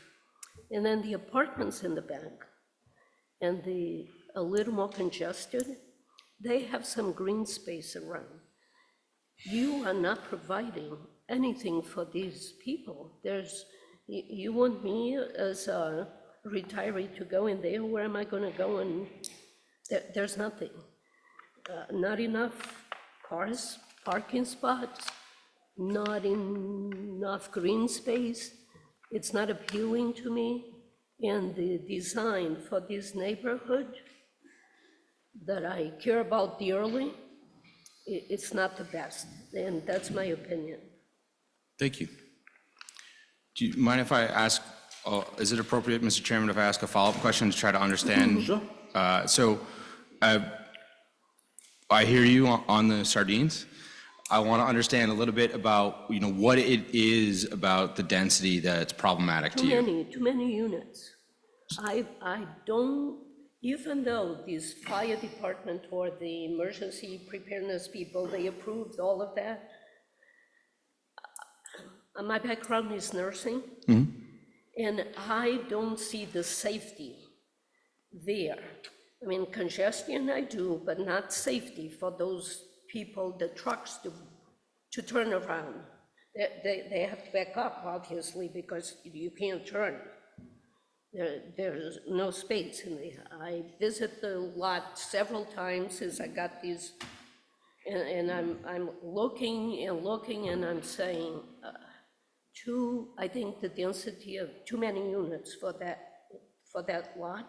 And then the apartments in the back, and a little more congested, they have some green space around. You are not providing anything for these people. You want me as a retiree to go in there? Where am I gonna go? And there's nothing. Not enough cars, parking spots, not enough green space. It's not appealing to me. And the design for this neighborhood that I care about dearly, it's not the best, and that's my opinion. Thank you. Do you mind if I ask, is it appropriate, Mr. Chairman, if I ask a follow-up question to try to understand? Sure. So I hear you on the sardines. I want to understand a little bit about, what it is about the density that's problematic to you. Too many units. I don't, even though this fire department or the emergency preparedness people, they approved all of that. My background is nursing, and I don't see the safety there. I mean, congestion I do, but not safety for those people, the trucks to turn around. They have to back up, obviously, because you can't turn. There's no space in there. I visit the lot several times since I got these, and I'm looking and looking, and I'm saying, I think the density of too many units for that lot.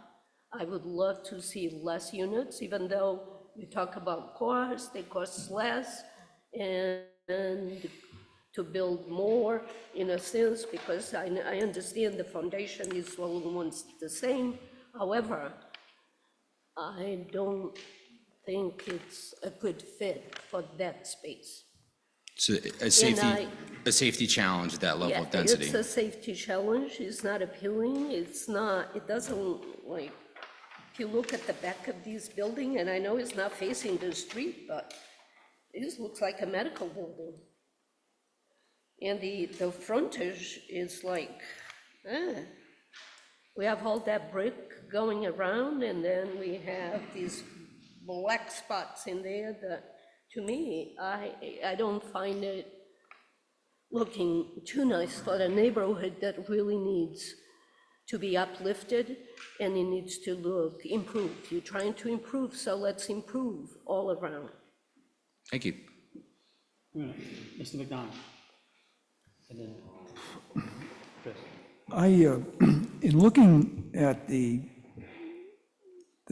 I would love to see less units, even though we talk about cost, they cost less, and to build more in a sense, because I understand the foundation is almost the same. However, I don't think it's a good fit for that space. So And a safety challenge at that level yeah, of density. it's a safety challenge, it's not appealing, it doesn't, like, if you look at the back of this building, and I know it's not facing the street, but this looks like a medical building. And the frontage is like, we have all that brick going around, and then we have these black spots in there that, to me, I don't find it looking too nice for a neighborhood that really needs to be uplifted, and it needs to look improved. You're trying to improve, so let's improve all around. Thank you. Mr. McDonald. And then Chris. In looking at the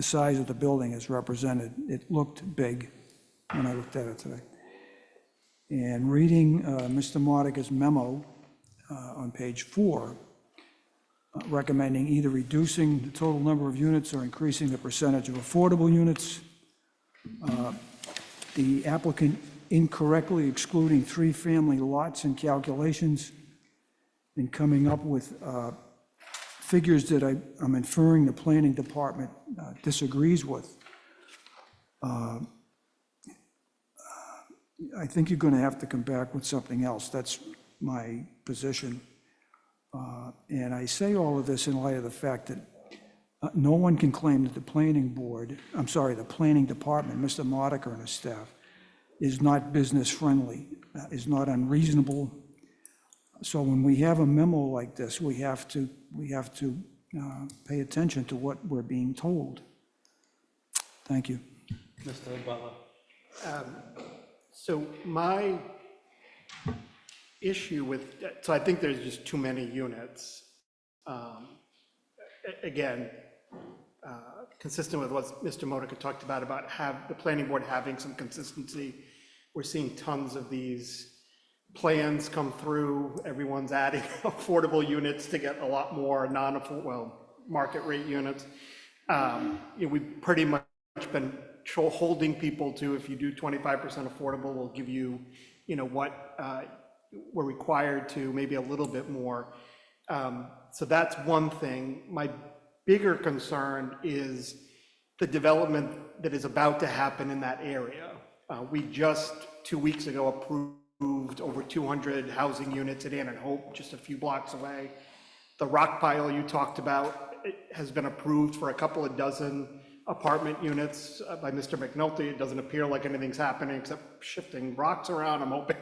size of the building as represented, it looked big when I looked at it today. And reading Mr. Modica's memo on page 4, recommending either reducing the total number of units or increasing the percentage of affordable units, the applicant incorrectly excluding 3-family lots in calculations and coming up with figures that I'm inferring the planning department disagrees with. I think you're going to have to come back with something else. That's my position. And I say all of this in light of the fact that no one can claim that the planning department, Mr. Modica and his staff, is not business friendly, is not unreasonable. So when we have a memo like this, we have to pay attention to what we're being told. Thank you. Mr. Butler. So my issue with, so I think there's just too many units. Again, consistent with what Mr. Modica talked about the planning board having some consistency. We're seeing tons of these plans come through. Everyone's adding affordable units to get a lot more market rate units. We've pretty much been holding people to, if you do 25% affordable, we'll give you, what we're required to, maybe a little bit more. So that's one thing. My bigger concern is the development that is about to happen in that area. We just 2 weeks ago approved over 200 housing units at Ann and Hope, just a few blocks away. The rock pile you talked about has been approved for a couple of dozen apartment units by Mr. McNulty. It doesn't appear like anything's happening except shifting rocks around. I'm hoping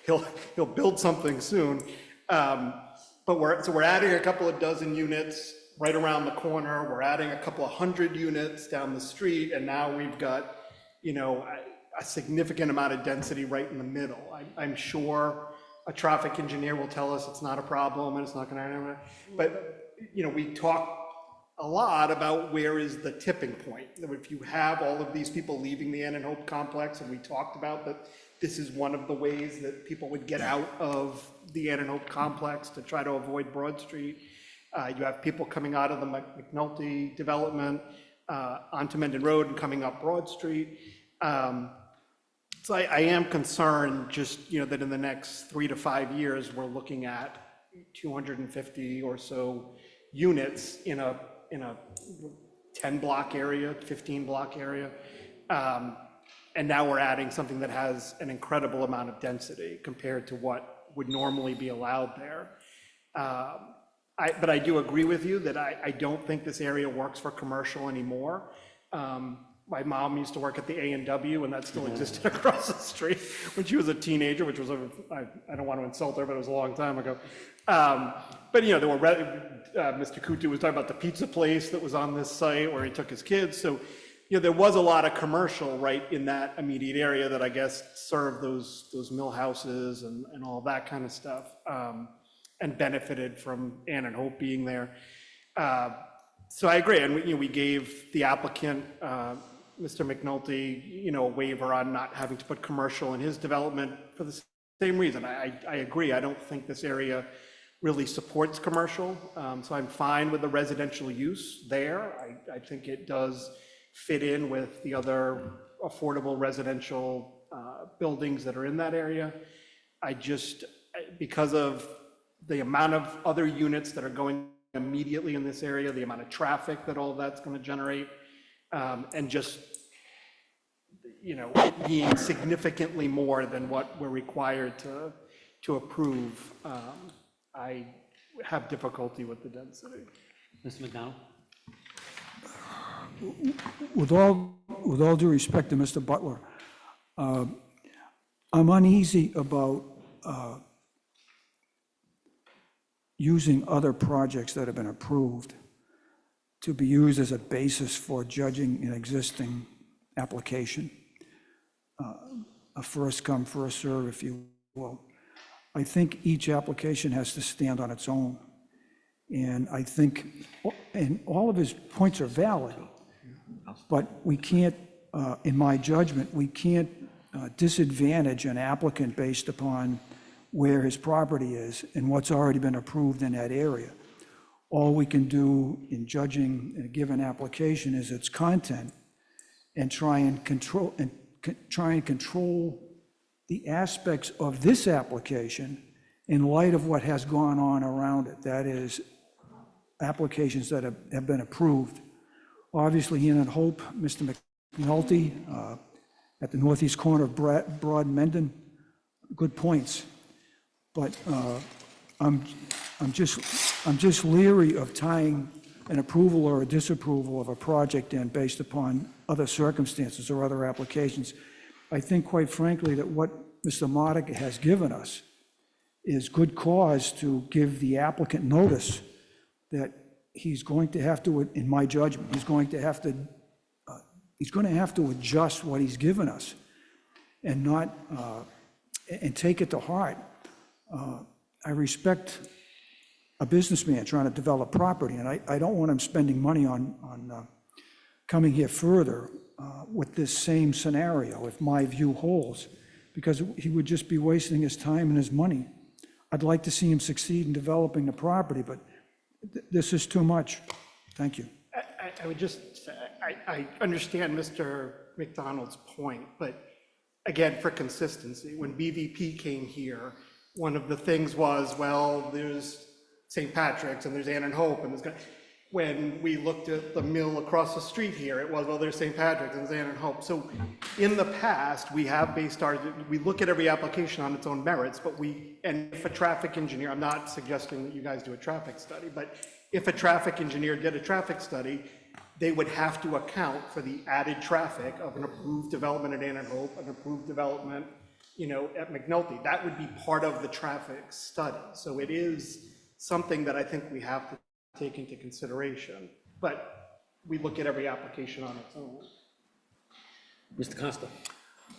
he'll build something soon. But we're adding a couple of dozen units right around the corner. We're adding a couple of 100 units down the street, and now we've got, a significant amount of density right in the middle. I'm sure a traffic engineer will tell us it's not a problem and it's not going to happen. But, we talk a lot about where is the tipping point. If you have all of these people leaving the Ann and Hope complex, and we talked about that this is one of the ways that people would get out of the Ann and Hope complex to try to avoid Broad Street. You have people coming out of the McNulty development onto Mendon Road and coming up Broad Street. So I am concerned just, that in the next 3 to 5 years, we're looking at 250 or so units in a 10 block area, 15 block area. And now we're adding something that has an incredible amount of density compared to what would normally be allowed there. But I do agree with you that I don't think this area works for commercial anymore. My mom used to work at the A&W, and that still existed across the street when she was a teenager, which was, I don't want to insult her, but it was a long time ago. But, you know, there were, Mr. Kutu was talking about the pizza place that was on this site where he took his kids. So, you know, there was a lot of commercial right in that immediate area that I guess served those mill houses and all that kind of stuff, and benefited from Ann and Hope being there. So I agree, and we gave the applicant, Mr. McNulty, you know, a waiver on not having to put commercial in his development for the same reason. I agree, I don't think this area really supports commercial, so I'm fine with the residential use there. I think it does fit in with the other affordable residential buildings that are in that area. I just, because of the amount of other units that are going immediately in this area, the amount of traffic that all of that's going to generate, and just, you know, it being significantly more than what we're required to approve, I have difficulty with the density. Mr. McDonald? With all due respect to Mr. Butler, I'm uneasy about using other projects that have been approved to be used as a basis for judging an existing application. A first come, first serve, if you will. I think each application has to stand on its own. And I think, and all of his points are valid, but we can't, in my judgment, we can't disadvantage an applicant based upon where his property is and what's already been approved in that area. All we can do in judging a given application is its content and try and control the aspects of this application in light of what has gone on around it. That is, applications that have been approved. Obviously, Ann and Hope, Mr. McNulty, at the northeast corner of Broad Mendon, good points. But I'm just leery of tying an approval or a disapproval of a project in based upon other circumstances or other applications. I think, quite frankly, that what Mr. Modic has given us is good cause to give the applicant notice that he's going to have to, in my judgment, he's going to have to adjust what he's given us and not, and take it to heart. I respect a businessman trying to develop property, and I don't want him spending money on coming here further with this same scenario, if my view holds, because he would just be wasting his time and his money. I'd like to see him succeed in developing the property, but this is too much. Thank you. I would just, I understand Mr. McDonald's point, but again, for consistency, when BVP came here, one of the things was, well, there's St. Patrick's and there's Ann and Hope, and there's, when we looked at the mill across the street here, it was, well, there's St. Patrick's and there's Ann and Hope. So in the past, we have based our, we look at every application on its own merits, but and if a traffic engineer, I'm not suggesting that you guys do a traffic study, but if a traffic engineer did a traffic study, they would have to account for the added traffic of an approved development at Ann and Hope, an approved development, you know, at McNulty. That would be part of the traffic study. So it is something that I think we have to take into consideration, but we look at every application on its own. Mr. Costa.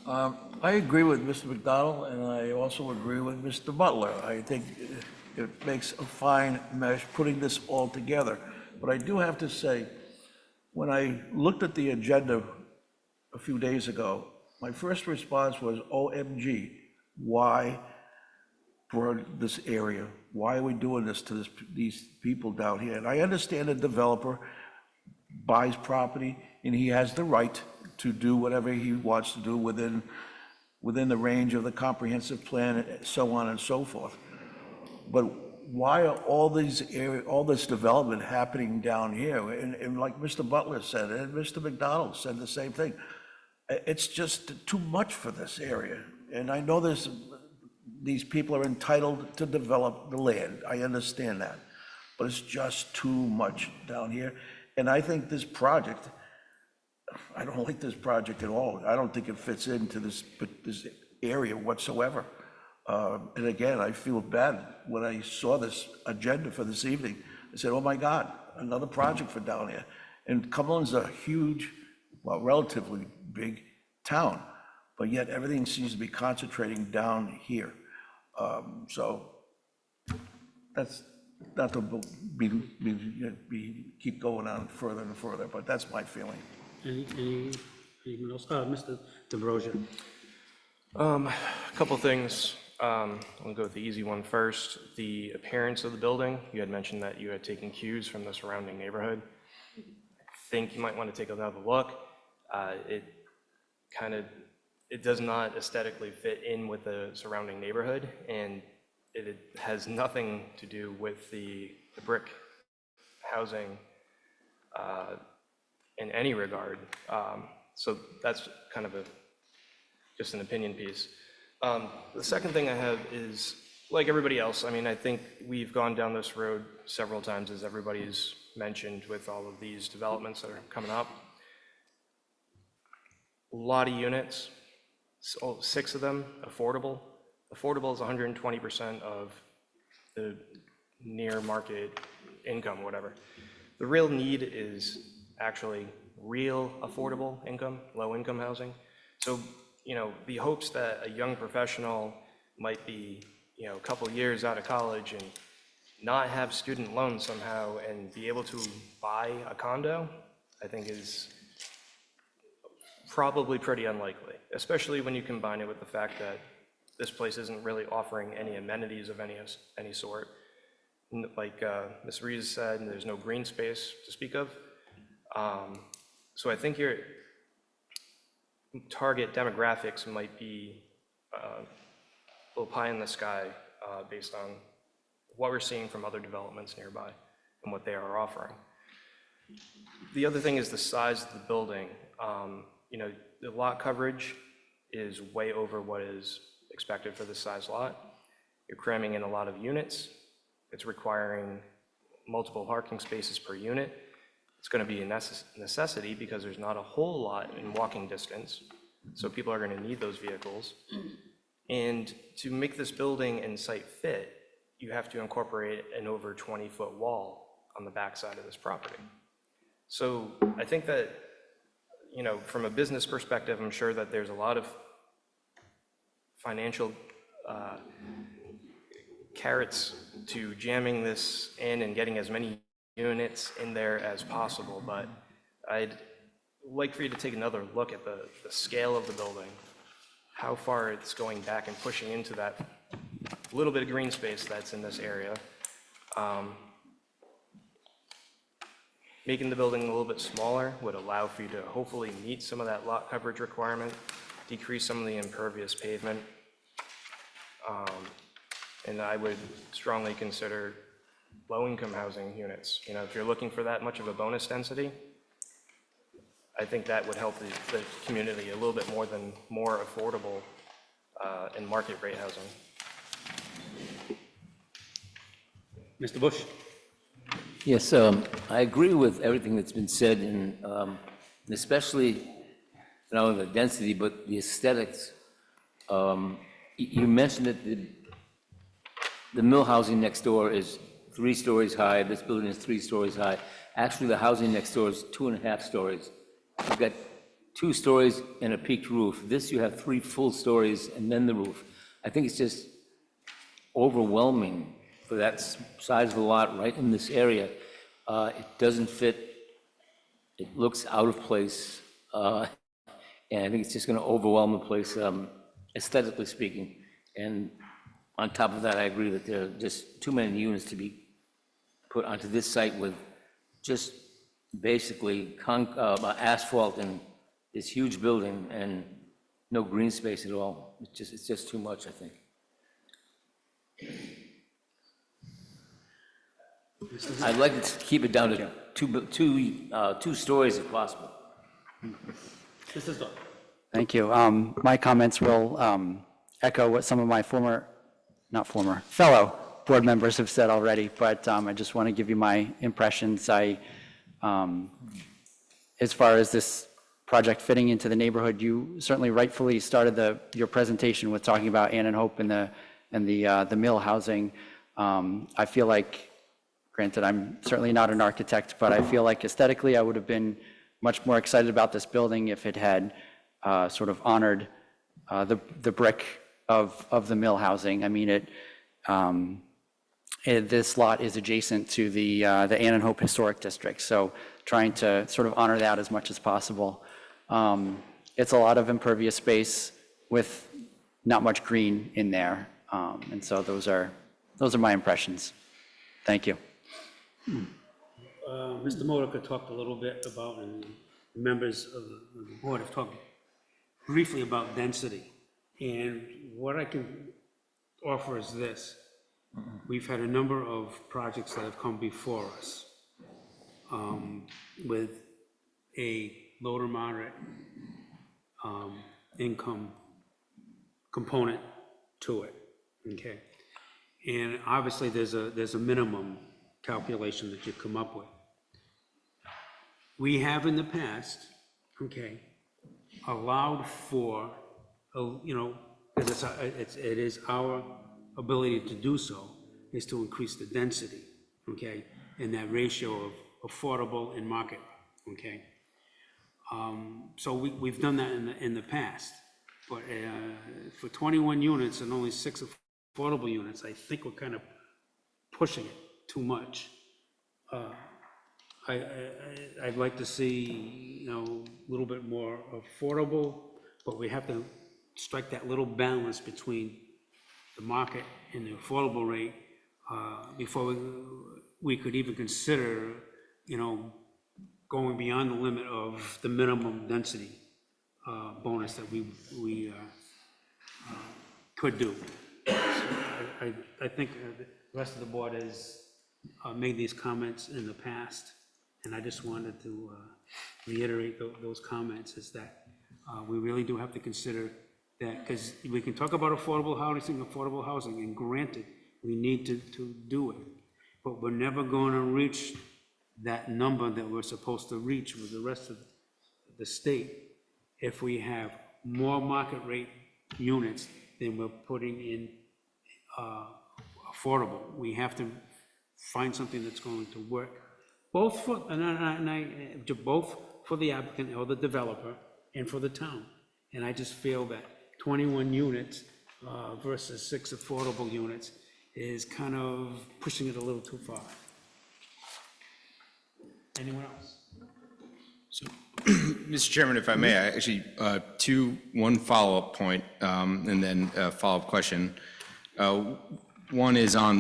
I agree with Mr. McDonald, and I also agree with Mr. Butler. I think it makes a fine mesh putting this all together. But I do have to say, when I looked at the agenda a few days ago, my first response was, OMG, why for this area? Why are we doing this to these people down here? And I understand a developer buys property and he has the right to do whatever he wants to do within the range of the comprehensive plan, and so on and so forth. But why are all this development happening down here? And like Mr. Butler said, and Mr. McDonald said the same thing. It's just too much for this area. And I know these people are entitled to develop the land. I understand that. But it's just too much down here. And I think this project I don't like this project at all. I don't think it fits into this area whatsoever. And again, I feel bad when I saw this agenda for this evening. I said, oh my God, another project for down here. And Cumberland's a huge, well, relatively big town, but yet everything seems to be concentrating down here. So that's not to keep going on further and further, but that's my feeling. Anyone else? Mr. DeBrosia. A couple things. I'll go with the easy one first. The appearance of the building. You had mentioned that you had taken cues from the surrounding neighborhood. I think you might want to take another look. It does not aesthetically fit in with the surrounding neighborhood, and it has nothing to do with the brick housing in any regard. So that's kind of just an opinion piece. The second thing I have is, like everybody else, I mean, I think we've gone down this road several times, as everybody's mentioned, with all of these developments that are coming up. A lot of units, 6 of them affordable. Affordable is 120% of the near market income, whatever. The real need is actually real affordable income, low income housing. So, the hopes that a young professional might be, a couple years out of college and not have student loans somehow and be able to buy a condo, I think is probably pretty unlikely, especially when you combine it with the fact that this place isn't really offering any amenities of any sort. Like Ms. Rees said, there's no green space to speak of. So I think your target demographics might be a little pie in the sky based on what we're seeing from other developments nearby and what they are offering. The other thing is the size of the building. The lot coverage is way over what is expected for this size lot. You're cramming in a lot of units. It's requiring multiple parking spaces per unit. It's going to be a necessity because there's not a whole lot in walking distance, so people are going to need those vehicles. And to make this building and site fit, you have to incorporate an over 20-foot wall on the backside of this property. So I think that, from a business perspective, I'm sure that there's a lot of financial carrots to jamming this in and getting as many units in there as possible, but I'd like for you to take another look at the scale of the building, how far it's going back and pushing into that little bit of green space that's in this area. Making the building a little bit smaller would allow for you to hopefully meet some of that lot coverage requirement, decrease some of the impervious pavement. And I would strongly consider low-income housing units. If you're looking for that much of a bonus density, I think that would help the community a little bit more than more affordable and market rate housing. Mr. Bush. Yes, I agree with everything that's been said, and especially not only the density, but the aesthetics. You mentioned that the mill housing next door is 3 stories high. This building is 3 stories high. Actually, the housing next door is 2.5 stories. You've got 2 stories and a peaked roof. This, you have 3 full stories and then the roof. I think it's just overwhelming for that size of a lot right in this area. It doesn't fit. It looks out of place. And I think it's just going to overwhelm the place, aesthetically speaking. And on top of that, I agree that there are just too many units to be put onto this site with just basically asphalt and this huge building and no green space at all. It's just too much, I think. I'd like to keep it down to two stories if possible. This is Thank you. My comments will echo what some of my fellow board members have said already, but I just want to give you my impressions. As far as this project fitting into the neighborhood. You certainly rightfully started your presentation with talking about Ann and Hope and the mill housing. I feel like, granted, I'm certainly not an architect, but I feel like aesthetically I would have been much more excited about this building if it had sort of honored the brick of the mill housing. I mean, this lot is adjacent to the Ann and Hope Historic District, so trying to sort of honor that as much as possible. It's a lot of impervious space with not much green in there, and so those are my impressions. Thank you. Mr. Modica talked a little bit about, and members of the board have talked briefly about density. And what I can offer is this. We've had a number of projects that have come before us with a low to moderate income component to it, okay? And obviously there's a minimum calculation that you come up with. We have in the past, okay, allowed for, because it is our ability to do so, is to increase the density, okay, in that ratio of affordable and market, okay? So we've done that in the past, but for 21 units and only 6 affordable units, I think we're kind of pushing it too much. I'd like to see, a little bit more affordable, but we have to strike that little balance between the market and the affordable rate before we could even consider, going beyond the limit of the minimum density bonus that we could do. So I think the rest of the board has made these comments in the past, and I just wanted to reiterate those comments, is that we really do have to consider that, because we can talk about affordable housing, and granted, we need to do it, but we're never going to reach that number that we're supposed to reach with the rest of the state if we have more market rate units than we're putting in affordable. We have to find something that's going to work, both for the applicant or the developer and for the town. And I just feel that 21 units versus 6 affordable units is kind of pushing it a little too far. Anyone else? So, Mr. Chairman, if I may, I actually, one follow-up point, and then a follow-up question. One is on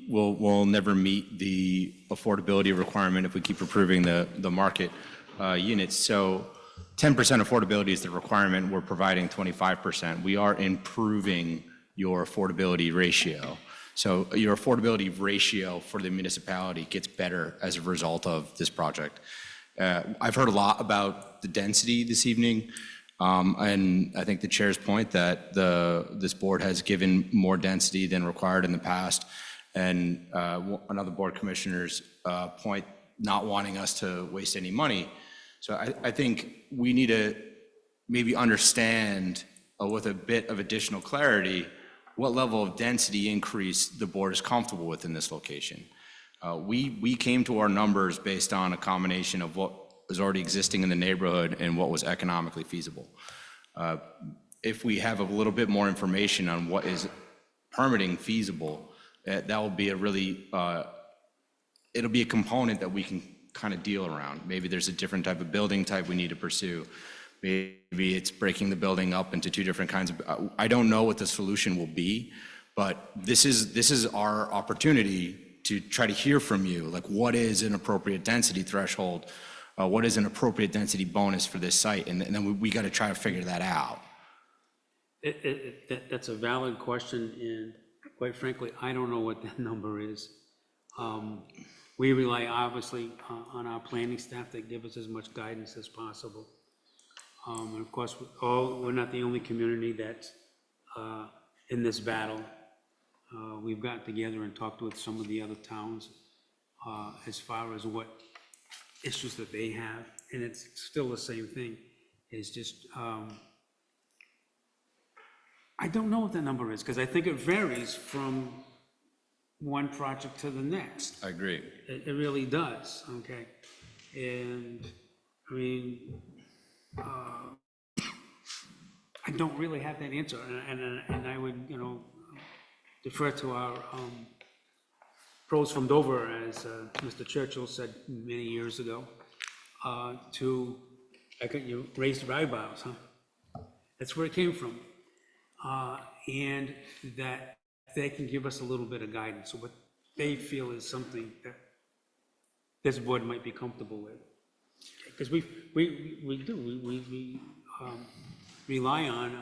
we'll never meet the affordability requirement if we keep approving the market units. So 10% affordability is the requirement. We're providing 25%. We are improving your affordability ratio. So your affordability ratio for the municipality gets better as a result of this project. I've heard a lot about the density this evening, and I think the chair's point that this board has given more density than required in the past, and another board commissioner's point not wanting us to waste any money. So I think we need to maybe understand with a bit of additional clarity what level of density increase the board is comfortable with in this location. We came to our numbers based on a combination of what was already existing in the neighborhood and what was economically feasible. If we have a little bit more information on what is permitting feasible, that will be it'll be a component that we can kind of deal around. Maybe there's a different type of building type we need to pursue. Maybe it's breaking the building up into 2 different kinds of, I don't know what the solution will be, but this is our opportunity to try to hear from you, like what is an appropriate density threshold? What is an appropriate density bonus for this site? And then we got to try to figure that out. That's a valid question, and quite frankly, I don't know what that number is. We rely obviously on our planning staff to give us as much guidance as possible. And of course, we're not the only community that's in this battle. We've gotten together and talked with some of the other towns as far as what issues that they have, and it's still the same thing. is just, I don't know what the number is, because I think it varies from one project to the next. I agree. It really does, okay? And, I mean, I don't really have that answer, and I would, defer to our pros from Dover, as Mr. Churchill said many years ago, you raised your eyebrows, huh? That's where it came from. And that they can give us a little bit of guidance, so what they feel is something that this board might be comfortable with. Because we rely on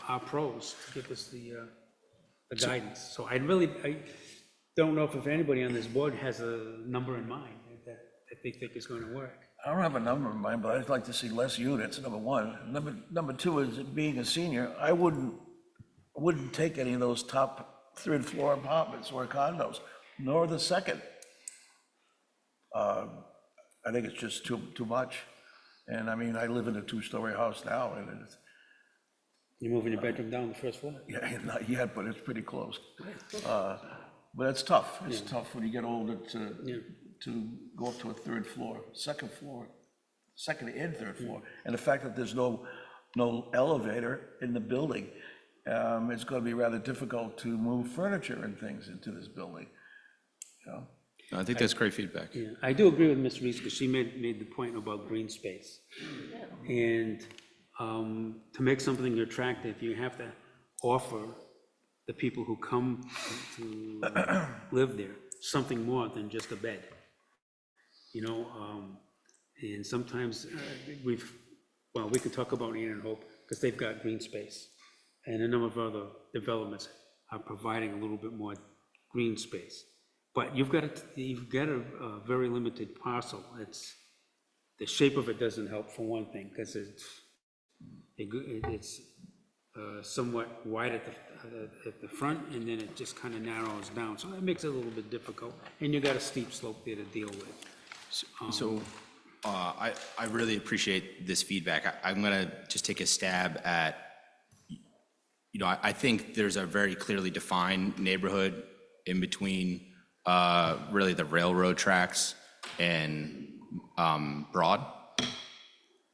our pros to give us the guidance. So I don't know if anybody on this board has a number in mind that they think is going to work. I don't have a number in mind, but I'd like to see less units, number one. Number two is, being a senior, I wouldn't take any of those top third floor apartments or condos, nor the second. I think it's just too much. And I mean, I live in a 2-story house now, and it's, You're moving your bedroom down the first floor? yeah, not yet, but it's pretty close. But it's tough. It's tough when you get older to go up to a third floor, second and third floor. And the fact that there's no elevator in the building, it's going to be rather difficult to move furniture and things into this building, I think that's great feedback. Yeah, I do agree with Ms. Reese, because she made the point about green space. And to make something attractive, you have to offer the people who come to live there something more than just a bed. And sometimes we can talk about Ann and Hope, because they've got green space. And a number of other developments are providing a little bit more green space. But you've got a very limited parcel. The shape of it doesn't help, for one thing, because it's somewhat wide at the front, and then it just kind of narrows down. So that makes it a little bit difficult, and you got a steep slope there to deal with. So I really appreciate this feedback. I'm going to just take a stab at, I think there's a very clearly defined neighborhood in between really the railroad tracks and Broad.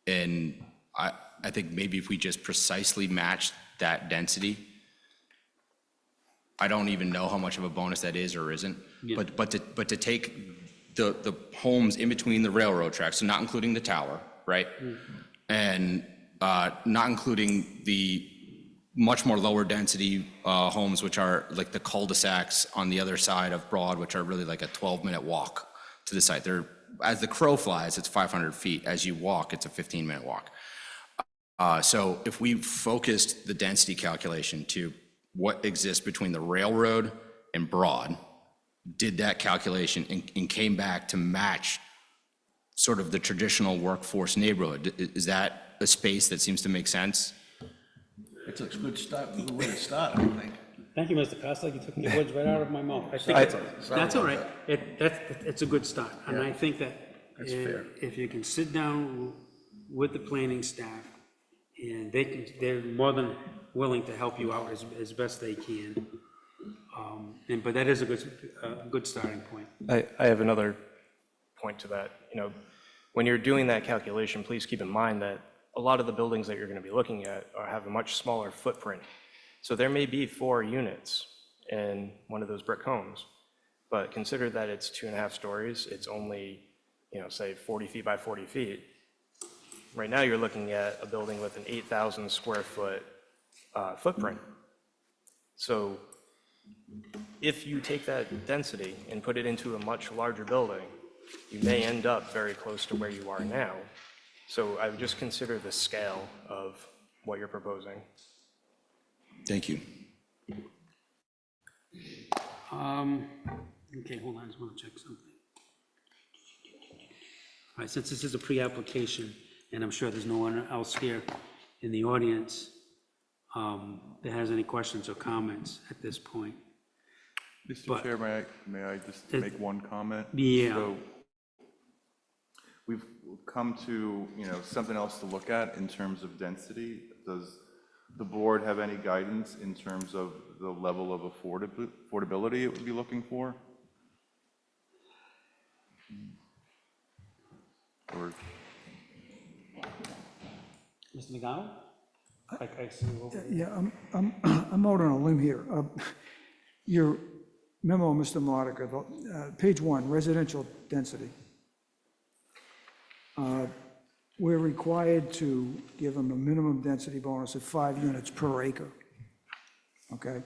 And I think maybe if we just precisely match that density, I don't even know how much of a bonus that is or isn't, but to take the homes in between the railroad tracks, so not including the tower, right? And not including the much more lower density homes, which are like the cul-de-sacs on the other side of Broad, which are really like a 12-minute walk to the site. They're, as the crow flies, it's 500 feet. As you walk, it's a 15-minute walk. So if we focused the density calculation to what exists between the railroad and Broad, did that calculation and came back to match sort of the traditional workforce neighborhood, is that a space that seems to make sense? It's a good start, a good way to start, I think. Thank you, Mr. Costa. You took the words right out of my mouth. I think that's all right. It's a good start. And I think that if you can sit down with the planning staff, and they're more than willing to help you out as best they can. But that is a good starting point. I have another point to that. When you're doing that calculation, please keep in mind that a lot of the buildings that you're going to be looking at have a much smaller footprint. So there may be 4 units in one of those brick homes, but consider that it's 2.5 stories. It's only, say 40 feet by 40 feet. Right now, you're looking at a building with an 8,000 square foot footprint. So if you take that density and put it into a much larger building, you may end up very close to where you are now. So I would just consider the scale of what you're proposing. Thank you. Okay, hold on, I just want to check something. All right, since this is a pre-application, and I'm sure there's no one else here in the audience that has any questions or comments at this point. Mr. Chair, may I just make one comment? Yeah. So we've come to, something else to look at in terms of density. Does the board have any guidance in terms of the level of affordability it would be looking for? Or Mr. McDonald? I see you over there. Yeah, I'm out on a limb here. Your memo, Mr. Modica, page 1, residential density. We're required to give them a minimum density bonus of 5 units per acre, okay?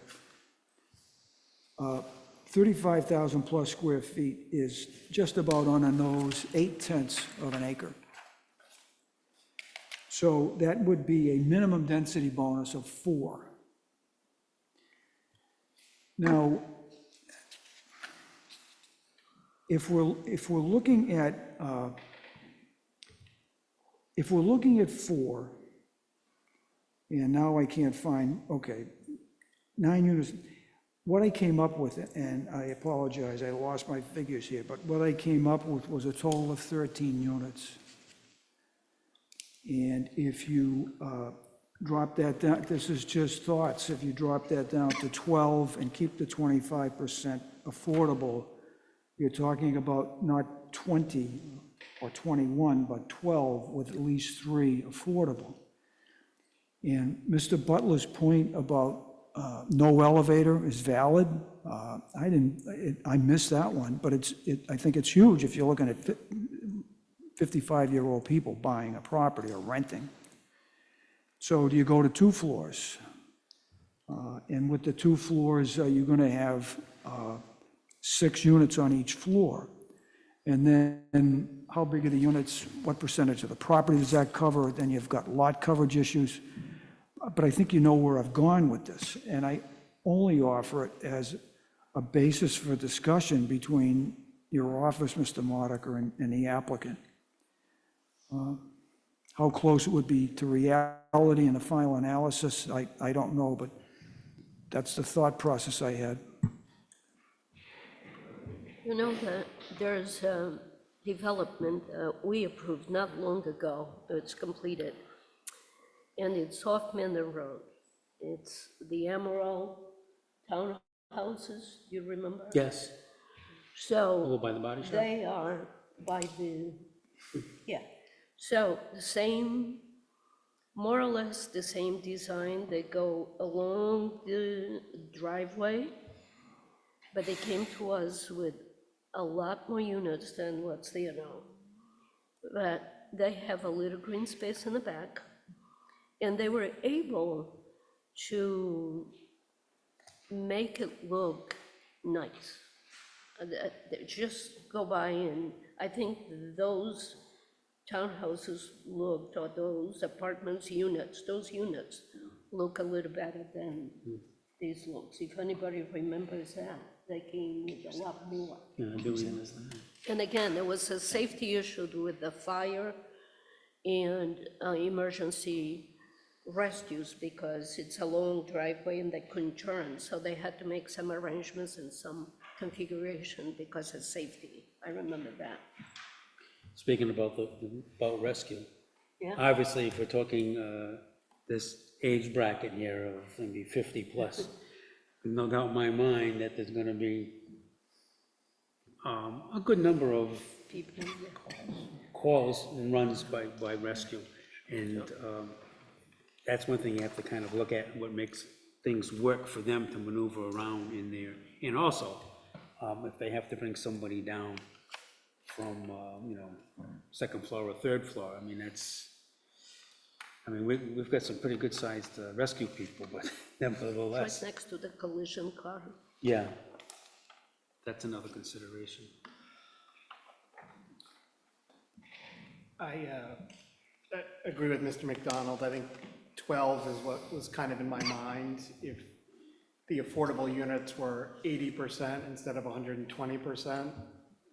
35,000 plus square feet is just about on the nose, 0.8 of an acre. So that would be a minimum density bonus of 4. Now, if we're looking at 4, and now I can't find, okay, 9 units. What I came up with, and I apologize, I lost my figures here, but what I came up with was a total of 13 units. And if you drop that down, this is just thoughts, if you drop that down to 12 and keep the 25% affordable, you're talking about not 20 or 21, but 12 with at least 3 affordable. And Mr. Butler's point about no elevator is valid. I missed that one, but I think it's huge if you're looking at 55-year-old people buying a property or renting. So do you go to 2 floors? And with the 2 floors, you're going to have 6 units on each floor. And then how big are the units? What percentage of the property does that cover? Then you've got lot coverage issues. But I think you know where I've gone with this. And I only offer it as a basis for discussion between your office, Mr. Modica, and the applicant. How close it would be to reality in the final analysis, I don't know, but that's the thought process I had. You know that there's a development we approved not long ago. It's completed. And it's off Manor Road. It's the Emerald townhouses, you remember? Yes. So. Over by the body shop? They are by the, yeah. So the same, more or less the same design. They go along the driveway, but they came to us with a lot more units than what's there now. But they have a little green space in the back. And they were able to make it look nice. They just go by and I think those townhouses looked, or those apartments units, those units look a little better than these looks. If anybody remembers that, they came with a lot more. Yeah, I do understand. And again, there was a safety issue with the fire and emergency rescues because it's a long driveway and they couldn't turn, so they had to make some arrangements and some configuration because of safety. I remember that. Speaking about about rescue, Yeah. obviously, if we're talking this age bracket here of maybe 50 plus, there's no doubt in my mind that there's gonna be a good number of People, calls and runs by rescue. And that's one thing you have to kind of look at, what makes things work for them to maneuver around in there. And also, if they have to bring somebody down from, second floor or third floor, I mean, we've got some pretty good-sized rescue people, but nevertheless. right next to the collision car. Yeah, that's another consideration. I agree with Mr. McDonald. I think 12 is what was kind of in my mind. If the affordable units were 80% instead of 120%,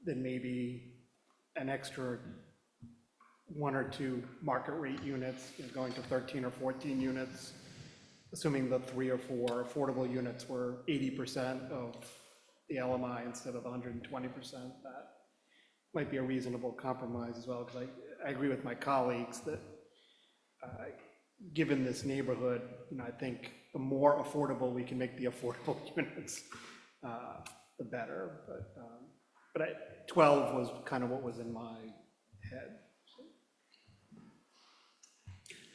then maybe an extra 1 or 2 market rate units, going to 13 or 14 units, assuming the 3 or 4 affordable units were 80% of the LMI instead of 120%, that might be a reasonable compromise as well, because I agree with my colleagues that, given this neighborhood, I think the more affordable we can make the affordable units, the better, but 12 was kind of what was in my head.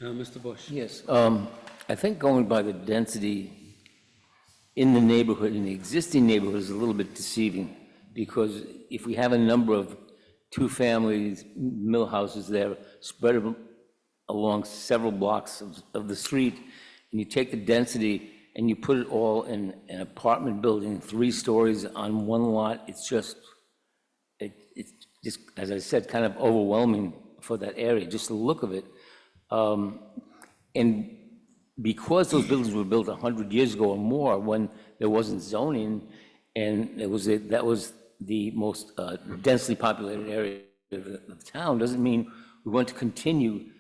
Mr. Bush? Yes, I think going by the density in the neighborhood, in the existing neighborhood, is a little bit deceiving, because if we have a number of two families, mill houses there, spread along several blocks of the street, and you take the density and you put it all in an apartment building, 3 stories on one lot, it's just, as I said, kind of overwhelming for that area, just the look of it. And because those buildings were built 100 years ago or more, when there wasn't zoning, and that was the most densely populated area of the town, doesn't mean we want to continue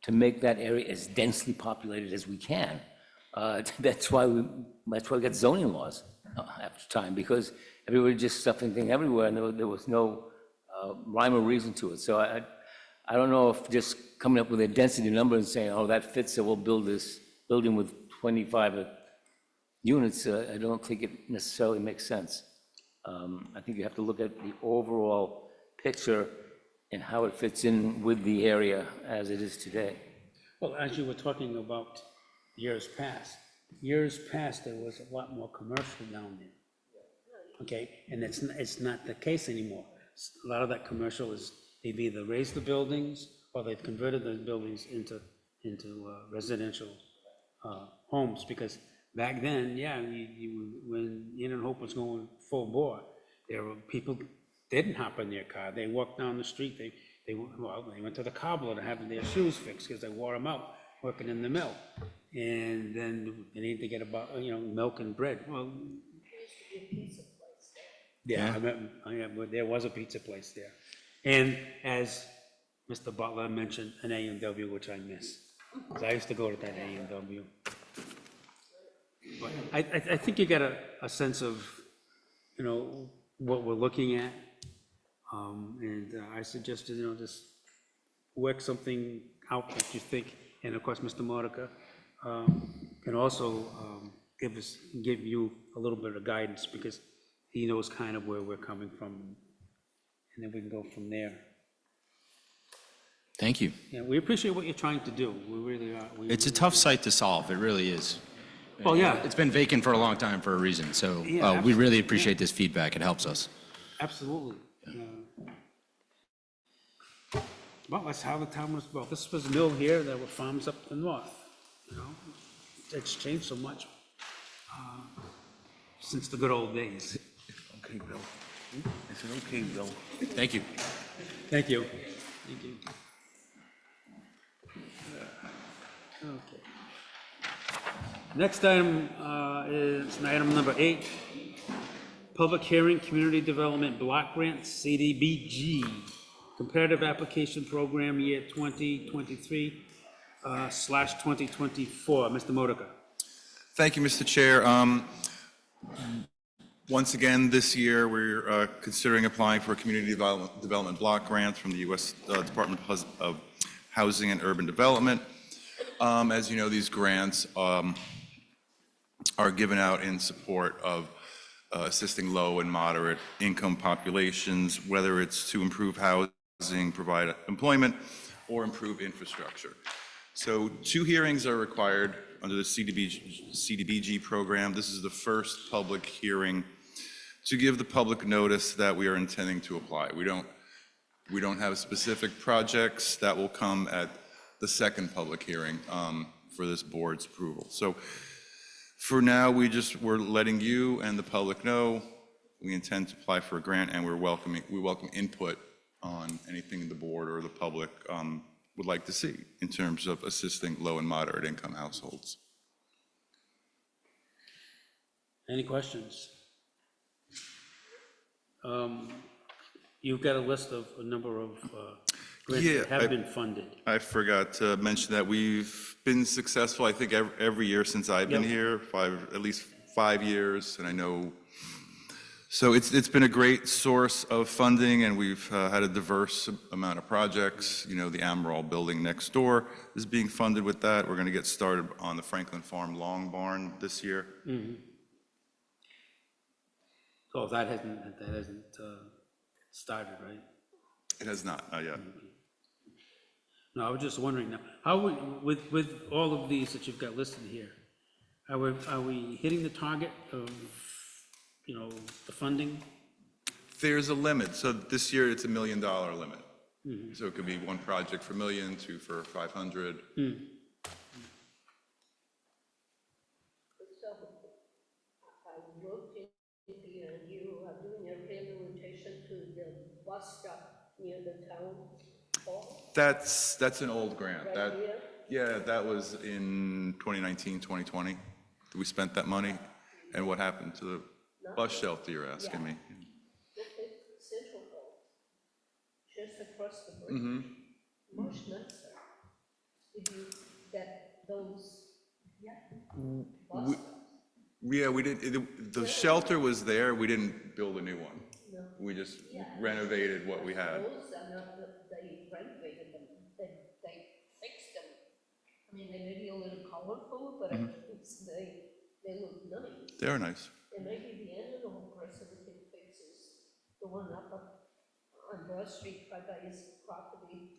to make that area as densely populated as we can. That's why we got zoning laws after time, because everybody just stuffed anything everywhere, and there was no rhyme or reason to it. So I don't know if just coming up with a density number and saying, oh, that fits, so we'll build this building with 25 units, I don't think it necessarily makes sense. I think you have to look at the overall picture and how it fits in with the area as it is today. Well, as you were talking about years past, there was a lot more commercial down there. Okay, and it's not the case anymore. A lot of that commercial is, they've either raised the buildings or they've converted those buildings into residential homes, because back then, yeah, when Inn and Hope was going full bore, there were people didn't hop in their car. They walked down the street. They went to the cobbler to have their shoes fixed because they wore them out working in the mill, and then they needed to get about milk and bread. Well, yeah, there was a pizza place there, and as Mr. Butler mentioned, an A&W, which I miss, because I used to go to that A&W. But I think you get a sense of, what we're looking at. And I suggested, just work something out that you think, and of course, Mr. Modica can also give you a little bit of guidance, because he knows kind of where we're coming from, and then we can go from there. Thank you. Yeah, we appreciate what you're trying to do. We really are. It's a tough site to solve, it really is. Well, yeah. It's been vacant for a long time for a reason, so Yeah, we really appreciate this feedback, it helps us. Absolutely. Well, that's how the town was built. This was a mill here, there were farms up the north, It's changed so much since the good old days. Okay, Bill. It's an okay, Bill. Thank you. Thank you. Thank you. Okay. Next item is item number 8, public hearing, community development block grants, CDBG, comparative application program year 2023 / 2024. Mr. Modica. Thank you, Mr. Chair. Once again, this year, we're considering applying for a community development block grant from the U.S. Department of Housing and Urban Development. As you know, these grants are given out in support of assisting low and moderate income populations, whether it's to improve housing, provide employment, or improve infrastructure. So 2 hearings are required under the CDBG program. This is the first public hearing to give the public notice that we are intending to apply. We don't have specific projects that will come at the second public hearing for this board's approval. So for now, we're letting you and the public know we intend to apply for a grant, and we welcome input on anything the board or the public would like to see in terms of assisting low and moderate income households. Any questions? You've got a list of a number of grants that have been funded. I forgot to mention that we've been successful, I think, every year since I've been here, at least 5 years, and I know So it's been a great source of funding, and we've had a diverse amount of projects. You know, the Amaral building next door is being funded with that. We're going to get started on the Franklin Farm Long Barn this year. Oh, that hasn't started, right? It has not yet. No, I was just wondering now, with all of these that you've got listed here, are we hitting the target of, you know, the funding? There's a limit. So this year, it's $1 million limit. So it could be one project for $1 million, two for 500. So, I looked in here, and you are doing a rehabilitation to the bus stop near the town hall? That's an old grant. Right That, here? yeah, that was in 2019, 2020. We spent that money. And what happened to the bus shelter, you're asking me? Look at Central Hall, just across the bridge. Much nicer. If you get those, bus stops. Yeah, we didn't, the shelter was there. We didn't build a new one. No. We just renovated what we had. Those are not, they renovated them, they fixed them. I mean, they may be a little colorful, but they look nice. They're nice. And maybe the animal person can fix the one up on Broad Street by his property.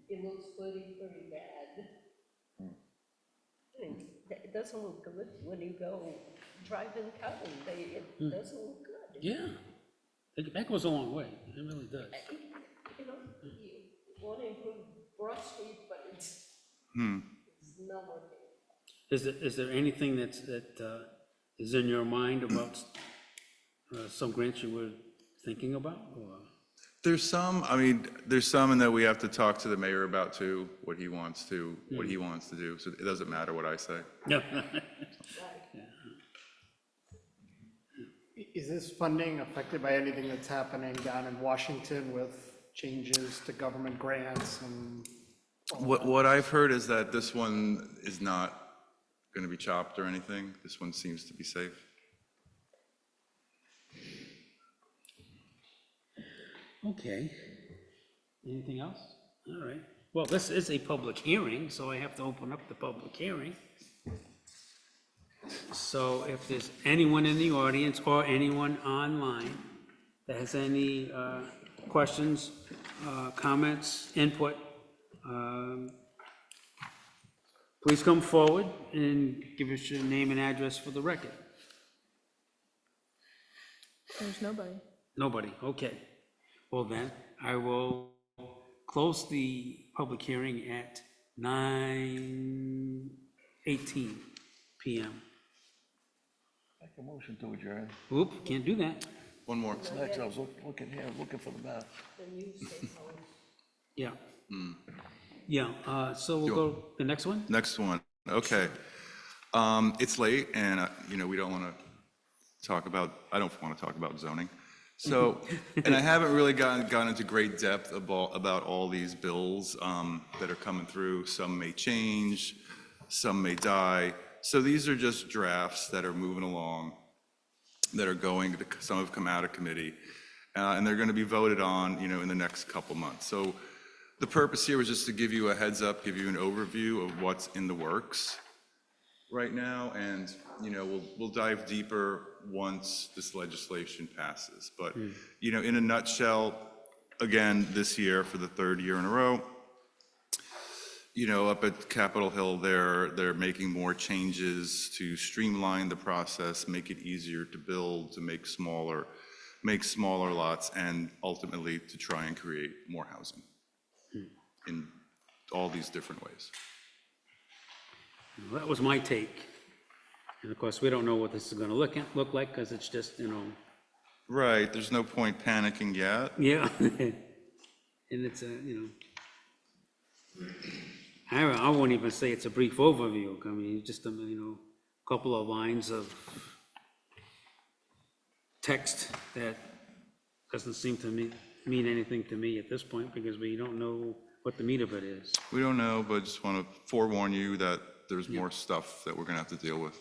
It looks pretty bad. I mean, it doesn't look good when you go driving town, it doesn't look good. Yeah, that goes a long way, it really does. You know, you want to improve Broad Street, but it's not working. Is there anything that is in your mind about some grants you were thinking about, or? There's some, I mean, there's some in that we have to talk to the mayor about too, what he wants to do. So it doesn't matter what I say. No. Is this funding affected by anything that's happening down in Washington with changes to government grants and? What I've heard is that this one is not going to be chopped or anything. This one seems to be safe. Okay. Anything else? All right. Well, this is a public hearing, so I have to open up the public hearing. So if there's anyone in the audience or anyone online that has any questions, comments, input, please come forward and give us your name and address for the record. There's nobody. Nobody, okay. Well then, I will close the public hearing at 9:18 PM. Make a motion to adjourn. Oop, can't do that. One more. Next, I was looking here, looking for the map. Yeah. Yeah, so we'll go, the next one? Next one, okay. It's late, and, you know, we don't want to talk about, I don't want to talk about zoning. So, and I haven't really gone into great depth about all these bills that are coming through. Some may change, some may die. So these are just drafts that are moving along, that are going, some have come out of committee, and they're going to be voted on, you know, in the next couple months. So the purpose here was just to give you a heads up, give you an overview of what's in the works right now, and, you know, we'll dive deeper once this legislation passes. But, you know, in a nutshell, again, this year, for the third year in a row, you know, up at Capitol Hill, they're making more changes to streamline the process, make it easier to build, to make smaller lots, and ultimately to try and create more housing in all these different ways. Well, that was my take. And of course, we don't know what this is gonna look like, because it's just, you know. Right, there's no point panicking yet. Yeah. And it's a, you know, I won't even say it's a brief overview. I mean, just a, you know, couple of lines of text that doesn't seem to mean anything to me at this point, because we don't know what the meat of it is. We don't know, but just want to forewarn you that there's more stuff that we're gonna have to deal with.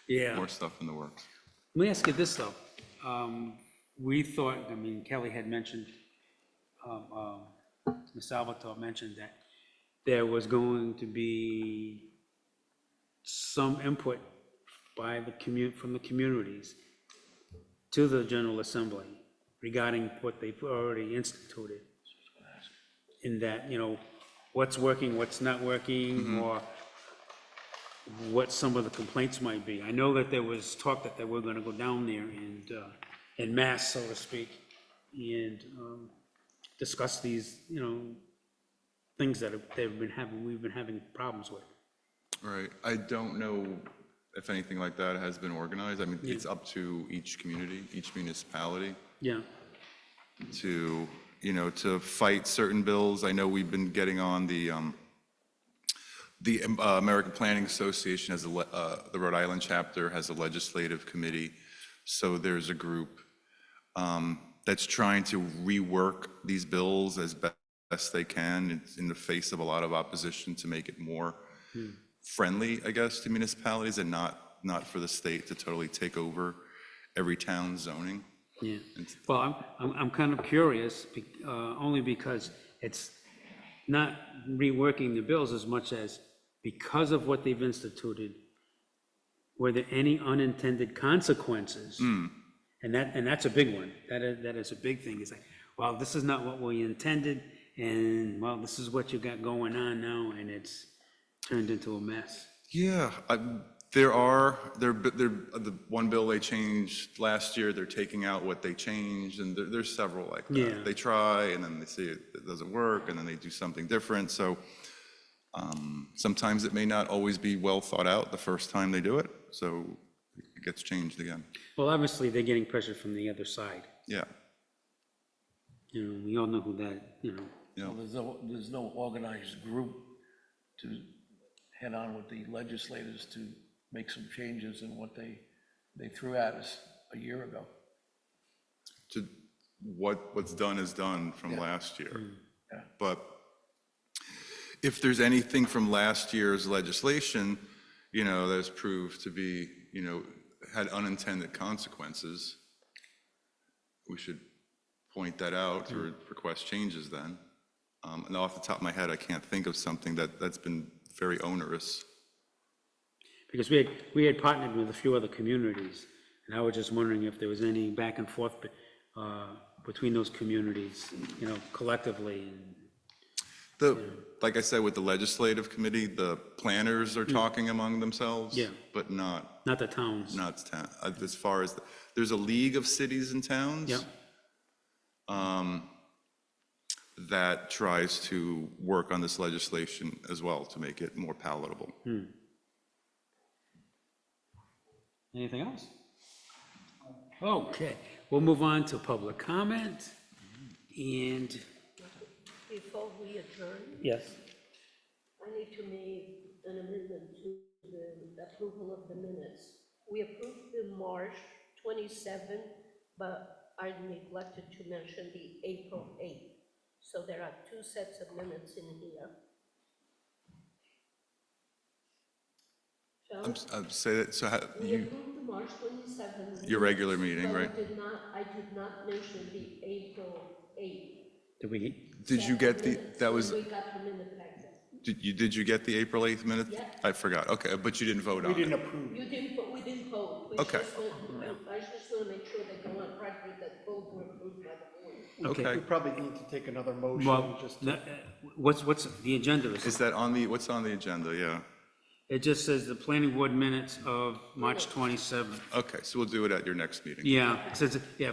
Yeah. More stuff in the works. Let me ask you this, though. we thought, I mean, Kelly had mentioned, Ms. Salvatore mentioned that there was going to be some input by from the communities to the General Assembly regarding what they've already instituted. In that, you know, what's working, what's not working, or what some of the complaints might be. I know that there was talk that they were gonna go down there and, en masse, so to speak, and discuss these, you know, things that we've been having problems with. Right. I don't know if anything like that has been organized. I mean, it's up to each community, each municipality Yeah, to, you know, to fight certain bills. I know we've been getting on the American Planning Association has the Rhode Island chapter has a legislative committee. So there's a group that's trying to rework these bills as best they can in the face of a lot of opposition to make it more friendly, I guess, to municipalities and not for the state to totally take over every town's zoning. yeah. Well, I'm kind of curious, only because it's not reworking the bills as much as because of what they've instituted, were there any unintended consequences? And that's a big one. That is a big thing. It's like, well, this is not what we intended, and well, this is what you got going on now, and it's turned into a mess. Yeah, the one bill they changed last year, they're taking out what they changed, and there's several like that. Yeah. They try, and then they see it doesn't work, and then they do something different. So sometimes it may not always be well thought out the first time they do it, so it gets changed again. Well, obviously, they're getting pressure from the other side. Yeah. You know, we all know who that, you know. Yeah. Well, there's no organized group to head on with the legislators to make some changes in what they threw at us a year ago. To what's done is done from last year. Yeah. But if there's anything from last year's legislation, you know, that's proved to be, you know, had unintended consequences, we should point that out or request changes then. And off the top of my head, I can't think of something that's been very onerous. Because we had partnered with a few other communities, and I was just wondering if there was any back and forth between those communities, you know, collectively. Like I said, with the legislative committee, the planners are talking among themselves. Yeah. But not Not the towns. as far as, there's a league of cities and towns. Yeah. That tries to work on this legislation as well to make it more palatable. Anything else? Okay, we'll move on to public comment, and, Before we adjourn, yes, I need to make an amendment to the approval of the minutes. We approved the March 27, but I neglected to mention the April 8. So there are two sets of minutes in here. I'm say that, so We you, approved the March 27. your regular meeting, but right? I did not mention the April 8. Did you get that was, We got them in the packet. did you get the April 8th minute? Yeah. I forgot, okay, but you didn't vote on it? We didn't approve. We didn't vote. Okay. I just want to make sure they go on record that both were approved by the board. Okay. We probably need to take another motion, well, just what's the agenda? Is that what's on the agenda, yeah? It just says the planning board minutes of March 27th. Okay, so we'll do it at your next meeting. Yeah,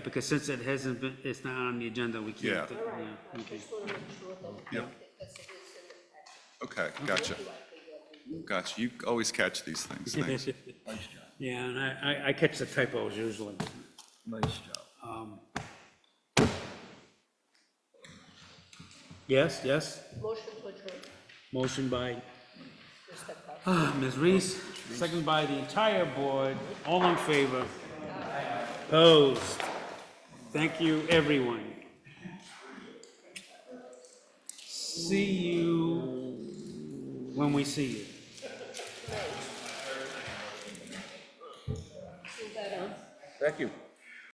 because since it hasn't been, it's not on the agenda, we can't. Yeah. All right, I Okay. just want to make sure that, Yep. because it is in the packet. Okay, gotcha. Gotcha, you always catch these things, thanks. Nice job. Yeah, and I catch the typos usually. Nice job. Yes? Motion to adjourn, Motion by Mr. Costa. Ms. Reese, second by the entire board, all in favor? Opposed? Thank you, everyone. See you when we see you. See that on? Thank you.